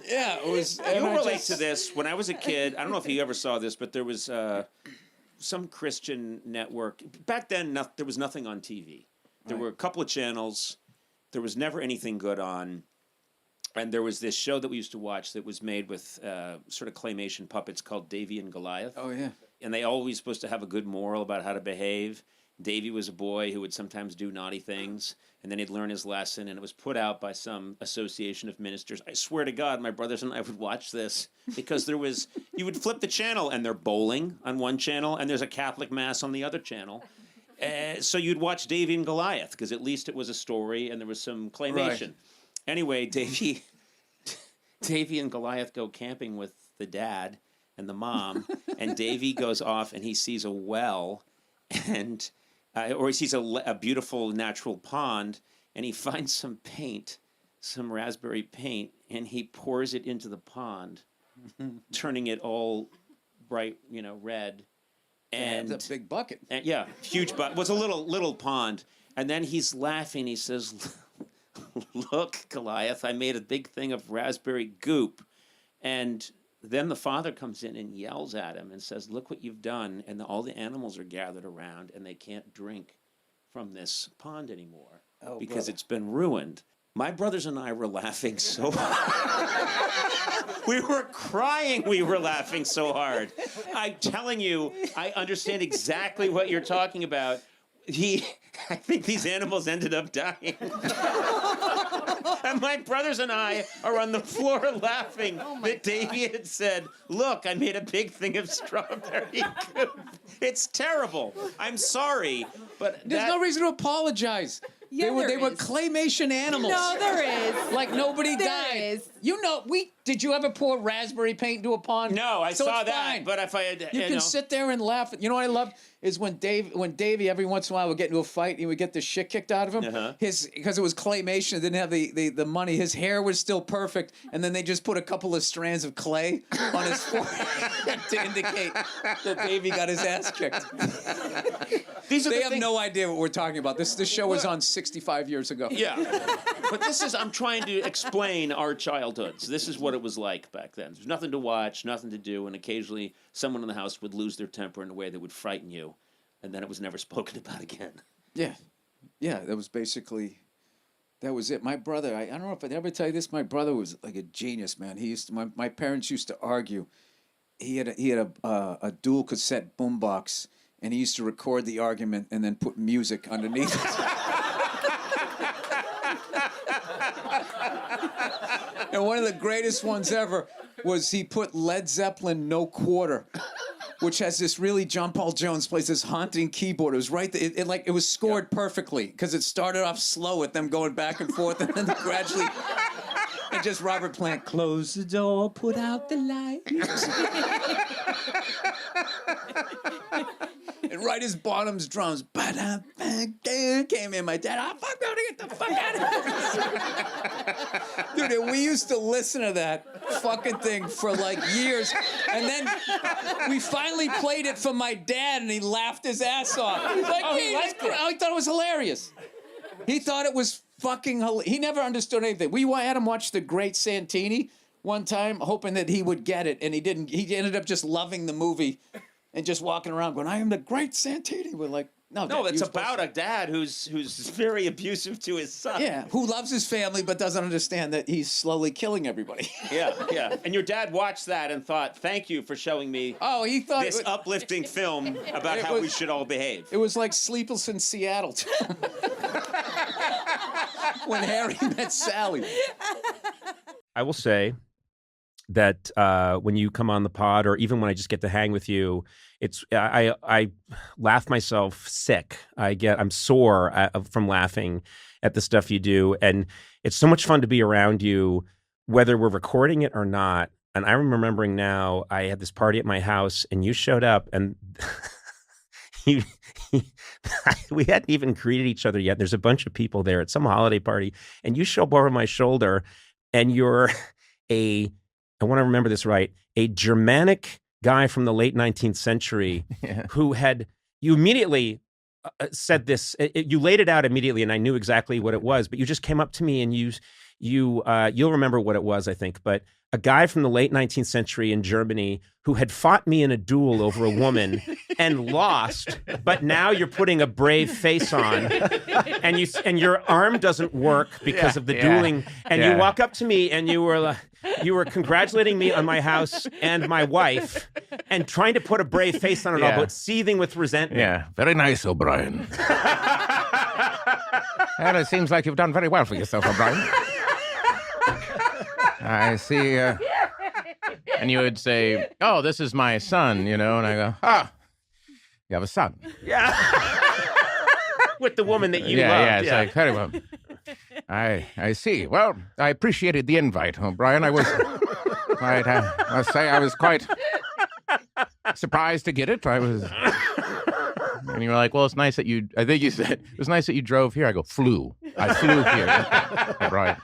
Yeah, it was. You relate to this. When I was a kid, I don't know if you ever saw this, but there was some Christian network. Back then, there was nothing on TV. There were a couple of channels. There was never anything good on. And there was this show that we used to watch that was made with sort of claymation puppets called Davy and Goliath. Oh, yeah. And they always supposed to have a good moral about how to behave. Davy was a boy who would sometimes do naughty things, and then he'd learn his lesson, and it was put out by some association of ministers. I swear to God, my brothers and I would watch this because you would flip the channel, and they're bowling on one channel, and there's a Catholic mass on the other channel. So you'd watch Davy and Goliath, because at least it was a story and there was some claymation. Right. Anyway, Davy and Goliath go camping with the dad and the mom, and Davy goes off and he sees a well, and or he sees a beautiful natural pond, and he finds some paint, some raspberry paint, and he pours it into the pond, turning it all bright, red. And it's a big bucket. And, yeah, huge bucket. Well, it's a little pond. And then he's laughing. He says, "Look, Goliath, I made a big thing of raspberry goop." And then the father comes in and yells at him and says, "Look what you've done." And all the animals are gathered around, and they can't drink from this pond anymore because it's been ruined. My brothers and I were laughing so hard. We were crying. We were laughing so hard. I'm telling you, I understand exactly what you're talking about. I think these animals ended up dying. And my brothers and I are on the floor laughing that Davy had said, "Look, I made a big thing of strawberry goop." It's terrible. I'm sorry, but there's no reason to apologize. Yeah, they were claymation animals. No, there is. Like nobody there died. Is. Did you ever pour raspberry paint into a pond? No, I saw that. Fine. But if I had, you can sit there and laugh. You know what I love is when Davy every once in a while would get into a fight and would get the shit kicked out of him. Because it was claymation, it didn't have the money. His hair was still perfect, and then they just put a couple of strands of clay on his forehead to indicate that Davy got his ass kicked. They have no idea what we're talking about. This show was on 65 years ago. Yeah, but I'm trying to explain our childhoods. This is what it was like back then. There's nothing to watch, nothing to do, and occasionally someone in the house would lose their temper in a way that would frighten you, and then it was never spoken about again. Yeah, that was it. My brother, I don't know if I'd ever tell you this. My brother was like a genius, man. My parents used to argue. He had a dual cassette boombox, and he used to record the argument and then put music underneath it. And one of the greatest ones ever was he put Led Zeppelin "No Quarter," which has this really, John Paul Jones plays this haunting keyboard. It was right there. It was scored perfectly because it started off slow with them going back and forth, and then gradually, and just Robert Plant, "Close the door, put out the light." And right as Bonham's drums, came in. My dad, fuck, I'm gonna get the fuck out of here. Dude, and we used to listen to that fucking thing for like years. And then we finally played it for my dad, and he laughed his ass off. He's like, I thought it was hilarious. He thought it was fucking hilarious. He never understood anything. We had him watch The Great Santini one time, hoping that he would get it, and he didn't. He ended up just loving the movie. And just walking around going, "I am the great Santini." We're like, no, it's about a dad who's very abusive to his son. Yeah, who loves his family but doesn't understand that he's slowly killing everybody. Yeah. And your dad watched that and thought, "Thank you for showing me he thought this uplifting film about how we should all behave." It was like Sleepless in Seattle. When Harry met Sally. I will say that when you come on the pod, or even when I just get to hang with you, I laugh myself sick. I'm sore from laughing at the stuff you do, and it's so much fun to be around you, whether we're recording it or not. And I'm remembering now, I had this party at my house, and you showed up, and we hadn't even greeted each other yet. There's a bunch of people there at some holiday party, and you show up over my shoulder, and you're I want to remember this right, a Germanic guy from the late 19th century who you immediately said this, you laid it out immediately, and I knew exactly what it was, but you just came up to me and you'll remember what it was, I think, but a guy from the late 19th century in Germany who had fought me in a duel over a woman and lost, but now you're putting a brave face on, and your arm doesn't work because of the dueling, and you walk up to me and you were congratulating me on my house and my wife, and trying to put a brave face on it all, but seething with resentment. Yeah, very nice, O'Brien. And it seems like you've done very well for yourself, O'Brien. I see, and you would say, "Oh, this is my son," and I go, "Ah, you have a son." Yeah. with the woman that you yeah, loved. yeah, it's like, kind of I see. Well, I appreciated the invite, O'Brien. I must say I was quite surprised to get it. And you were like, well, it's nice that I think you said, it was nice that you drove here. I go, flew. I flew here. Right.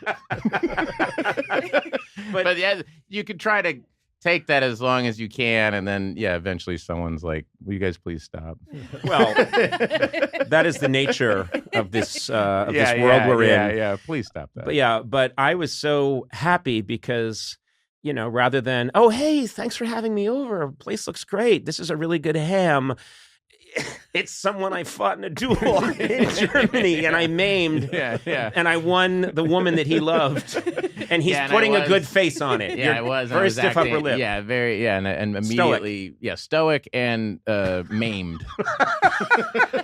But yeah, you could try to take that as long as you can. And then, yeah, eventually someone's like, will you guys please stop? Well, that is the nature of this world we're in. Yeah, please stop that. But I was so happy because, rather than, oh, hey, thanks for having me over. Place looks great. This is a really good ham. It's someone I fought in a duel in Germany, and I maimed. Yeah. And I won the woman that he loved, and he's putting a good face on it. Yeah, it was. Very stiff upper lip. Yeah, very. Yeah, and immediately, stoic and maimed.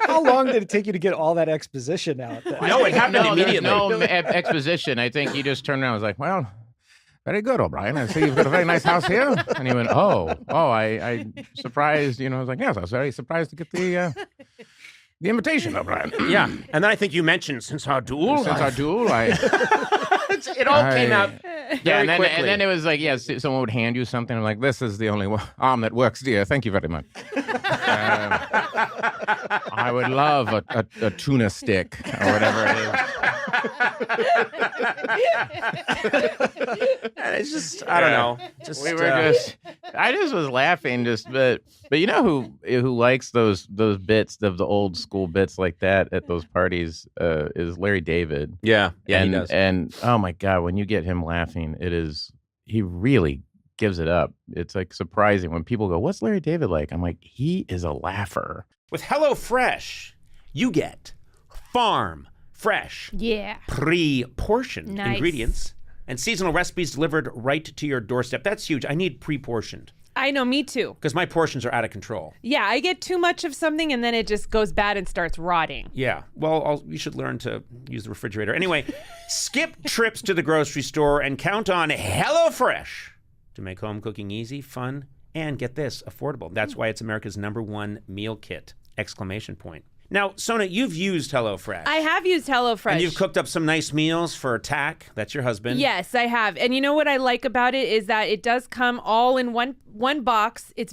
How long did it take you to get all that exposition out? No, it happened immediately. No exposition. I think he just turned around and was like, well, very good, O'Brien. I see you've got a very nice house here. And he went, I surprised, I was like, yes, I was very surprised to get the invitation, O'Brien. Yeah. And then I think you mentioned since our duel. It all came out very quickly. And then it was like, someone would hand you something. I'm like, this is the only arm that works, dear. Thank you very much. I would love a tuna stick or whatever it is. And it's just, I don't know. I just was laughing, but you know who likes those bits of the old school bits like that at those parties is Larry David. Yeah, and he does. And oh my God, when you get him laughing, he really gives it up. It's like surprising when people go, "What's Larry David like?" I'm like, he is a laugher. With HelloFresh, you get farm fresh, pre-portioned ingredients and seasonal recipes delivered right to your doorstep. That's huge. I need pre-portioned. I know, me too. Because my portions are out of control. Yeah, I get too much of something and then it just goes bad and starts rotting. Yeah, well, you should learn to use the refrigerator. Anyway, skip trips to the grocery store and count on HelloFresh to make home cooking easy, fun, and get this, affordable. That's why it's America's #1 meal kit! ! Now, Sona, you've used HelloFresh. I have used HelloFresh. And you've cooked up some nice meals for Tack. That's your husband. Yes, I have. And you know what I like about it is that it does come all in one box. It's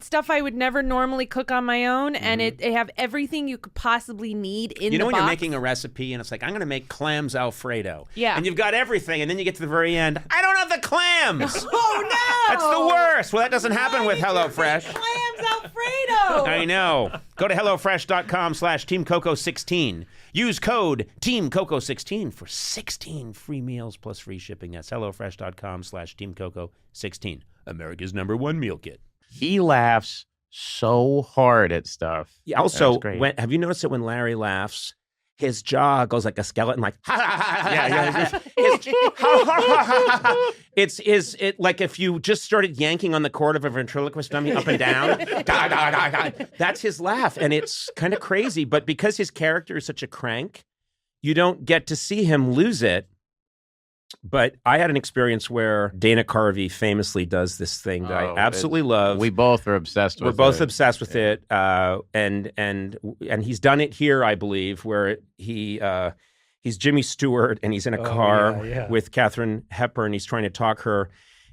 stuff I would never normally cook on my own, and it have everything you could possibly need in the box. You know when you're making a recipe and it's like, I'm going to make clams Alfredo. Yeah. And you've got everything, and then you get to the very end, I don't have the clams. Oh, no. That's the worst. Well, that doesn't happen with HelloFresh. Clams Alfredo. I know. Go to HelloFresh.com/TeamCoco16. Use code TeamCoco16 for 16 free meals plus free shipping. That's HelloFresh.com/TeamCoco16. America's #1 meal kit. He laughs so hard at stuff. Yeah, also, have you noticed that when Larry laughs, his jaw goes like a skeleton, like ha ha ha ha. Yeah. It's like if you just started yanking on the cord of a ventriloquist dummy up and down. Da, da, da, da. That's his laugh, and it's kind of crazy. But because his character is such a crank, you don't get to see him lose it. But I had an experience where Dana Carvey famously does this thing that I absolutely love. We both are obsessed with it. We're both obsessed with it. And he's done it here, I believe, where he's Jimmy Stewart and he's in a car with Katharine Hepburn. He's trying to talk her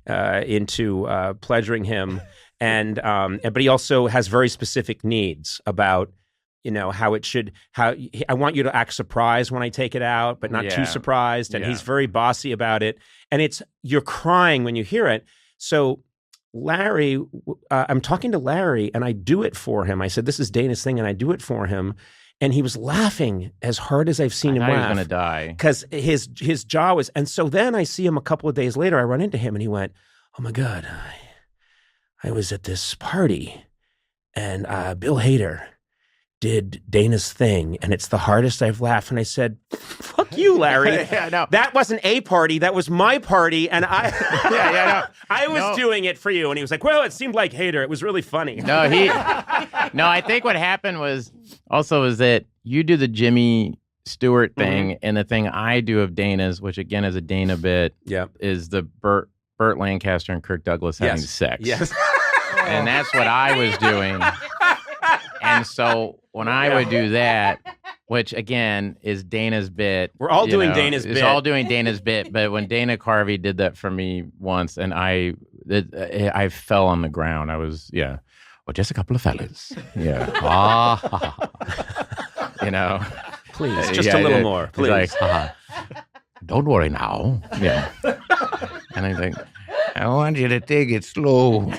into pleasuring him. But he also has very specific needs about how I want you to act surprised when I take it out, but not too surprised. And he's very bossy about it. And you're crying when you hear it. So Larry, I'm talking to Larry and I do it for him. I said, this is Dana's thing. And I do it for him. And he was laughing as hard as I've seen him laugh. He was going to die. Because his jaw was, and so then I see him a couple of days later, I run into him and he went, oh my God, I was at this party and Bill Hader did Dana's thing, and it's the hardest I've laughed. And I said, fuck you, Larry. No. That wasn't a party. That was my party, and I I was doing it for you. And he was like, well, it seemed like Hader. It was really funny. No, I think what happened was that you do the Jimmy Stewart thing, and the thing I do of Dana's, which again is a Dana bit, is the Burt Lancaster and Kirk Douglas having sex. Yes. And that's what I was doing. And so when I would do that, which again is Dana's bit. We're all doing Dana's bit. bit. It's all doing Dana's bit. But when Dana Carvey did that for me once, and I fell on the ground. I was well, just a couple of fellas. Yeah. Please, just a little more. Please. Like, don't worry now. Yeah. And I think, I want you to take it slow.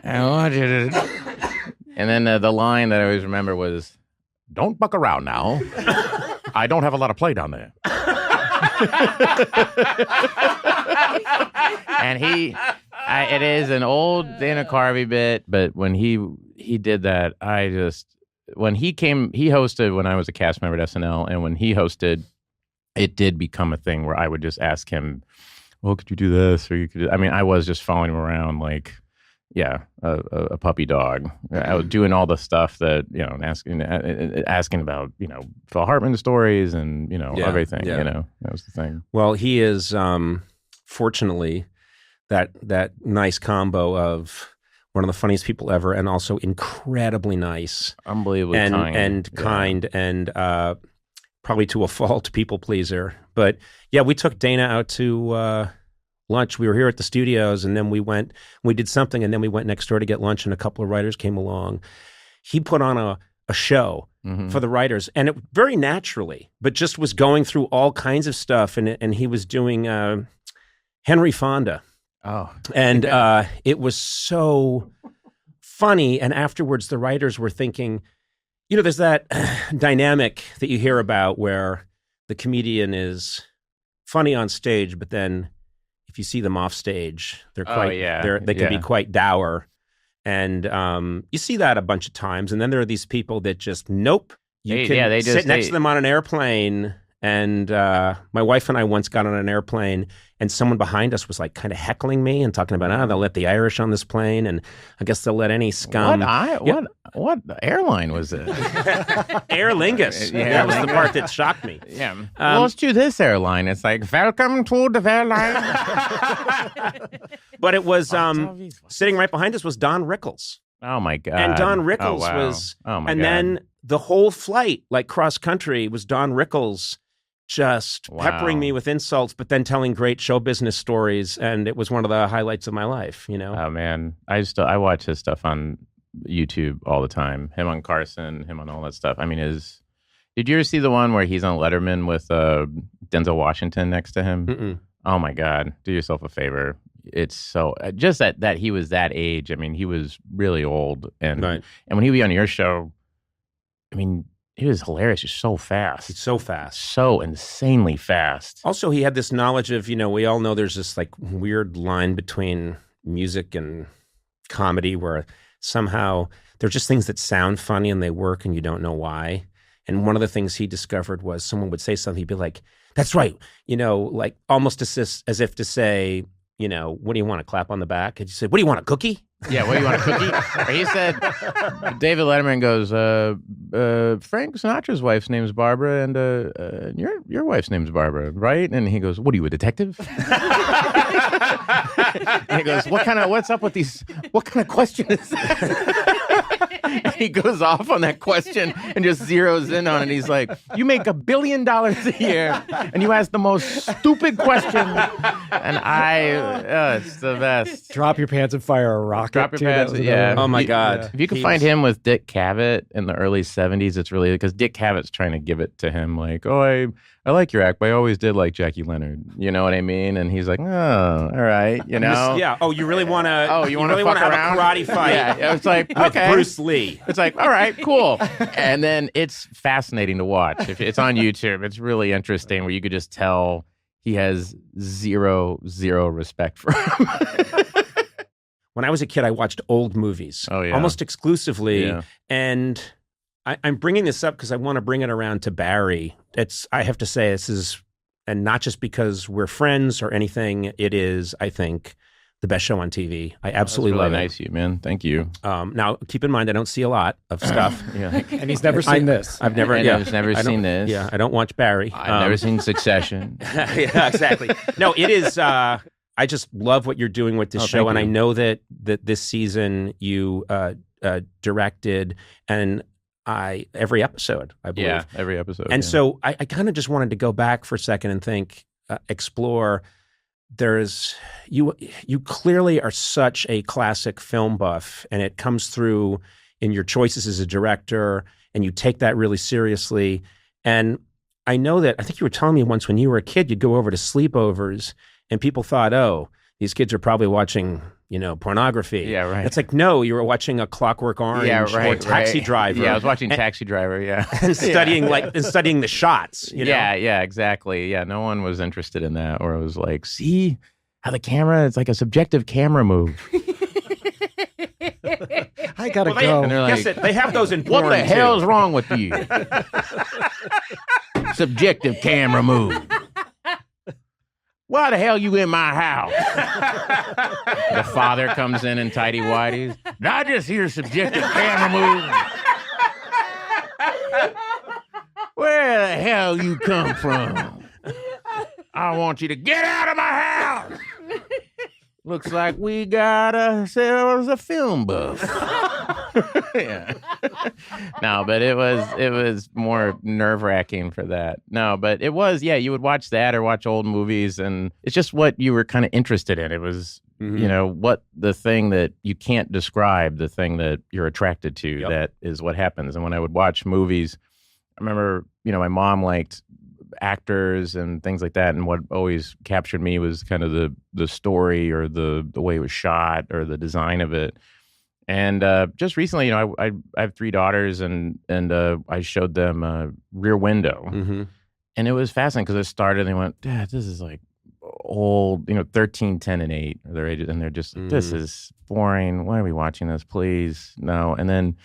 I want you to. And then the line that I always remember was, "Don't buck around now. I don't have a lot of play down there." And it is an old Dana Carvey bit, but when he did that, when he hosted when I was a cast member at SNL, and when he hosted, it did become a thing where I would just ask him, "Well, could you do this?" Or you could. I mean, I was just following him around like, a puppy dog. I was doing all the stuff that asking about Phil Hartman stories and everything. Yeah. That was the thing. Well, he is fortunately that nice combo of one of the funniest people ever, and also incredibly nice, unbelievably kind, and probably to a fault people pleaser. But yeah, we took Dana out to lunch. We were here at the studios, and then we did something, and then we went next door to get lunch, and a couple of writers came along. He put on a show for the writers, and it very naturally, but just was going through all kinds of stuff, and he was doing Henry Fonda. Oh. And it was so funny, and afterwards the writers were thinking, there's that dynamic that you hear about where the comedian is funny on stage, but then if you see them off stage, they can be quite dour. And you see that a bunch of times. And then there are these people that just, nope. You can sit next to them on an airplane. And my wife and I once got on an airplane, and someone behind us was like kind of heckling me and talking about, they'll let the Irish on this plane, and I guess they'll let any scum. What airline was it? Aer Lingus. That was the part that shocked me. Yeah. Let's do this airline. It's like, welcome to the airline. But it was sitting right behind us was Don Rickles. Oh my God. And Don Rickles was, then the whole flight, like cross country, was Don Rickles just peppering me with insults, but then telling great show business stories. And it was one of the highlights of my life, Oh man. I watch his stuff on YouTube all the time. Him on Carson, him on all that stuff. I mean, did you ever see the one where he's on Letterman with Denzel Washington next to him? Mm-mm. Oh my God. Do yourself a favor. It's so just that he was that age. I mean, he was really old, and when he would be on your show, I mean, he was hilarious. He's so fast. He's so fast. So insanely fast. Also, he had this knowledge of, we all know there's this like weird line between music and comedy where somehow they're just things that sound funny and they work and you don't know why. And one of the things he discovered was someone would say something, he'd be like, "That's right," like almost as if to say, what do you want, a clap on the back? And you said, "What do you want, a cookie?" Yeah, what do you want, a cookie? Or he said, David Letterman goes, Frank Sinatra's wife's name's Barbara, and your wife's name's Barbara, right? And he goes, "What are you, a detective?" And he goes, what's up with these, what kind of question is that? And he goes off on that question and just zeroes in on it. He's like, "You make $1 billion a year and you ask the most stupid question." And it's the best. Drop your pants and fire a rocket. Drop your pants, yeah. Oh my God. Yeah. If you can find him with Dick Cavett in the early 70s, it's really, because Dick Cavett's trying to give it to him like, "Oh, I like your act, but I always did like Jackie Leonard." You know what I mean? And he's like, "Oh, all right," Yeah. Oh, you really want to? Oh, you really want to have a karate fight? Yeah. It's like, with Bruce Lee. It's like, all right, cool. And then it's fascinating to watch. If it's on YouTube, it's really interesting where you could just tell he has zero respect for him. When I was a kid, I watched old movies almost exclusively. Yeah. And I'm bringing this up because I want to bring it around to Barry. I have to say this is, and not just because we're friends or anything, it is, I think, the best show on TV. I absolutely love it. Nice of you, man. Thank you. Now, keep in mind, I don't see a lot of stuff. And he's never seen this. I've never seen this. Yeah, I don't watch Barry. I've never seen Succession. Yeah, exactly. No, it is... I just love what you're doing with this show, and I know that this season you directed, and every episode, I believe. Yeah, every episode. And so I kind of just wanted to go back for a second and think, explore. You clearly are such a classic film buff, and it comes through in your choices as a director, and you take that really seriously. And I know that, I think you were telling me once when you were a kid, you'd go over to sleepovers and people thought, oh, these kids are probably watching, pornography. Yeah, right. It's like, no, you were watching A Clockwork Orange or Taxi Driver. Yeah, I was watching Taxi Driver, and studying the shots. Yeah, exactly. Yeah, no one was interested in that. Or it was like, see how the camera, it's like a subjective camera move. I gotta go. And they're like, guess it. They have those in porn, What the hell's wrong with you? Subjective camera move. Why the hell you in my house? the father comes in tidy whities. Did I just hear subjective camera move? Where the hell you come from? I want you to get out of my house. Looks like we got ourselves a film buff. Yeah. No, but it was more nerve-wracking for that. No, but it was, you would watch that or watch old movies, and it's just what you were kind of interested in. It was, what the thing that you can't describe, the thing that you're attracted to, that is what happens. And when I would watch movies, I remember, my mom liked actors and things like that, and what always captured me was kind of the story or the way it was shot or the design of it. And just recently, I have 3 daughters, and I showed them Rear Window, and it was fascinating because it started and they went, Dad, this is like old, 13, 10, and 8 are their ages, and they're just, this is boring. Why are we watching this? Please, no. And then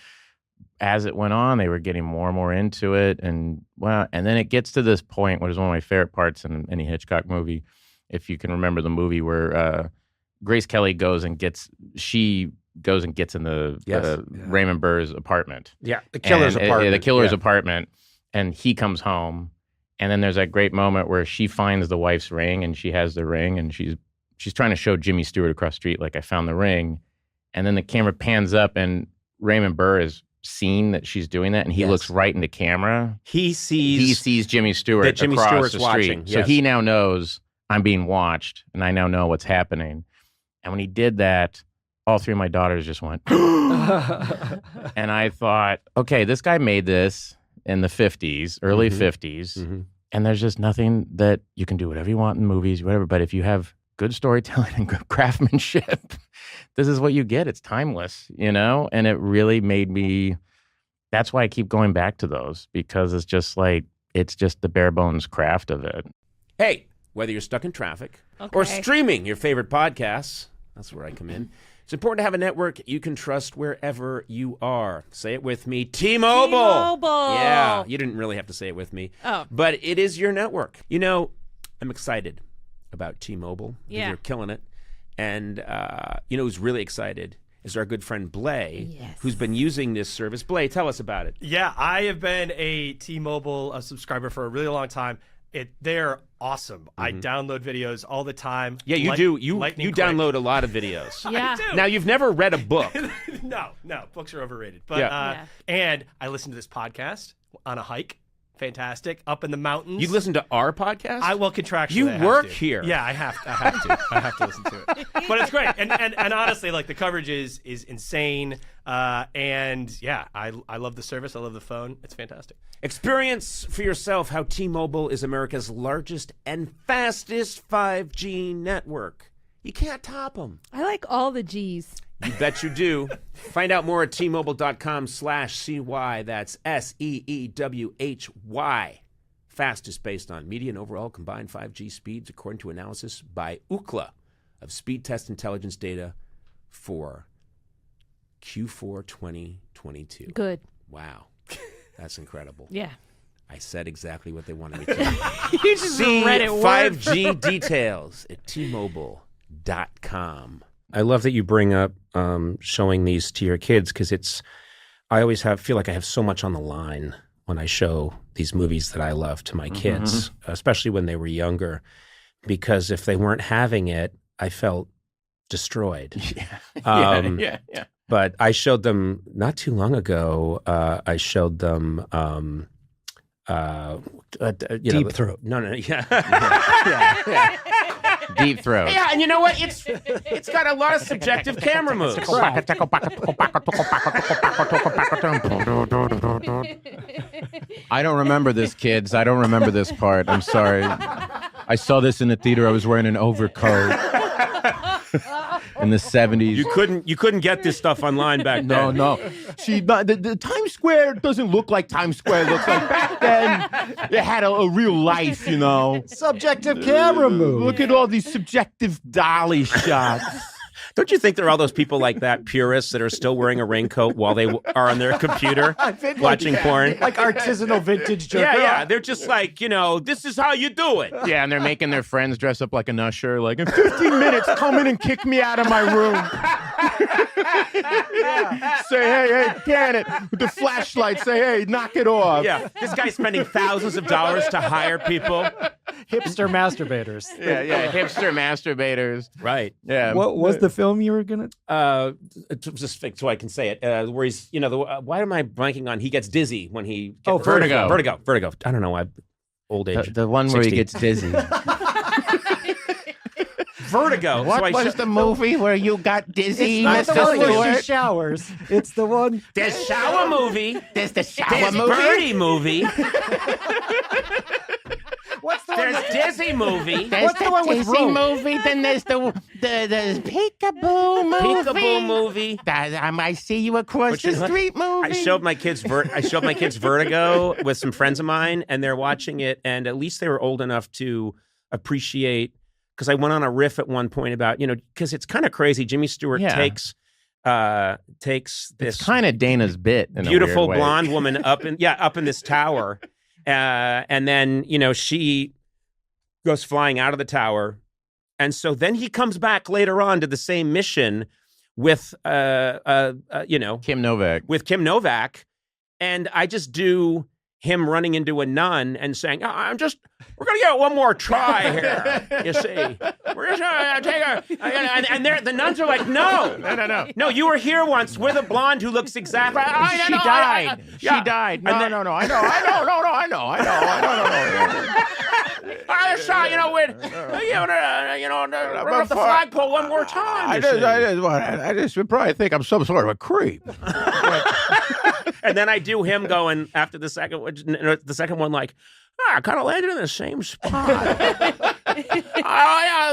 as it went on, they were getting more and more into it, and then it gets to this point, which is one of my favorite parts in any Hitchcock movie, if you can remember the movie, where Grace Kelly goes and gets in the Raymond Burr's apartment. Yeah, the killer's apartment. The killer's apartment, and he comes home, and then there's that great moment where she finds the wife's ring, and she has the ring, and she's trying to show Jimmy Stewart across the street, like, I found the ring, and then the camera pans up, and Raymond Burr is seen that she's doing that, and he looks right into camera. He sees Jimmy Stewart that Jimmy across Stewart's the street. watching. So he now knows I'm being watched, and I now know what's happening. And when he did that, all 3 of my daughters just went, and I thought, okay, this guy made this in the 50s, early 50s, and there's just nothing that you can do whatever you want in movies, whatever. But if you have good storytelling and good craftsmanship, this is what you get. It's timeless, and it really made me, that's why I keep going back to those, because it's just the bare bones craft of it. Hey, whether you're stuck in traffic or streaming your favorite podcasts, that's where I come in. It's important to have a network you can trust wherever you are. Say it with me, T-Mobile. T-Mobile. Yeah, you didn't really have to say it with me. Oh. But it is your network. I'm excited about T-Mobile. Yeah. You're killing it. And who's really excited is our good friend Blay, who's been using this service. Blay, tell us about it. Yeah, I have been a T-Mobile subscriber for a really long time. They're awesome. I download videos all the time. Yeah, you do. You download a lot of videos. Yeah. I do. Now, you've never read a book. No, books are overrated. But and I listen to this podcast on a hike. Fantastic. Up in the mountains. You listen to our podcast? Contractually. You I have work to. here. Yeah, I have to. I have to listen to it. But it's great. And honestly, like, the coverage is insane. And yeah, I love the service. I love the phone. It's fantastic. Experience for yourself how T-Mobile is America's largest and fastest 5G network. You can't top them. I like all the G's. You bet you do. Find out more at T-Mobile.com/CY. That's SEEWHY. Fastest based on median overall combined 5G speeds, according to analysis by Ookla of speed test intelligence data for Q4 2022. Good. Wow. That's incredible. Yeah. I said exactly what they wanted me to. You just read it word 5G details at T-Mobile.com. I love that you bring up showing these to your kids, because I always feel like I have so much on the line when I show these movies that I love to my kids, especially when they were younger, because if they weren't having it, I felt destroyed. Yeah. But I showed them not too long ago. I showed them Deep Throat. No, yeah. Deep Throat. Yeah, and you know what? It's got a lot of subjective camera moves. I don't remember this, kids. I don't remember this part. I'm sorry. I saw this in the theater. I was wearing an overcoat in the 70s. You couldn't get this stuff online back then. No. See, the Times Square doesn't look like Times Square looks like. Back then, it had a real life, you know. Subjective camera move. Look at all these subjective dolly shots. Don't you think there are all those people like that, purists, that are still wearing a raincoat while they are on their computer watching porn? Like artisanal vintage jerk. Yeah. They're just like, this is how you do it. Yeah, and they're making their friends dress up like an usher. Like, In 15 minutes, come in and kick me out of my room. Say, hey, can it? With the flashlight, say, hey, knock it off. Yeah, this guy's spending thousands of dollars to hire people. Hipster masturbators. Yeah, hipster masturbators. Right. Yeah. What was the film you were gonna? Just so I can say it, where he's, why am I blanking on? He gets dizzy when he. Vertigo. Vertigo. I don't know why. Old age. The one where 60. he gets dizzy. Vertigo. What was the movie where you got dizzy, It's not the Mr. one where Stewart? she showers. It's the one. There's shower movie. There's the shower There's movie. birdie movie. What's the one? There's dizzy movie. There's What's the one with Disney rope? movie. Then there's the peekaboo movie. Peekaboo movie. I see you across Which the is- street movie. I showed my kids Vertigo with some friends of mine, and they're watching it, and at least they were old enough to appreciate, because I went on a riff at one point about, because it's kind of crazy. Jimmy Stewart takes this It's kind of Dana's bit in beautiful a weird way. blonde woman up in this tower, and then she goes flying out of the tower, and so then he comes back later on to the same mission with Kim Novak. with Kim Novak, and I just do him running into a nun and saying, we're going to get one more try here, you see. We're just going to take and the nuns are like, no. No, you were here once. We're the blonde who looks exactly. She died. She died. No, I know. I know. I saw, we're up the flagpole one more time. I just would probably think I'm some sort of a creep. And then I do him going after the second one, like, I kind of landed in the same spot.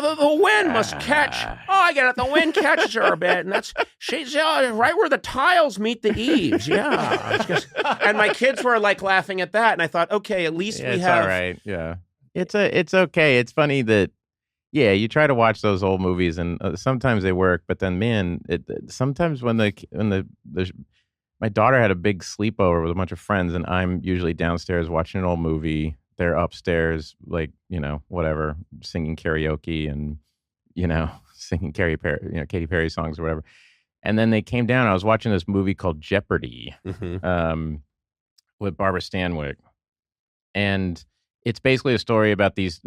The wind must catch. I get it. The wind catches her a bit, and she's right where the tiles meet the eaves. Yeah. And my kids were like laughing at that, and I thought, okay, at least we It's have. all right. Yeah. It's okay. It's funny that, yeah, you try to watch those old movies, and sometimes they work, but then, man, sometimes when my daughter had a big sleepover with a bunch of friends, and I'm usually downstairs watching an old movie. They're upstairs, like, whatever, singing karaoke and, singing Katy Perry songs or whatever. And then they came down. I was watching this movie called Jeopardy with Barbara Stanwyck. And it's basically a story about this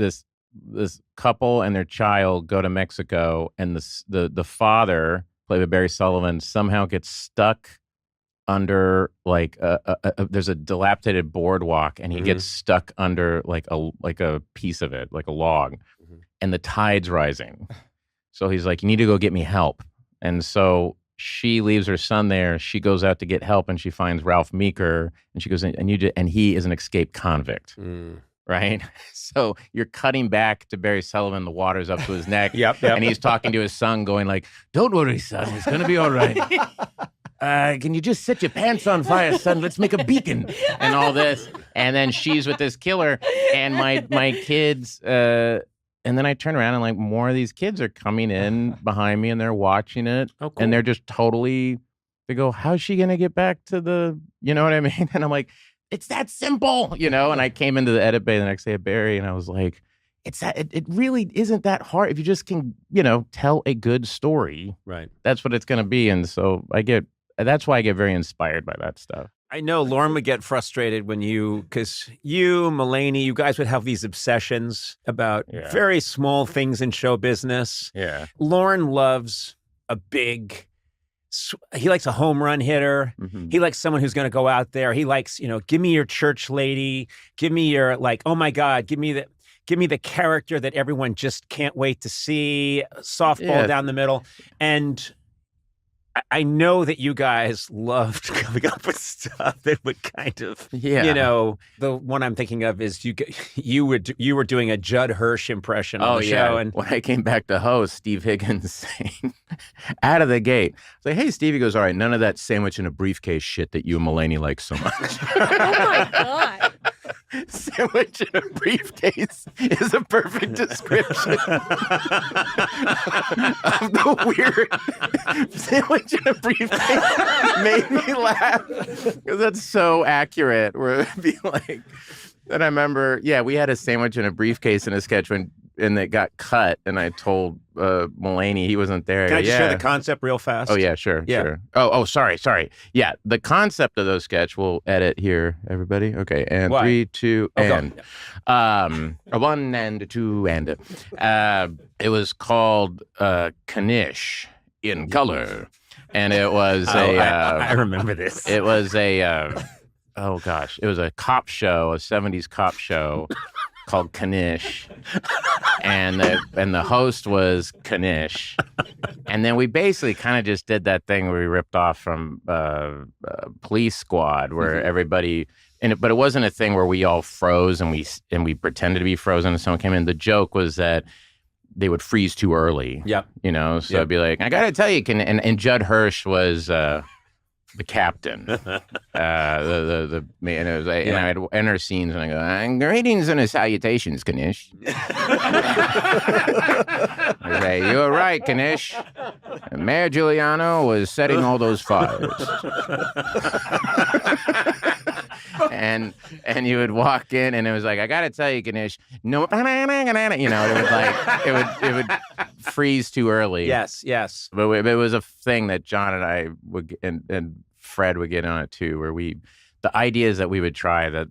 couple and their child go to Mexico, and the father, played by Barry Sullivan, somehow gets stuck under like there's a dilapidated boardwalk, and he gets stuck under like a piece of it, like a log, and the tide's rising. So he's like, you need to go get me help. And so she leaves her son there. She goes out to get help, and she finds Ralph Meeker, and she goes, and he is an escaped convict. Right? So you're cutting back to Barry Sullivan. The water's up to his neck. Yep. And he's talking to his son going like, don't worry, son. It's going to be all right. Can you just set your pants on fire, son? Let's make a beacon and all this. And then she's with this killer, and my kids, and then I turn around and like more of these kids are coming in behind me, and they're watching it. Oh, cool. And they're just totally, they go, how's she going to get back to the, you know what I mean? And I'm like, it's that simple, And I came into the edit bay the next day at Barry, and I was like, it really isn't that hard if you just can, tell a good story. Right. That's what it's going to be. And so that's why I get very inspired by that stuff. I know Lauren would get frustrated because Mulaney, you guys would have these obsessions about very small things in show business. Yeah. Lauren loves a big he likes a home run hitter. He likes someone who's going to go out there. He likes, give me your church lady. Give me your oh my God, give me the character that everyone just can't wait to see. Softball down the middle. And I know that you guys loved coming up with stuff that would kind of, the one I'm thinking of is you were doing a Judd Hirsch impression on the show. And when I came back to host, Steve Higgins saying, out of the gate, it's like, hey, Steve, he goes, all right, none of that sandwich in a briefcase shit that you and Mulaney like so much. Oh my God. Sandwich in a briefcase is a perfect description of the weird sandwich in a briefcase. Made me laugh because that's so accurate. Where it'd be like, and I remember, we had a sandwich in a briefcase in a sketch and it got cut, and I told Mulaney, he wasn't there. Can I just share the concept real fast? Oh, yeah, sure. Oh, sorry. Yeah, the concept of those sketch, we'll edit here, everybody. Okay, and 3, 2, and. A 1 and a 2 and. It was called Kanish in color, and it was I remember this. It was a, oh gosh, it was a cop show, a 70s cop show. Called Kanish, and the host was Kanish, and then we basically kind of just did that thing where we ripped off from Police Squad, where everybody but it wasn't a thing where we all froze and we pretended to be frozen and someone came in. The joke was that they would freeze too early. Yep. So it'd be like, I gotta tell you, and Judd Hirsch was the captain, and it was like, and I would enter scenes and I go, greetings and salutations, Kanish. I say, you're right, Kanish. Mayor Giuliano was setting all those fires. And you would walk in and it was like, I gotta tell you, Ganesh, no, it would freeze too early. Yes. But it was a thing that John and I would, and Fred would get on it too, where the ideas that we would try that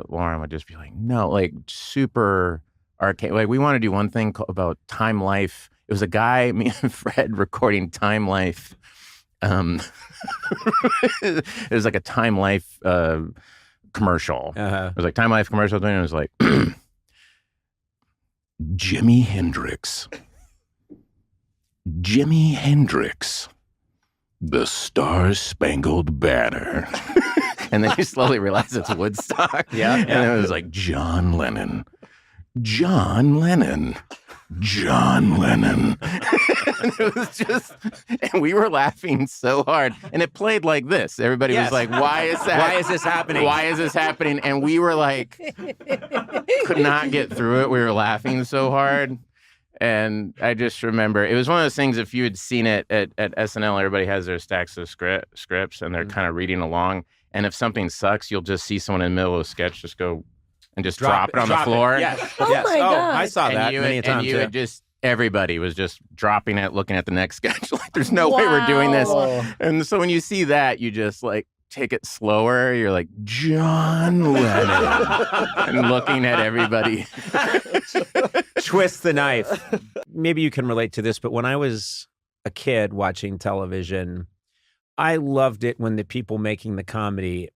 Lauren would just be like, no, like super arcade. Like we want to do one thing about Time Life. It was a guy, me and Fred, recording Time Life. It was like a Time Life commercial. It was like Time Life commercial, and it was like Jimi Hendrix, the Star Spangled Banner. And then you slowly realize it's Woodstock. Yeah. And then it was like John Lennon. And it was just, and we were laughing so hard, and it played like this. Everybody was like, why is this happening? And we were like, could not get through it. We were laughing so hard. And I just remember, it was one of those things, if you had seen it at SNL, everybody has their stacks of scripts, and they're kind of reading along. And if something sucks, you'll just see someone in the middle of a sketch just go and just drop it on the floor. Yes. Oh my God. I saw that many times. And you would just, everybody was just dropping it, looking at the next sketch. Like, there's no way we're doing this. And so when you see that, you just like take it slower. You're like, John Lennon. And looking at everybody. Twist the knife. Maybe you can relate to this, but when I was a kid watching television, I loved it when the people making the comedy,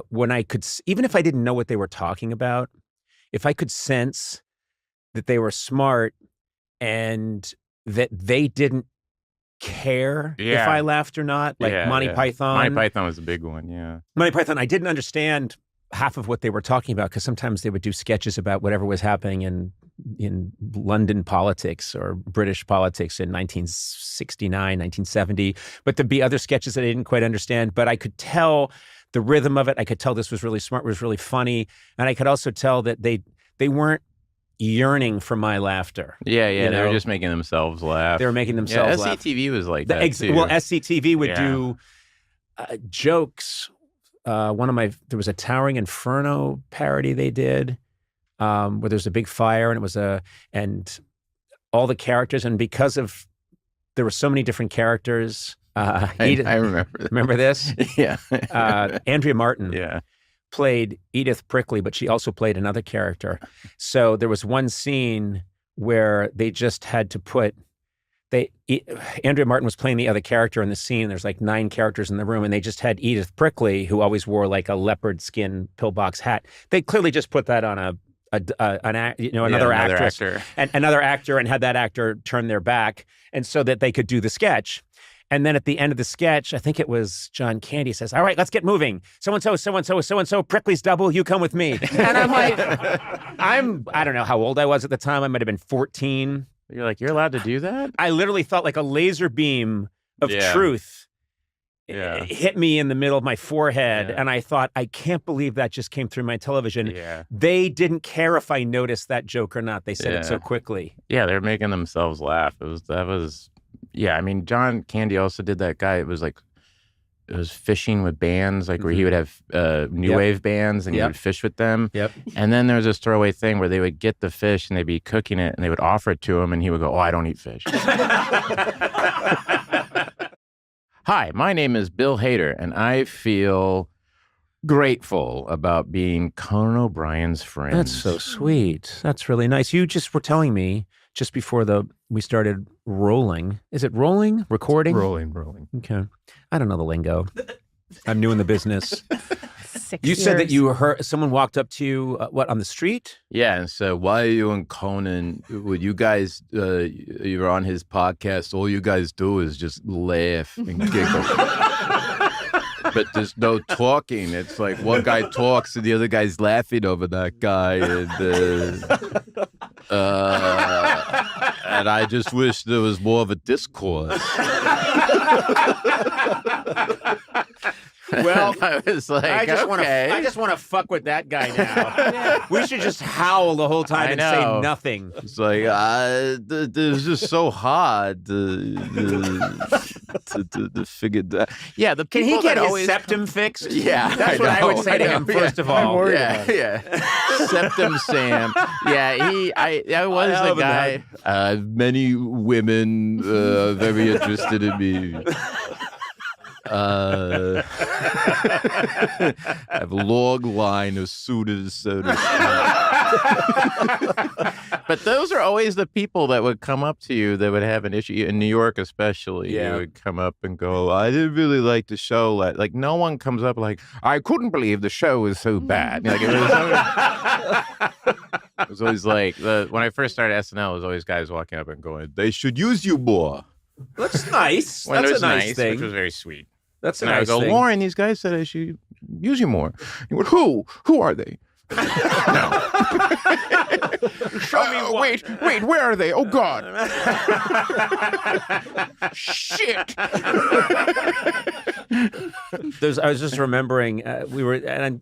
when I could, even if I didn't know what they were talking about, if I could sense that they were smart and that they didn't care if I laughed or not, like Monty Python. Monty Python was a big one, yeah. Monty Python, I didn't understand half of what they were talking about because sometimes they would do sketches about whatever was happening in London politics or British politics in 1969, 1970. But there'd be other sketches that I didn't quite understand, but I could tell the rhythm of it. I could tell this was really smart, was really funny. And I could also tell that they weren't yearning for my laughter. Yeah, they were just making themselves laugh. They were making themselves laugh. SCTV was like that too. Well, SCTV would do jokes. There was a Towering Inferno parody they did, where there's a big fire and it was and all the characters, and because of there were so many different characters. I remember. Remember this? Yeah. Andrea Martin played Edith Prickly, but she also played another character. So there was one scene where they just had to Andrea Martin was playing the other character in the scene. There's like 9 characters in the room, and they just had Edith Brickley, who always wore like a leopard skin pillbox hat. They clearly just put that on another actress and another actor, and had that actor turn their back, and so that they could do the sketch. And then at the end of the sketch, I think it was John Candy says, "All right, let's get moving. So-and-so, so-and-so, so-and-so, Prickly's double, you come with me." And I'm like, I don't know how old I was at the time. I might have been 14. You're like, you're allowed to do that? I literally felt like a laser beam of truth hit me in the middle of my forehead. And I thought, I can't believe that just came through my television. Yeah. They didn't care if I noticed that joke or not. They said it so quickly. Yeah, they're making themselves laugh. I mean, John Candy also did that guy. It was fishing with bands, like where he would have new wave bands and he would fish with them. And then there was this throwaway thing where they would get the fish and they'd be cooking it and they would offer it to him and he would go, "Oh, I don't eat fish." Hi, my name is Bill Hader and I feel grateful about being Conan O'Brien's friend. That's so sweet. That's really nice. You just were telling me just before we started rolling. Is it rolling? Recording? Rolling. Okay. I don't know the lingo. I'm new in the business. 6 You said that you heard someone walked up to you, on the street? Yeah, and so why are you and Conan, would you guys, you're on his podcast, all you guys do is just laugh and giggle. But there's no talking. It's like one guy talks and the other guy's laughing over that guy. And I just wish there was more of a discourse. Well, I was like, I just want to fuck with that guy now. We should just howl the whole time and say nothing. It's like, it's just so hard to figure that. Yeah, the people Can he get his always septum fixed? Yeah, that's what I would say to him first of all. Yeah. Septum Sam. Yeah, I was the guy. Many women very interested in me. I have a long line of suitors, so to speak. But those are always the people that would come up to you that would have an issue. In New York especially, you would come up and go, "I didn't really like the show." Like no one comes up like, "I couldn't believe the show was so bad." Like, it was always like, when I first started SNL, it was always guys walking up and going, "They should use you more." That's nice. When That's a nice thing. Which was very sweet. That's a and nice I go, thing. "Lauren, these guys said I should use you more." He went, "Who? Who are they?" No. Show me wait, where are they? Oh, God. Shit. I was just remembering,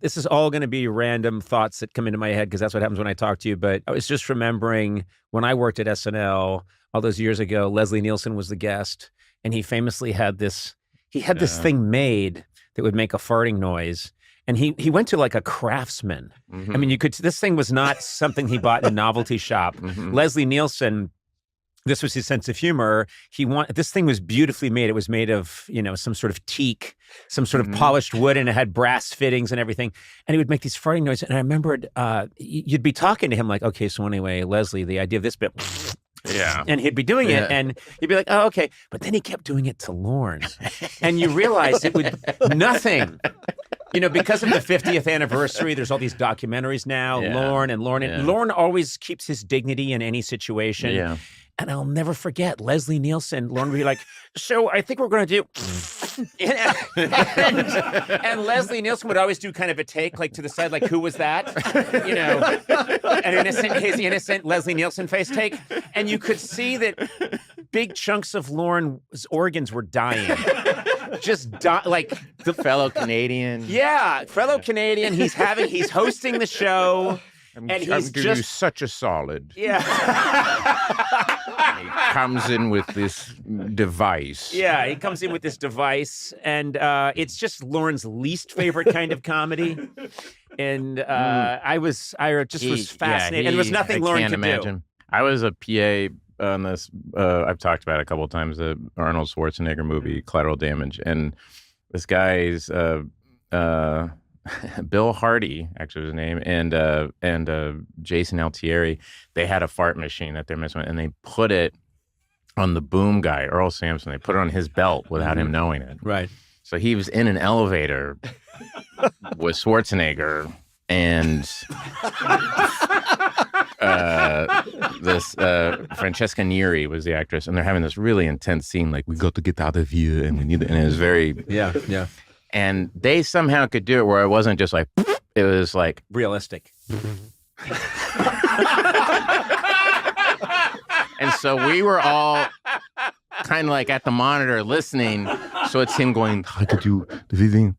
this is all going to be random thoughts that come into my head because that's what happens when I talk to you, but I was just remembering when I worked at SNL all those years ago, Leslie Nielsen was the guest, and he famously had this thing made that would make a farting noise. And he went to like a craftsman. I mean, this thing was not something he bought in a novelty shop. Leslie Nielsen, this was his sense of humor. This thing was beautifully made. It was made of, some sort of teak, some sort of polished wood, and it had brass fittings and everything. And he would make these farting noises. And I remembered you'd be talking to him like, "Okay, so anyway, Leslie, the idea of this bit." Yeah. And he'd be doing it, and you'd be like, "Oh, okay." But then he kept doing it to Lorne. And you realize it would nothing. Because of the 50th anniversary, there's all these documentaries now, Lorne. And Lorne always keeps his dignity in any situation. Yeah. And I'll never forget Leslie Nielsen. Lorne would be like, "So I think we're going to do," and Leslie Nielsen would always do kind of a take, like to the side, like, "Who was that?" His innocent Leslie Nielsen face take, and you could see that big chunks of Lorne's organs were dying. Like the fellow Canadian. Yeah, fellow Canadian. He's hosting the show. I'm giving you such a solid. Yeah. He comes in with this device. Yeah, he comes in with this device, and it's just Lorne's least favorite kind of comedy. And I was fascinated. And there was nothing Lorne could do. I was a PA on this. I've talked about it a couple of times. The Arnold Schwarzenegger movie, Collateral Damage, and this guy's. Bill Hardy, actually his name, and Jason Altieri, they had a fart machine that they're messing with, and they put it on the boom guy, Earl Sampson. They put it on his belt without him knowing it. Right. So he was in an elevator with Schwarzenegger and this Francesca Neri was the actress, and they're having this really intense scene. Like, we got to get out of here, and we need it. And it was very yeah. And they somehow could do it where it wasn't just like it was like realistic. And so we were all kind of like at the monitor listening. So it's him going, I could do the thing.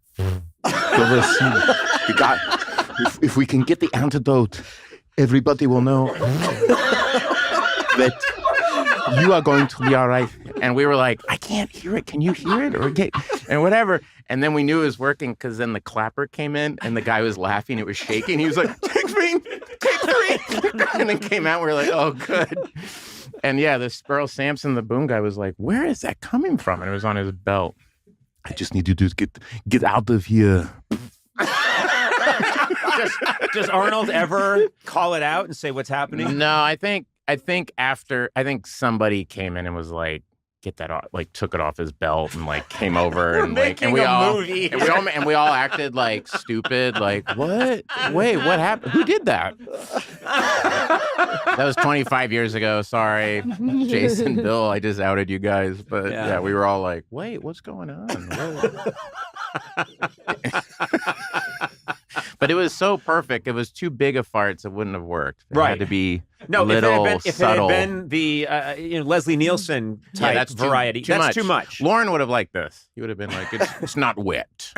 If we can get the antidote, everybody will know that you are going to be all right. And we were like, I can't hear it. Can you hear it? And whatever. And then we knew it was working because then the clapper came in and the guy was laughing. It was shaking. He was like, take 3. And then came out. We were like, oh, good. And yeah, this Earl Sampson, the boom guy, was like, where is that coming from? And it was on his belt. I just need you to get out of here. Does Arnold ever call it out and say what's happening? No, I think somebody came in and was like, get that off, like took it off his belt and like came over and like, and we all acted like stupid, like, what? Wait, what happened? Who did that? That was 25 years ago. Sorry, Jason, Bill, I just outed you guys. But yeah, we were all like, wait, what's going on? But it was so perfect. It was too big of farts. It wouldn't have worked. It had to be little, if subtle. If it had been the Leslie Nielsen type variety, that's too much. Lauren would have liked this. He would have been like, it's not wet.